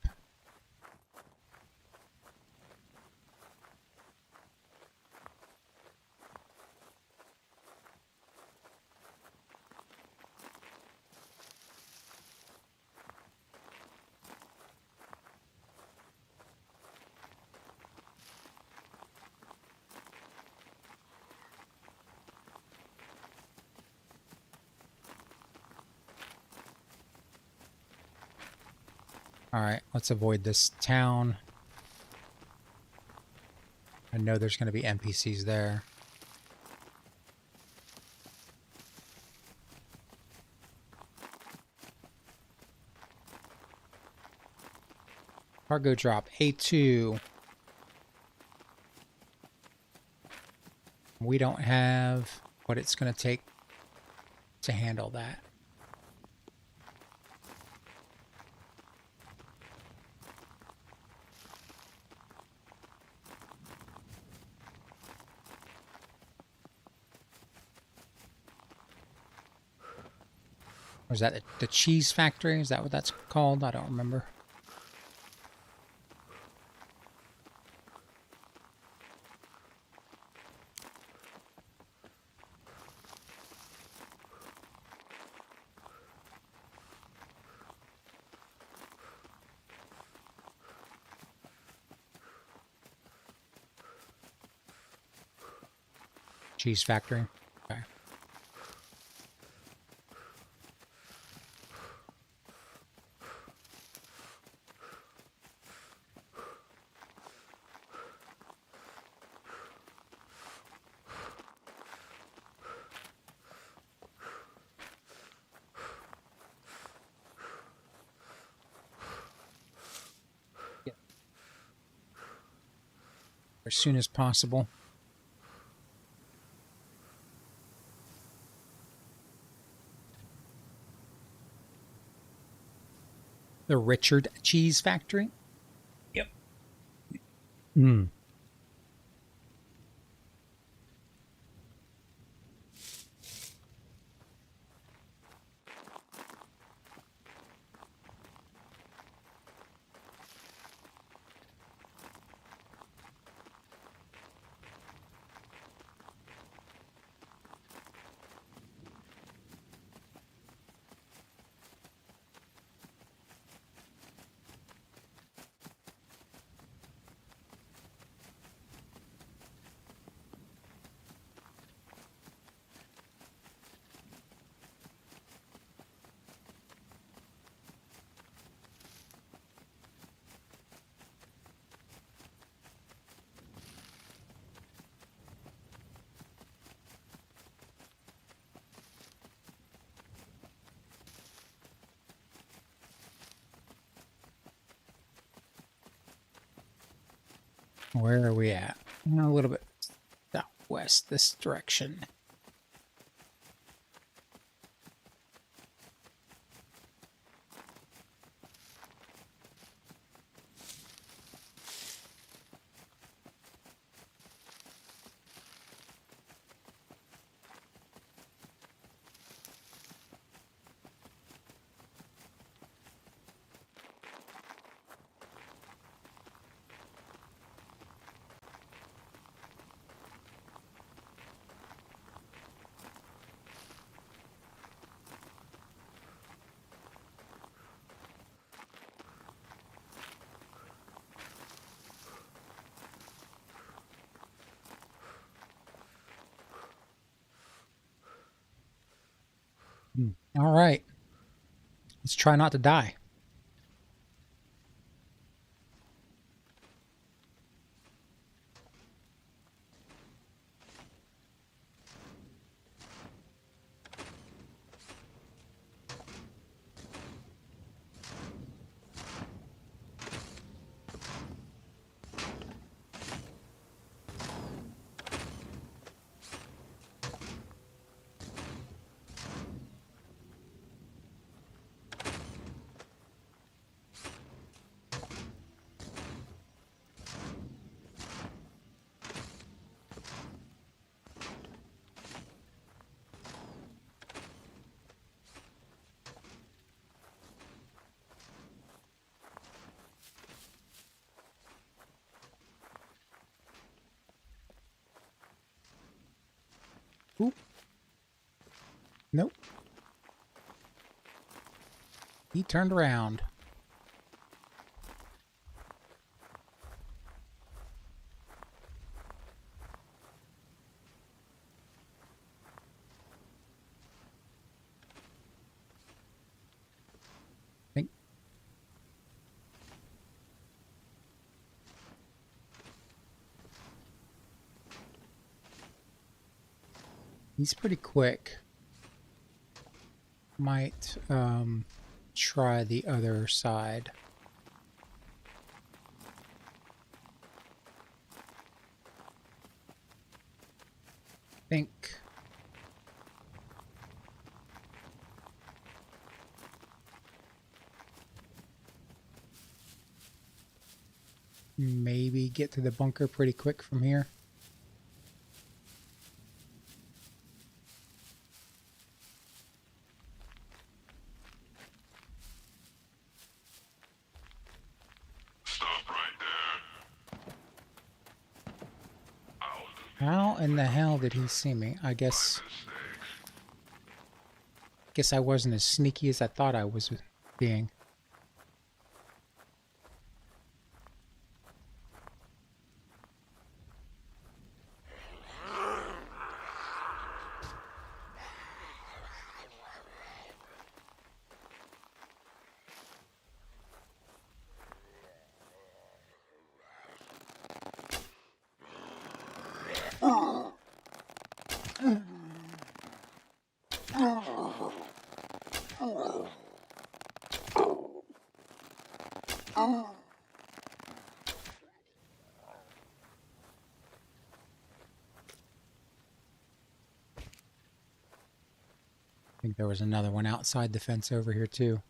All right, let's avoid this town. I know there's going to be NPCs there. Cargo drop A2. We don't have what it's going to take to handle that. Or is that the cheese factory? Is that what that's called? I don't remember. Cheese factory. Okay. As soon as possible. The Richard Cheese Factory? Yep. Mm. Where are we at? A little bit southwest, this direction. All right. Let's try not to die. Oop. Nope. He turned around. Think. He's pretty quick. Might try the other side. Think. Maybe get to the bunker pretty quick from here. How in the hell did he see me? I guess I wasn't as sneaky as I thought I was being. I think there was another one outside the fence over here too.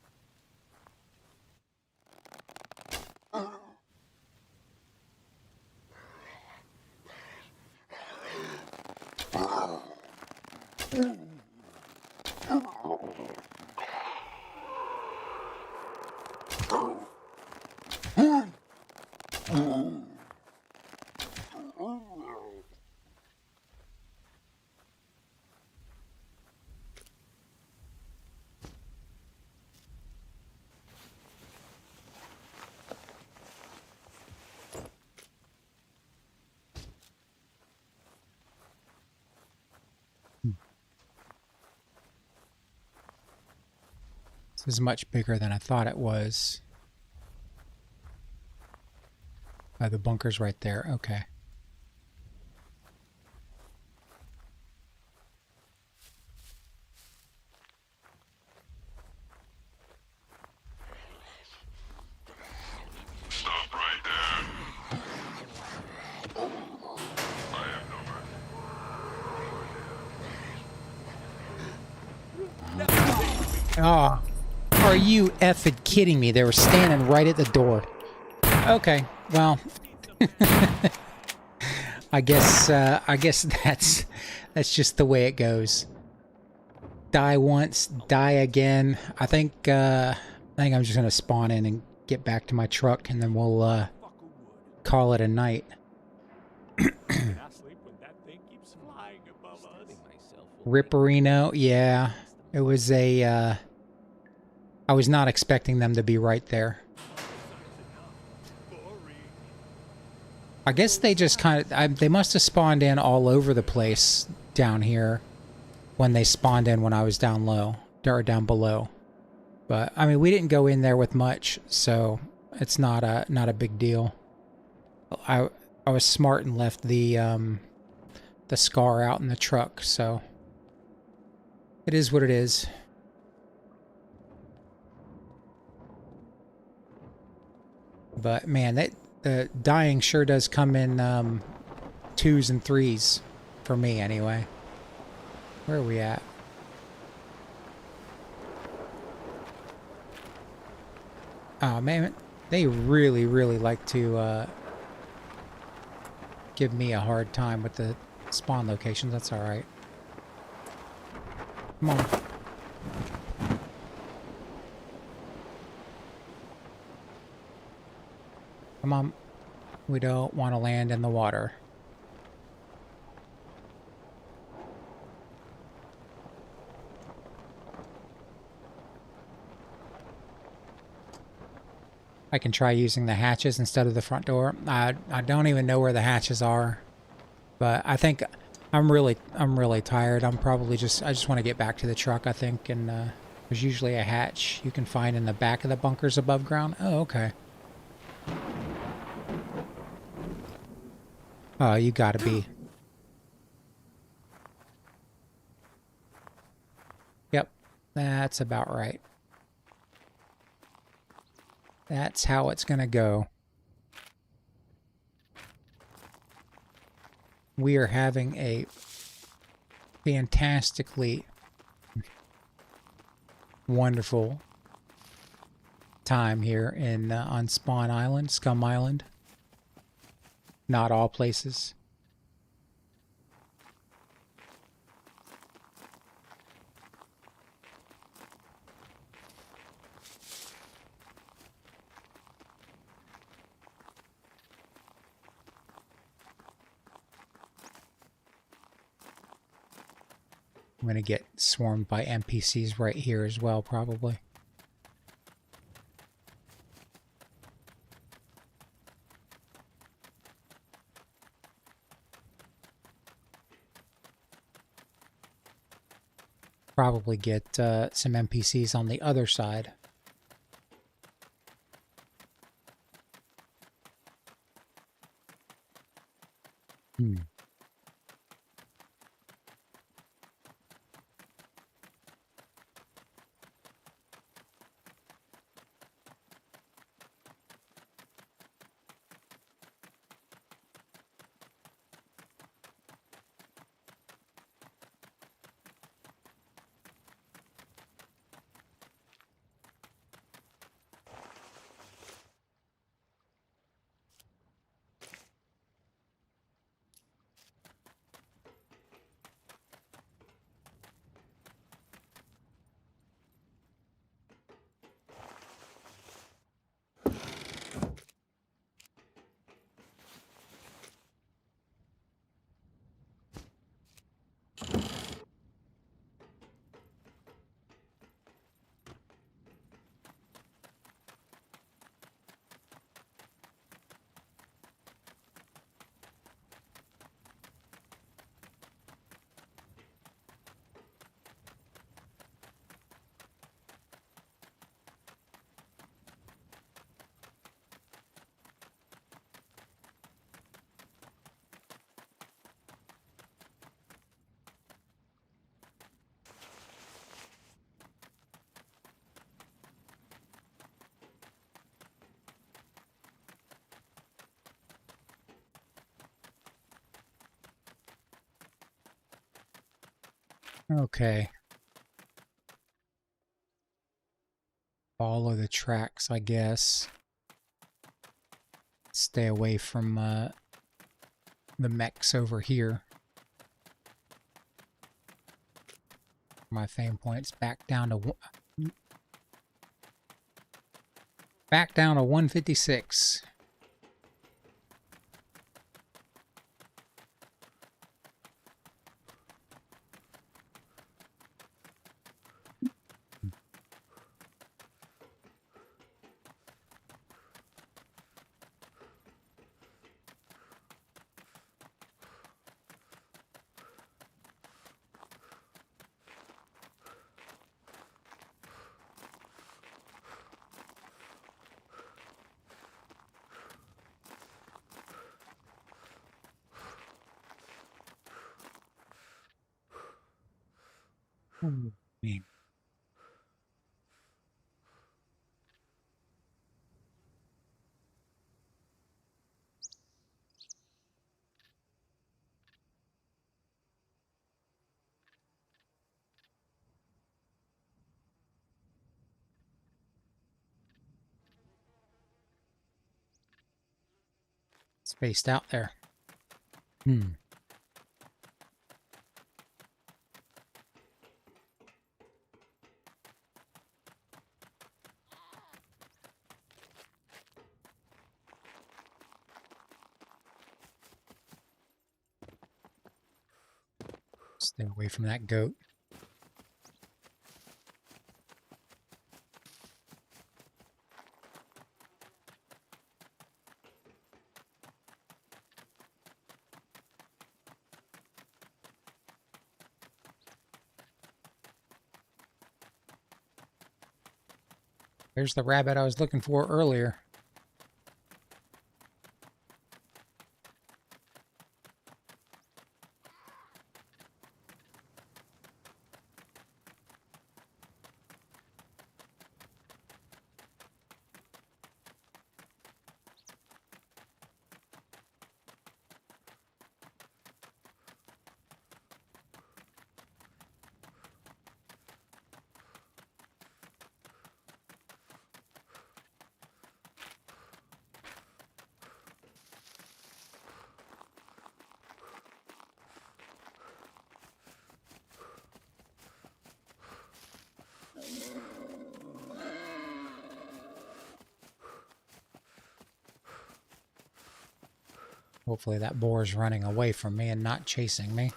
This is much bigger than I thought it was. The bunker's right there. Okay. Stop right there. I have no mercy. Oh, are you effing kidding me? They were standing right at the door. Okay, well, I guess that's just the way it goes. Die once, die again. I think I'm just gonna spawn in and get back to my truck, and then we'll call it a night. Ripperino, yeah, it was a. I was not expecting them to be right there. I guess they just kind of... they must have spawned in all over the place down here when they spawned in when I was down low, or down below. But, I mean, we didn't go in there with much, so it's not a big deal. I was smart and left the scar out in the truck, so... it is what it is. But man, the dying sure does come in 2s and 3s for me anyway. Where are we at? Oh man, they really like to give me a hard time with the spawn locations. That's all right. Come on. Come on. We don't want to land in the water. I can try using the hatches instead of the front door. I don't even know where the hatches are, but I think I'm really tired. I just want to get back to the truck, I think, and there's usually a hatch you can find in the back of the bunkers above ground. Oh, okay. Oh, you gotta be. Yep, that's about right. That's how it's gonna go. We are having a fantastically wonderful time here in on Spawn Island, Scum Island. Not all places. I'm gonna get swarmed by NPCs right here as well, probably. Probably get some NPCs on the other side. Okay. Follow the tracks, I guess. Stay away from the mechs over here. My fame points back down to 156. Man. Spaced out there. Stay away from that goat. There's the rabbit I was looking for earlier. Hopefully that boar's running away from me and not chasing me.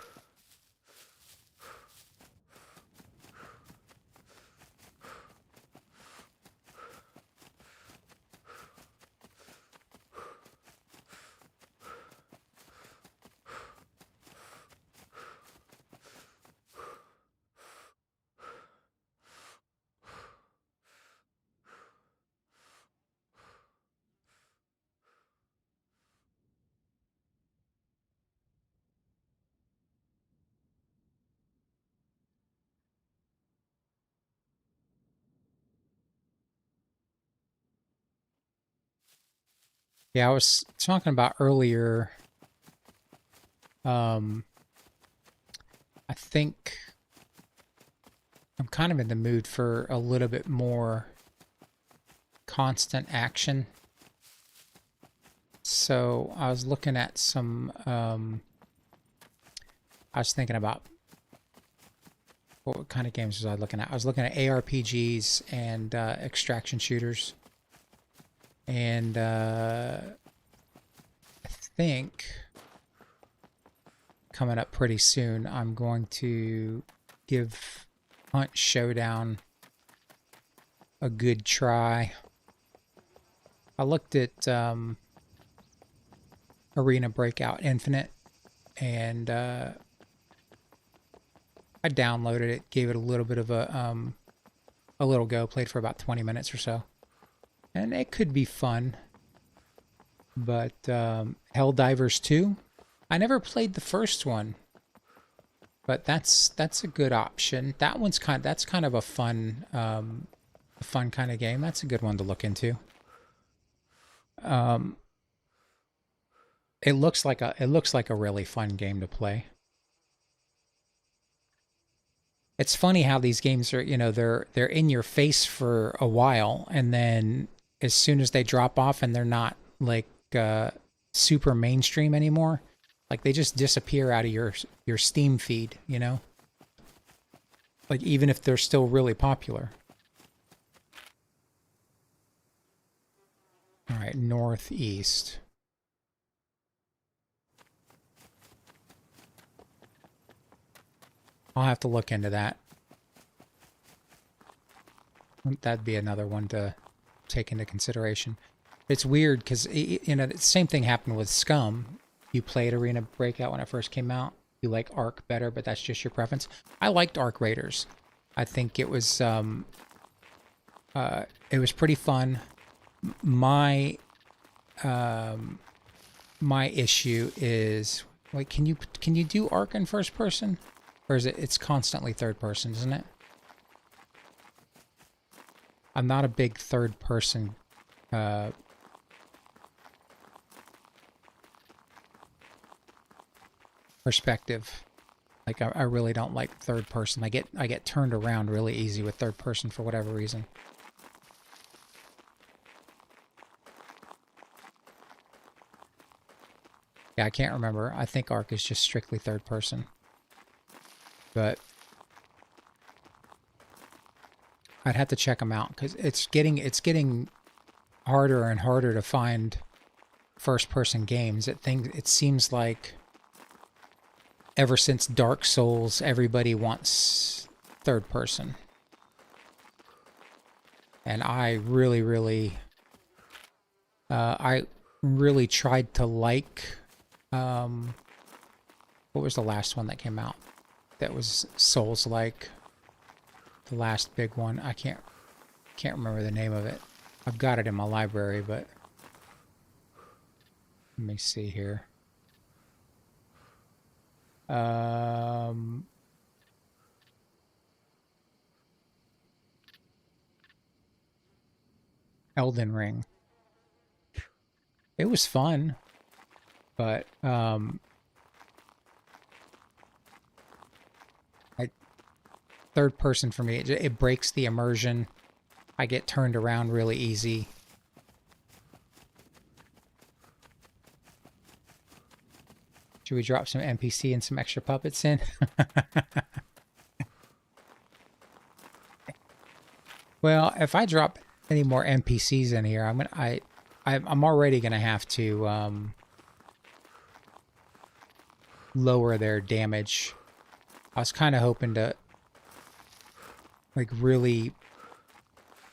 Yeah, I was talking about earlier. I think I'm kind of in the mood for a little bit more constant action. So I was looking at some, I was thinking about what kind of games was I looking at? I was looking at ARPGs and extraction shooters. And I think coming up pretty soon, I'm going to give Hunt Showdown a good try. I looked at Arena Breakout Infinite, and I downloaded it, gave it a little bit of a little go, played for about 20 minutes or so. And it could be fun. But Helldivers 2, I never played the first one, but that's a good option. That one's kind of a fun kind of game. That's a good one to look into. It looks like a really fun game to play. It's funny how these games are, they're in your face for a while, and then as soon as they drop off and they're not like super mainstream anymore, like they just disappear out of your Steam feed, like even if they're still really popular. All right, northeast. I'll have to look into that. That'd be another one to take into consideration. It's weird because, the same thing happened with SCUM. You played Arena Breakout when it first came out. You like Ark better, but that's just your preference. I liked Ark Raiders. I think it was pretty fun. My issue is, wait, can you do Ark in first person? Or is it's constantly third person, isn't it? I'm not a big third person perspective. Like I really don't like third person. I get turned around really easy with third person for whatever reason. Yeah, I can't remember. I think Ark is just strictly third person. But I'd have to check them out because it's getting harder and harder to find first-person games. It seems like ever since Dark Souls, everybody wants third person, and I really tried to like. What was the last one that came out? That was Souls-like. The last big one. I can't can't remember the name of it. I've got it in my library, but let me see here. Elden Ring. It was fun, but third person for me, it breaks the immersion. I get turned around really easy. Should we drop some NPC and some extra puppets in? Well, if I drop any more NPCs in here, I'm already gonna have to lower their damage. I was kind of hoping to like really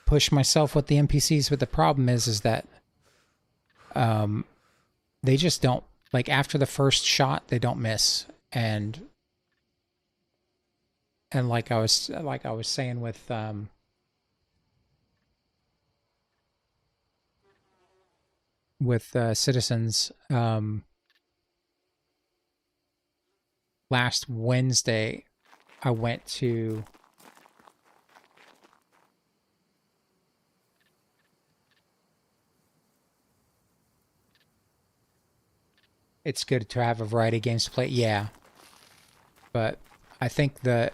push myself with the NPCs, but the problem is that they just don't, like, after the first shot they don't miss, and like I was saying with Citizens, last Wednesday I went to it's good to have a variety of games to play. Yeah. But I think that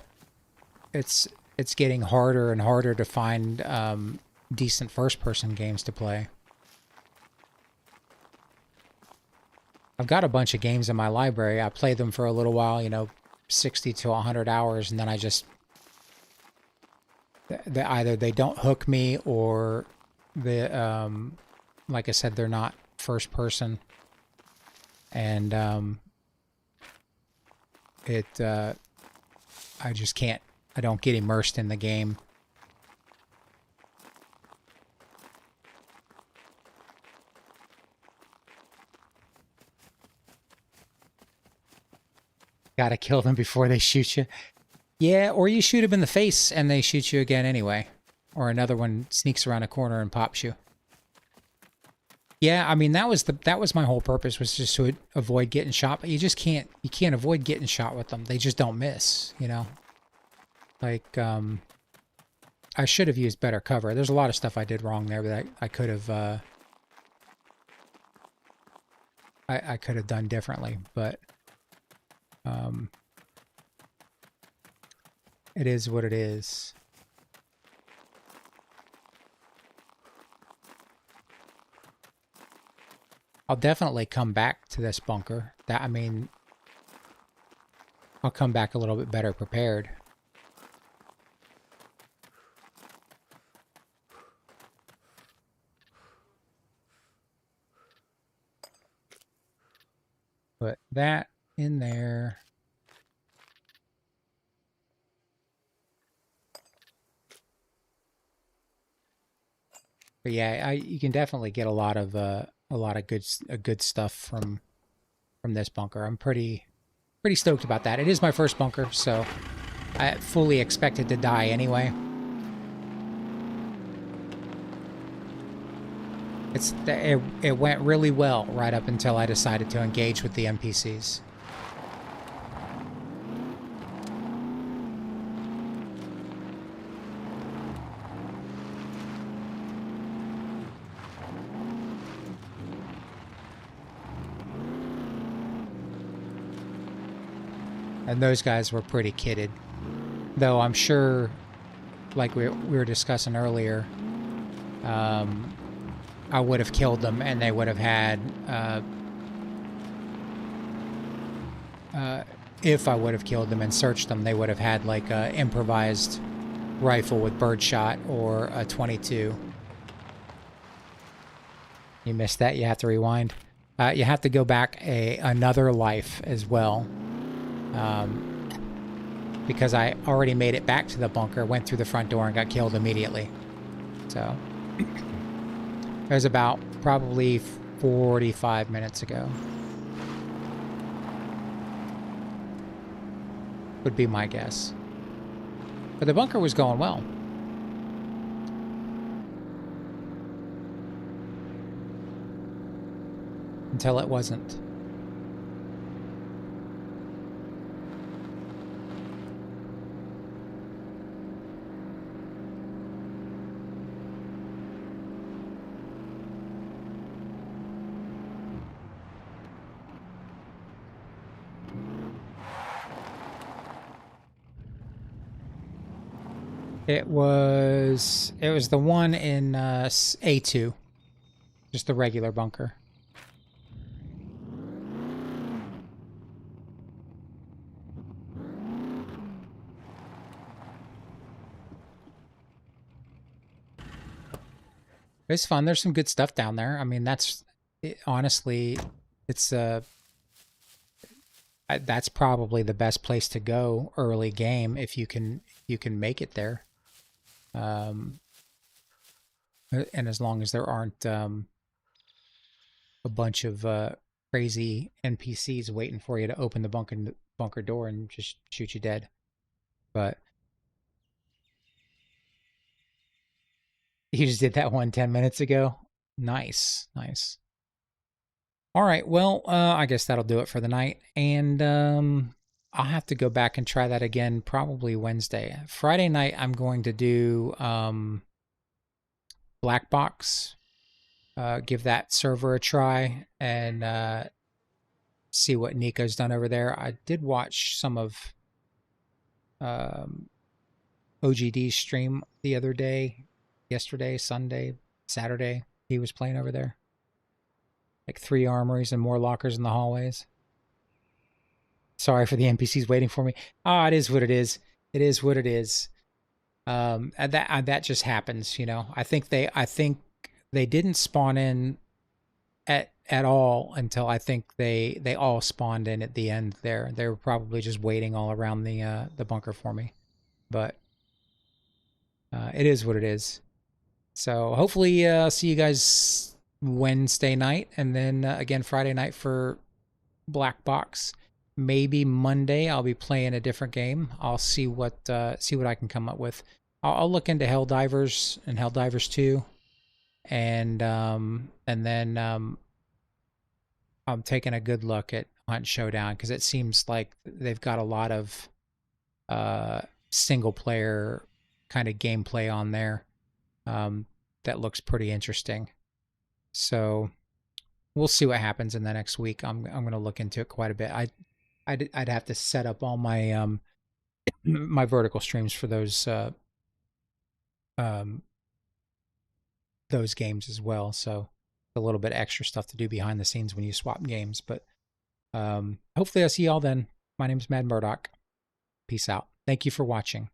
it's getting harder and harder to find decent first-person games to play. I've got a bunch of games in my library. I play them for a little while, 60 to 100 hours, and then I just... either they don't hook me, or like I said, they're not first-person. And I just can't, I don't get immersed in the game. Gotta kill them before they shoot you. Yeah, or you shoot them in the face and they shoot you again anyway. Or another one sneaks around a corner and pops you. Yeah, I mean, that was my whole purpose, was just to avoid getting shot, but you can't avoid getting shot with them. They just don't miss, Like, I should have used better cover. There's a lot of stuff I did wrong there, but I could have, I could have done differently, but, it is what it is. I'll definitely come back to this bunker. I'll come back a little bit better prepared. Put that in there. But yeah, you can definitely get a lot of good stuff from this bunker. I'm pretty stoked about that. It is my first bunker, so I fully expected to die anyway. It went really well right up until I decided to engage with the NPCs. And those guys were pretty kitted. Though I'm sure, like we were discussing earlier, I would have killed them and they would have had, if I would have killed them and searched them, they would have had like an improvised rifle with birdshot or a 22. You missed that, you have to rewind. You have to go back another life as well. Because I already made it back to the bunker, went through the front door and got killed immediately. So, it was about probably 45 minutes ago. Would be my guess. But the bunker was going well. until it wasn't. It was the one in A2, just the regular bunker. It's fun. There's some good stuff down there. I mean, honestly, it's that's probably the best place to go early game if you can make it there. And as long as there aren't a bunch of crazy NPCs waiting for you to open the bunker door and just shoot you dead. But you just did that one 10 minutes ago. Nice, nice. All right, well, I guess that'll do it for the night. And I'll have to go back and try that again probably Wednesday. Friday night, I'm going to do Black Box. Give that server a try and see what Nico's done over there. I did watch some of OGD's stream the other day, yesterday, Sunday, Saturday. He was playing over there. Like 3 armories and more lockers in the hallways. Sorry for the NPCs waiting for me. Ah, it is what it is. It is what it is. And that just happens, you know. I think they didn't spawn in at all until I think they all spawned in at the end there. They were probably just waiting all around the bunker for me. But it is what it is. So hopefully see you guys Wednesday night, and then again Friday night for Black Box. Maybe Monday I'll be playing a different game. I'll see what I can come up with. I'll look into Helldivers and Helldivers 2, and then I'm taking a good look at Hunt Showdown because it seems like they've got a lot of single player kind of gameplay on there that looks pretty interesting. So we'll see what happens in the next week. I'm going to look into it quite a bit. I'd have to set up all my my vertical streams for those games as well. So a little bit extra stuff to do behind the scenes when you swap games. But hopefully I'll see y'all then. My name is Mad Murdock. Peace out. Thank you for watching.